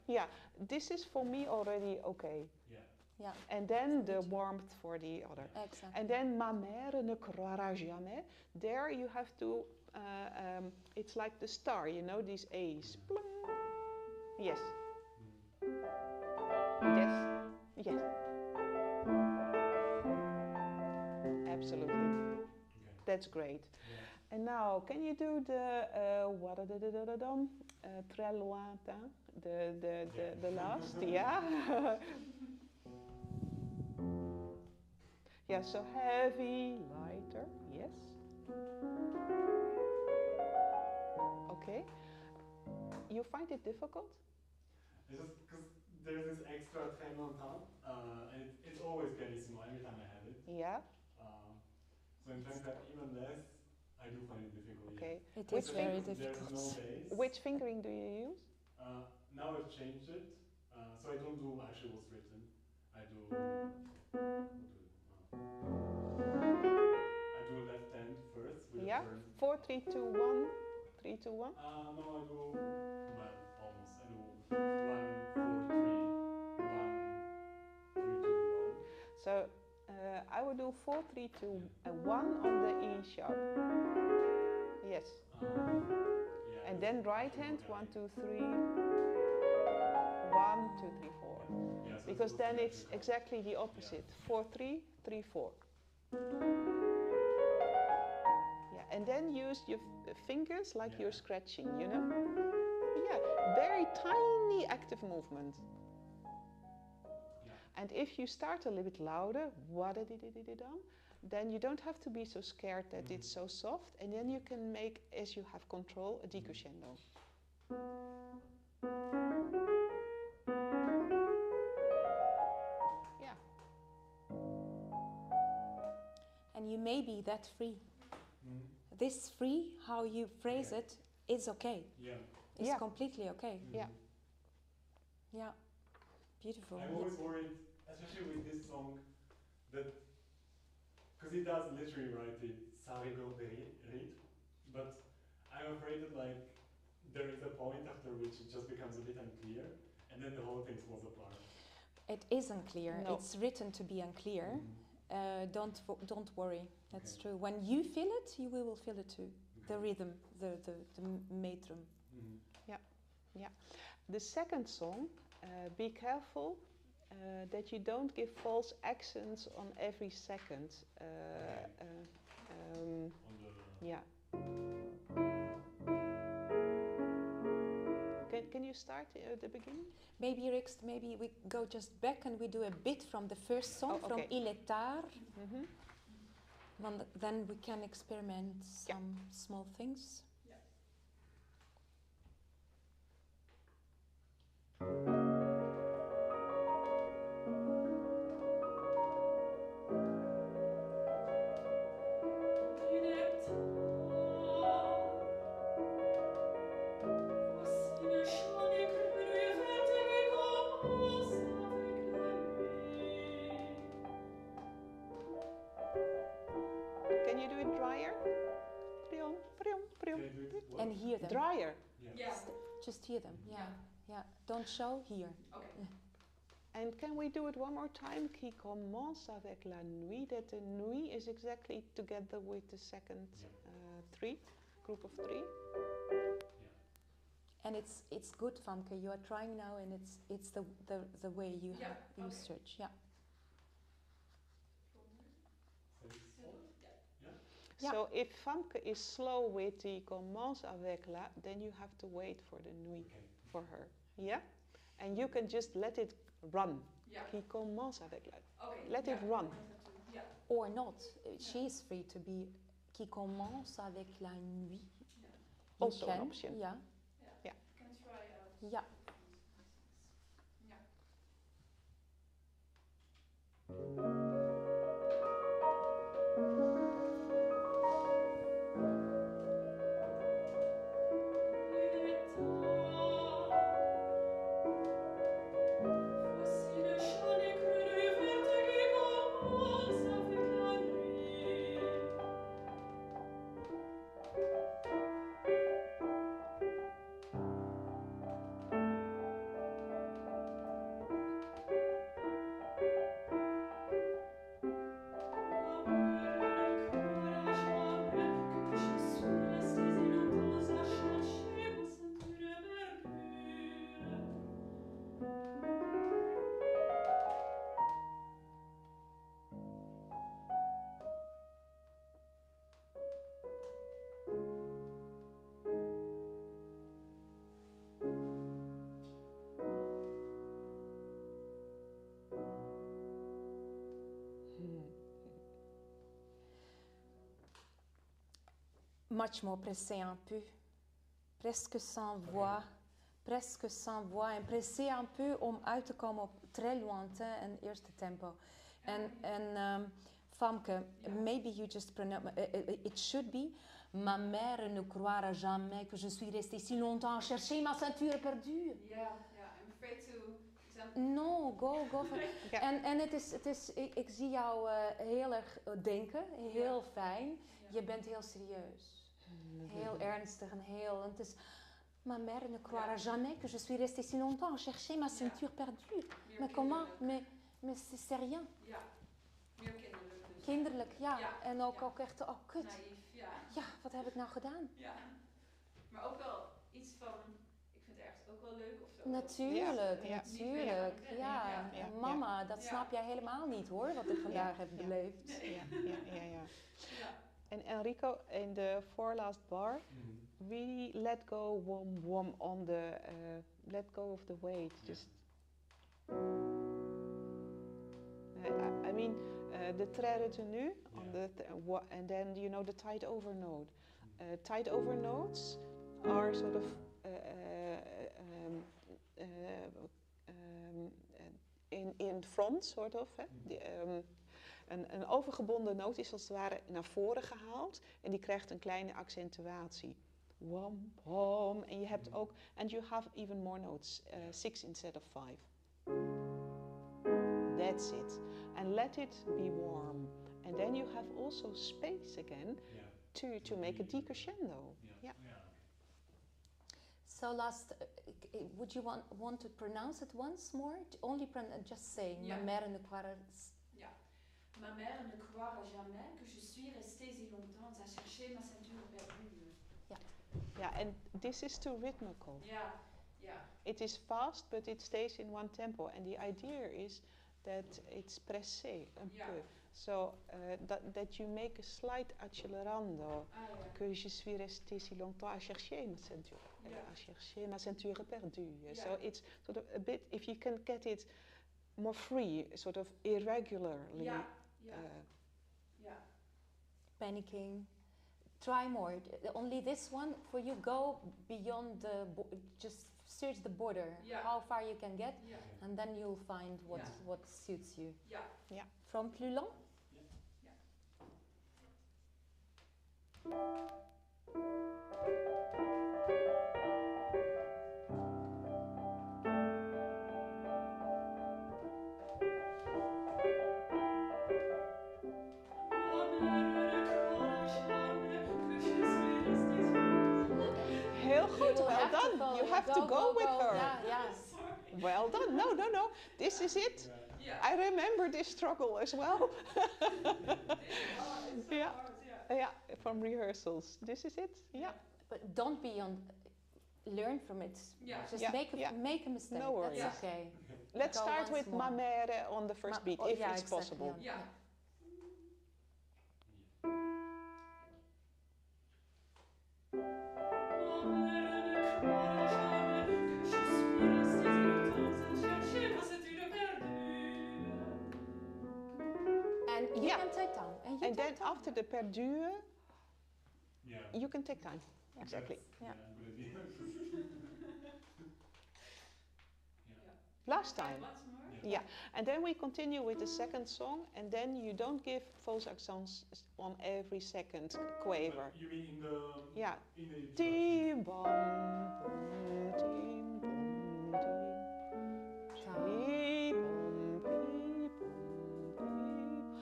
Yeah, this is for me already okay. Yeah. Yeah. And then the warmth for the other. Exactly. And then ma mère ne croira jamais. There you have to, it's like the star, you know, these A's. Plung. Yes. Yes. Yes. Absolutely. Okay. That's great. Yeah. And now, can you do the très lointain, the last, yeah? Yeah, so heavy, lighter, yes. Okay. You find it difficult? It's just because there's this extra très longtemps, and it's always pianissimo every time I have it. Yeah. So in fact, that even less, I do find it difficult. Okay. Yeah. It is very difficult. There's no bass. Which fingering do you use? Now I've changed it, so I don't do actually what's written. I do left hand first with Yeah. a turn. 4, 3, 2, 1, 3, 2, 1. No, I do well, almost. I do 1, 4, 3, 1, 3, 2, 1. So I would do 4, 3, 2, 1 on the E sharp. Yes. Yeah, And then right hand, 1, 2, 3, 1, 2, 3, 4. Yeah, so Because then it's exactly the opposite. 4, 3, 3, 4. Yeah, and then use your fingers like you're scratching, you know? Yeah, very tiny active movement. And if you start a little bit louder, then you don't have to be so scared that it's so soft, and then you can make, as you have control, a decrescendo. Yeah. And you may be that free. This free, how you phrase it, is okay. Yeah. It's completely okay. Yeah. Yeah. Beautiful. I'm always worried, especially with this song, that because he does literally write it ça rigole de rire, but I'm afraid that like there is a point after which it just becomes a bit unclear, and then the whole thing falls apart. It is unclear. No. It's written to be unclear. Don't worry. That's true. When you feel it, we will feel it too. The rhythm, the metrum. Yeah, yeah. The second song, be careful that you don't give false accents on every second. Yeah. Can you start at the beginning? Maybe Rixt, maybe we go just back and we do a bit from the first song, from Il est tard. Then we can experiment some small things. Can you do it drier? And hear them. Drier. Yeah. Just hear them. Yeah. Don't show, hear. Okay. And can we do it one more time? Qui commence avec la nuit. That the nuit is exactly together with the second group of three. And it's good, Famke. You are trying now, and it's the way you search. Yeah. Yeah. So if Famke is slow with the commence avec la, then you have to wait for the nuit for her. Yeah? And you can just let it run. Yeah. Qui commence avec la. Okay. Let yeah. it run. Yeah. Or not. She is free to be qui commence avec la nuit. Yeah. You Also an can, option. Yeah. Yeah. Can try out. Yeah. Yeah. Much more pressé un peu, presque sans voix, presque sans voix en pressé un peu om uit te komen op très lointain en eerste tempo. En Famke, maybe you just pronounce, it should be, ma mère ne croira jamais que je suis restée si longtemps à chercher ma ceinture perdue. Yeah, I'm afraid to. No, go for it. Ja. En het is, ik zie jou heel erg denken, heel fijn. Je bent heel serieus. Heel ernstig en heel... En het is... Ma mère ne croira jamais que je suis restée si longtemps à chercher ma ceinture perdue. Mais comment? Mais c'est rien. Ja, meer kinderlijk dus. Kinderlijk, ja. Ja. En ook echt, oh kut. Naïef, ja. Ja, wat heb ik nou gedaan? Ja. Maar ook wel iets van... Ik vind het ergens ook wel leuk of zo. Natuurlijk, Ja. natuurlijk. Ja. Ja. En mama, dat snap jij helemaal niet hoor, wat ik vandaag heb beleefd. Ja. Ja. And Enrico, in the voorlast bar, we let go wom on the, let go of the weight. Just, I mean, the très retenu, on the and then you know the tight over note. Tight over notes are sort of in front, sort of. Een overgebonden noot is als het ware naar voren gehaald en die krijgt een kleine accentuatie. Wom, wom. En je hebt ook, and you have even more notes, 6 instead of 5. That's it. And let it be warm. And then you have also space again to make a decrescendo. Yeah. So last, would you want to pronounce it once more? Only just saying, ma mère ne croira... Ma mère ne croira jamais que je suis restée si longtemps à chercher ma ceinture perdue. Yeah, and this is too rhythmical. Yeah. It is fast, but it stays in one tempo. And the idea is that it's pressé, un peu. So that you make a slight accelerando. Que je suis restée si longtemps à chercher ma ceinture. À chercher ma ceinture perdue. So it's sort of a bit, if you can get it more free, sort of irregularly. Panicking. Try more. Only this one, for you, go beyond the... just search the border, how far you can get, and then you'll find what suits you. Yeah. From plus long? Heel goed, well done. You have to go with her. Yeah. Well done. No. This is it. I remember this struggle as well. From rehearsals. This is it. Yeah. But don't be on... Learn from it. Just make a mistake. No worries. That's okay. Let's Go start with more. ma mère on the first beat, if it's exactly, possible. Yeah. can take time. And you And take then time. after the perdure, Yeah. you can take time. Exactly. Yeah. Good idea. Last time. Once more? Yeah, and then we continue with the second song, and then you don't give false accents on every second quaver. But you mean in the Yeah. in the Tim bom bom tim bom tim bom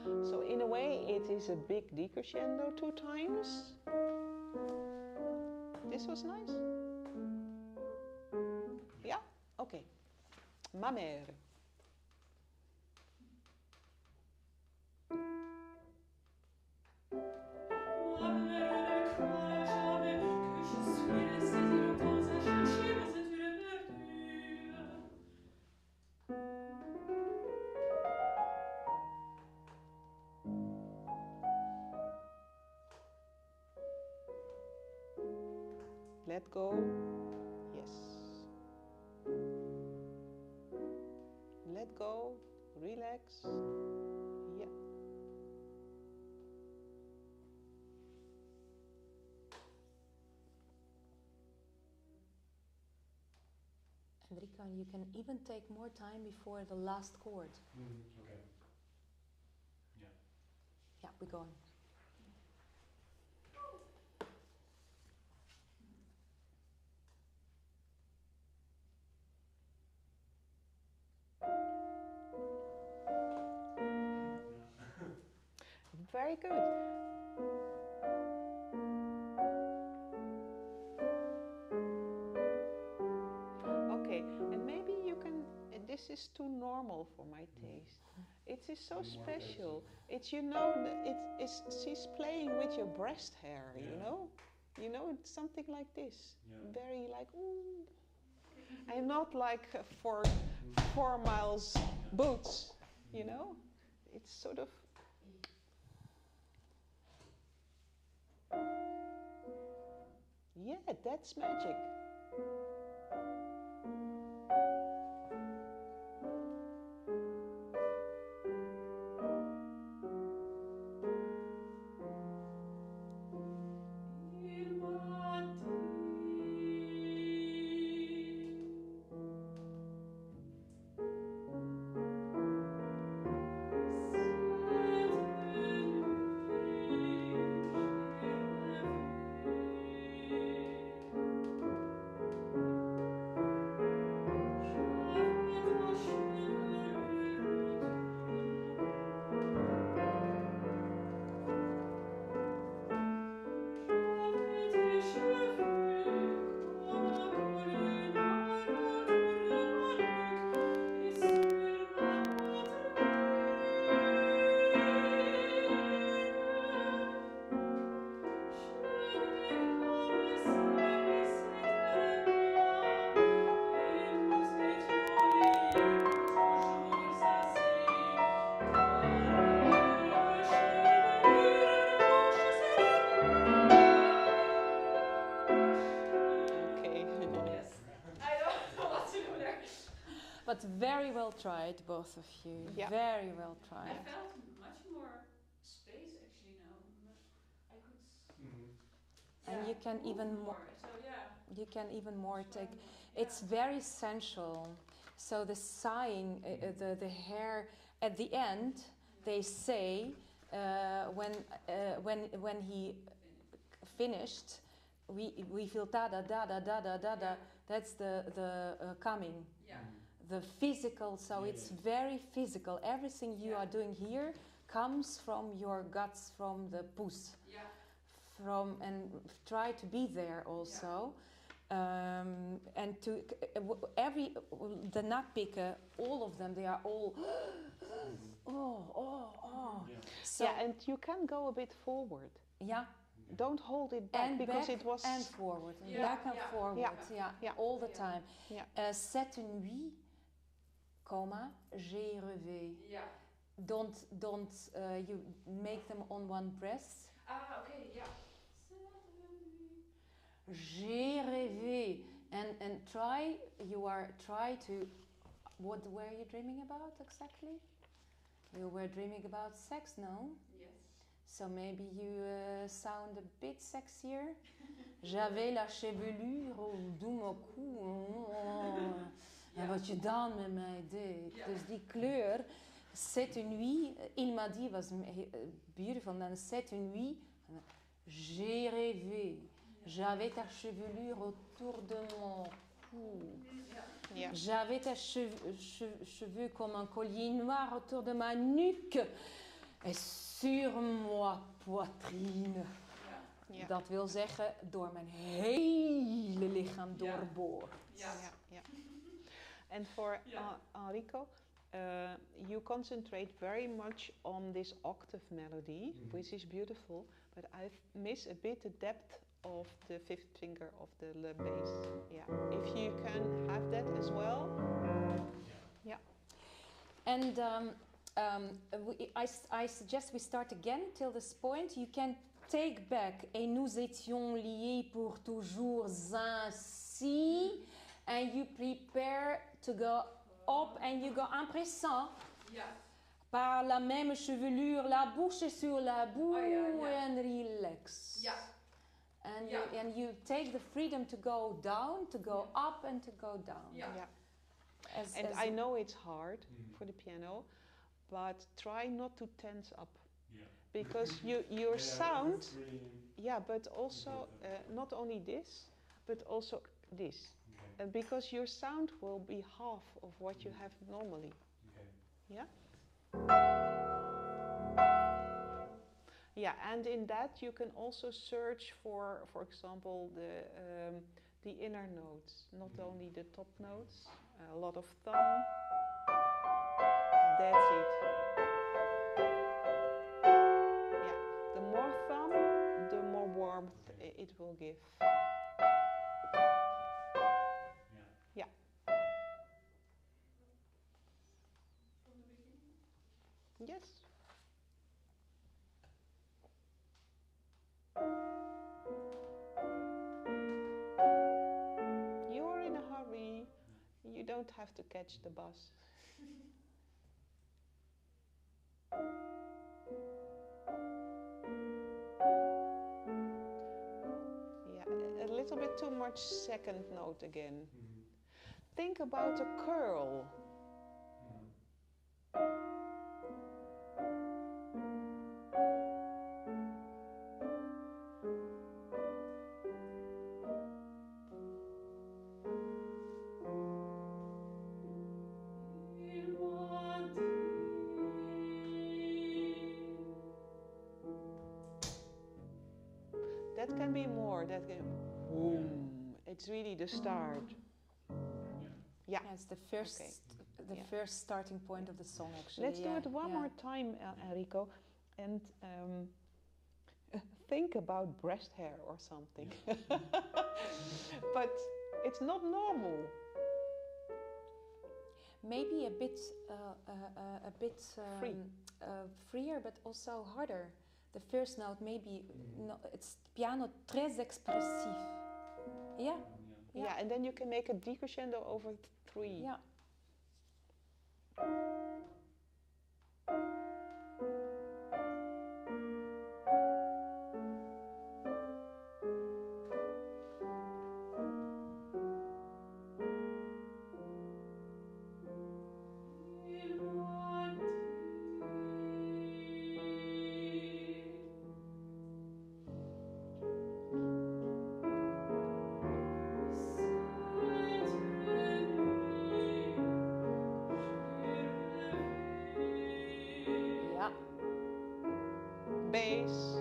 bom. So in a way it is a big decrescendo 2 times. This was nice? Yeah? Okay. Ma mère. Let go. Yes. Let go. Relax. Yeah. Enrico, you can even take more time before the last chord. Okay. Yeah. Yeah, we're going. Very good. Okay, and maybe you can, this is too normal for my taste. It is so special. It's, you know, she's playing with your breast hair, you know? You know, it's something like this. Very like, ooh. And not like for 4 miles boots, you know? It's sort of, yeah, that's magic. But very well tried, both of you. Yeah. Very well tried. I felt much more space actually now. I could. And you can even more. So yeah. You can even more take. It's very sensual. So the sighing, the hair at the end, they say when he finished, we feel da da da da da da da da. That's the coming. Yeah. The physical, so it's very physical. Everything you are doing here comes from your guts, from the poes. Yeah. And try to be there also. And to the nakpikken, all of them, they are all So, yeah, and you can go a bit forward. Yeah. Don't hold it back, and because back it was and forward, and Yeah, back and yeah, forward, yeah, all the time. Yeah. C'est une nuit, j'ai rêvé. Yeah. Don't you make them on one breath. Ah, okay, yeah. J'ai rêvé, and try to. What were you dreaming about exactly? You were dreaming about sex, no? Yes. So maybe you sound a bit sexier. J'avais la chevelure door mijn cou. En wat je dan met mij deed. Ja. Dus die kleur. Cette nuit, il m'a dit, was beautiful. En cette nuit, j'ai rêvé. J'avais ta chevelure autour de mon cou. Yeah. J'avais tes cheveux comme un collier noir autour de ma nuque. Et sur moi poitrine. Yeah. Dat wil zeggen, door mijn hele lichaam doorboord. Ja. Yeah, yeah. And for Enrico, you concentrate very much on this octave melody, which is beautiful, but I miss a bit the depth of the fifth finger of the bass. Yeah, if you can have that as well. Yeah. And I suggest we start again till this point. You can take back et nous étions liés pour toujours ainsi. And you prepare to go up and you go en pressant. Ja. Par la même chevelure, la bouche sur la boue and relax. Ja. And you take the freedom to go down, to go up and to go down. Ja. Yeah. And I know it's hard for the piano, but try not to tense up. Yeah. Because your sound, that's really but also not only this, but also this. okay. Because your sound will be half of what you have normally. Okay. Yeah? Yeah, and in that you can also search for example, the inner notes, not only the top notes, a lot of thumb. That's it. Yeah, the more thumb, the more warmth it will give. Yeah. From the beginning? Yes. You're in a hurry. You don't have to catch the bus. Yeah, a little bit too much second note again. Think about a curl. That can be more. That can boom. It's really the start. Yeah. It's the first, Okay. first starting point of the song, actually. Let's do it one more time, Enrico, and think about breast hair or something. But it's not normal. Maybe a bit Free. Freer, but also harder. The first note, maybe it's piano très expressief. Yeah. Yeah, and then you can make a decrescendo over 3. Yeah. Bass.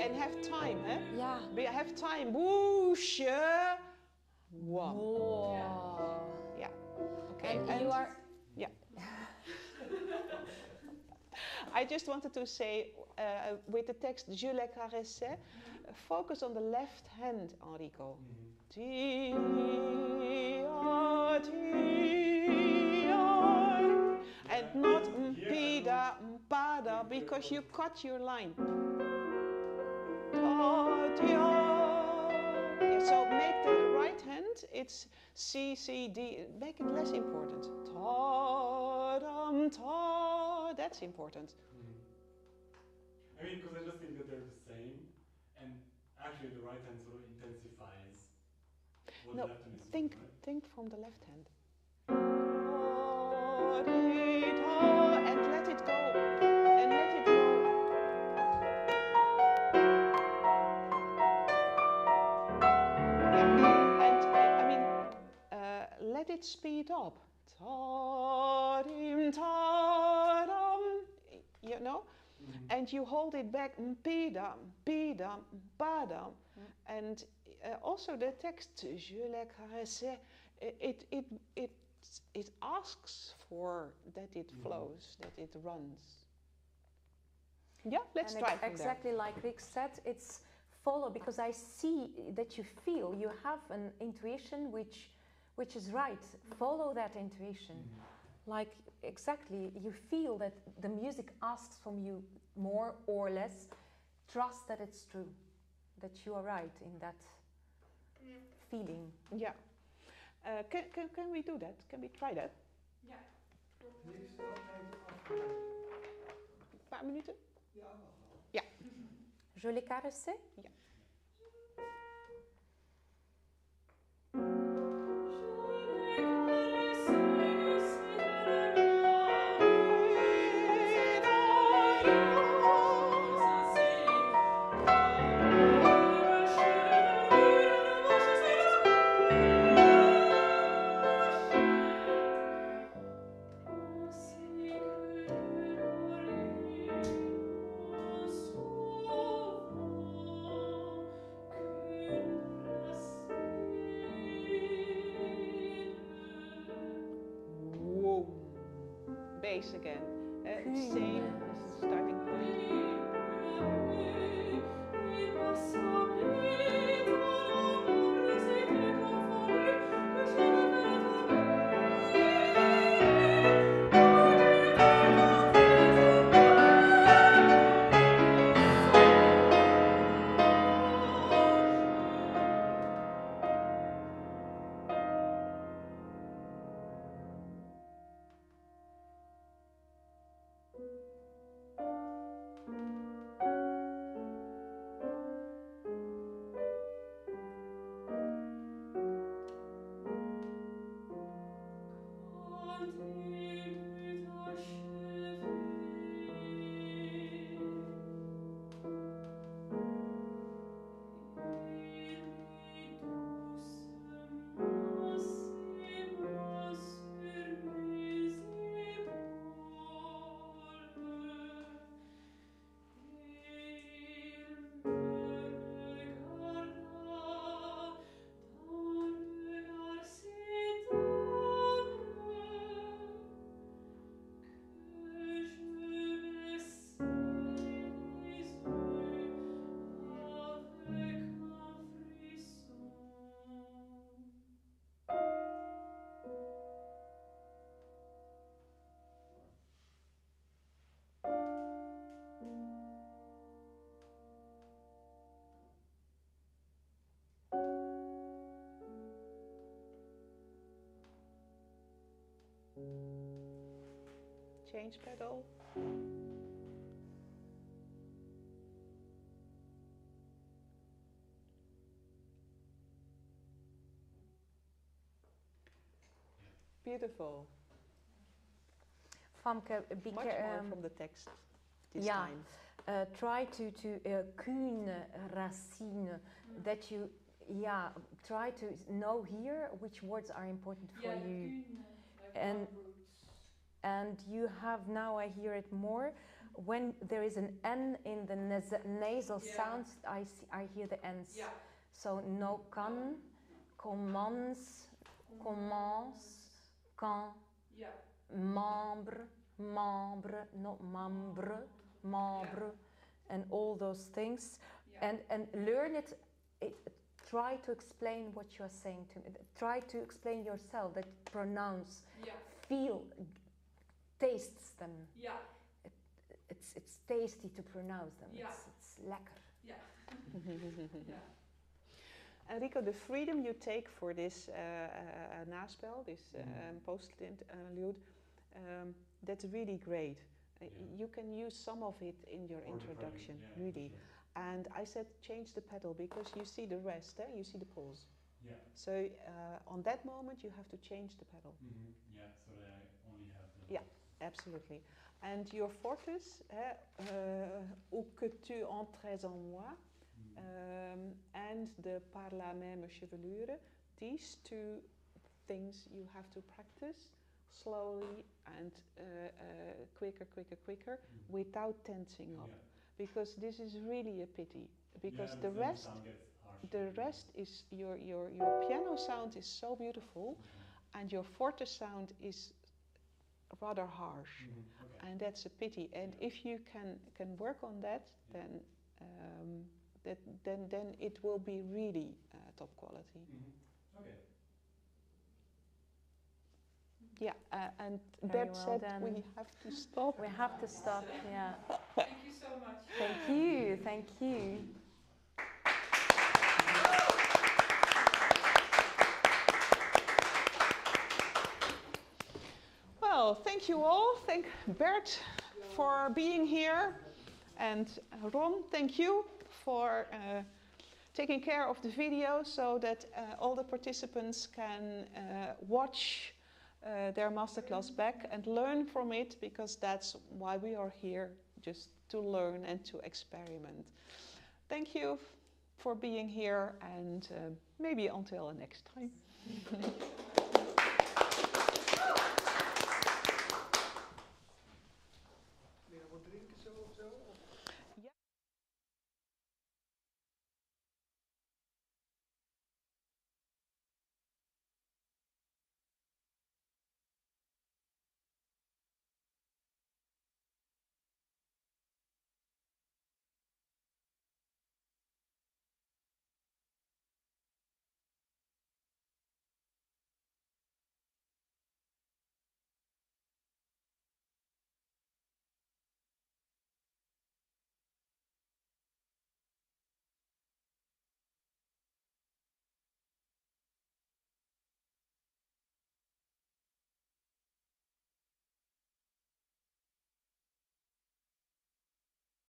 Okay, and have time, eh? Yeah. Have time. Whoosh. One. Whoa. Yeah. Okay. And you are. Yeah. I just wanted to say with the text Je l'ai caressé, focus on the left hand, Enrico. And not mpida, mpada, because you cut your line. Yeah, so make the right hand, it's C, C, D, make it less important. Ta-dum, ta, that's important. I mean, because I just think that they're the same, and actually the right hand sort of intensifies what the left hand is doing, right? Think from the left hand. And let it go. And let it go. Yeah. And I mean, let it speed up. Ta-dim, ta-dum. You know? And you hold it back. Mpidam, pidam, padam. And also the text, Je l'ai caressé, it asks for that it flows, that it runs. Yeah, let's try from exactly there. like Rixt said, it's follow, because I see that you feel, you have an intuition which is right. Follow that intuition. Like, exactly, you feel that the music asks from you more or less. Trust that it's true, that you are right in that feeling. Yeah. Can we do that? Can we try that? Ja. Een paar minuten? Ja. Ja. Je l'ai caressé? Ja. Bass again. Same starting point. Change pedal. Beautiful. Famke, Much more from the text this yeah, time. try to qu'une racine, that you try to know here which words are important for you. Like And you have now, I hear it more, when there is an N in the nasal sounds, I hear the N's. Yeah. So no can, commence, commence, quand, Yeah. membre, membre, not membre, membre, and all those things. Yeah. And learn it, try to explain what you are saying to me. Try to explain yourself, that pronounce, feel, tastes them. Yeah. It's tasty to pronounce them. Yeah. It's lekker. Yeah. Yeah. Enrico, the freedom you take for this naspel, this post-interlude, that's really great. You can use some of it in your introduction, really. And I said change the pedal because you see the rest, you see the pulse. Yeah. So on that moment you have to change the pedal. Yeah, so that I only have the... Yeah, absolutely. And your fortis, ou que tu entres en moi, and the par la même chevelure, these two things you have to practice slowly and quicker, without tensing up. Because this is really a pity. Because the rest is your piano sound is so beautiful, and your forte sound is rather harsh, and that's a pity. And if you can work on that, then then it will be really top quality. Okay. Yeah, and Very Bert well said done. we have to stop. We have to stop, yeah. Thank you so much. Thank you, thank you. Well, thank you all. Thank Bert for being here. And Ron, thank you for taking care of the video so that all the participants can watch their masterclass back and learn from it, because that's why we are here, just to learn and to experiment. Thank you for being here, and maybe until next time.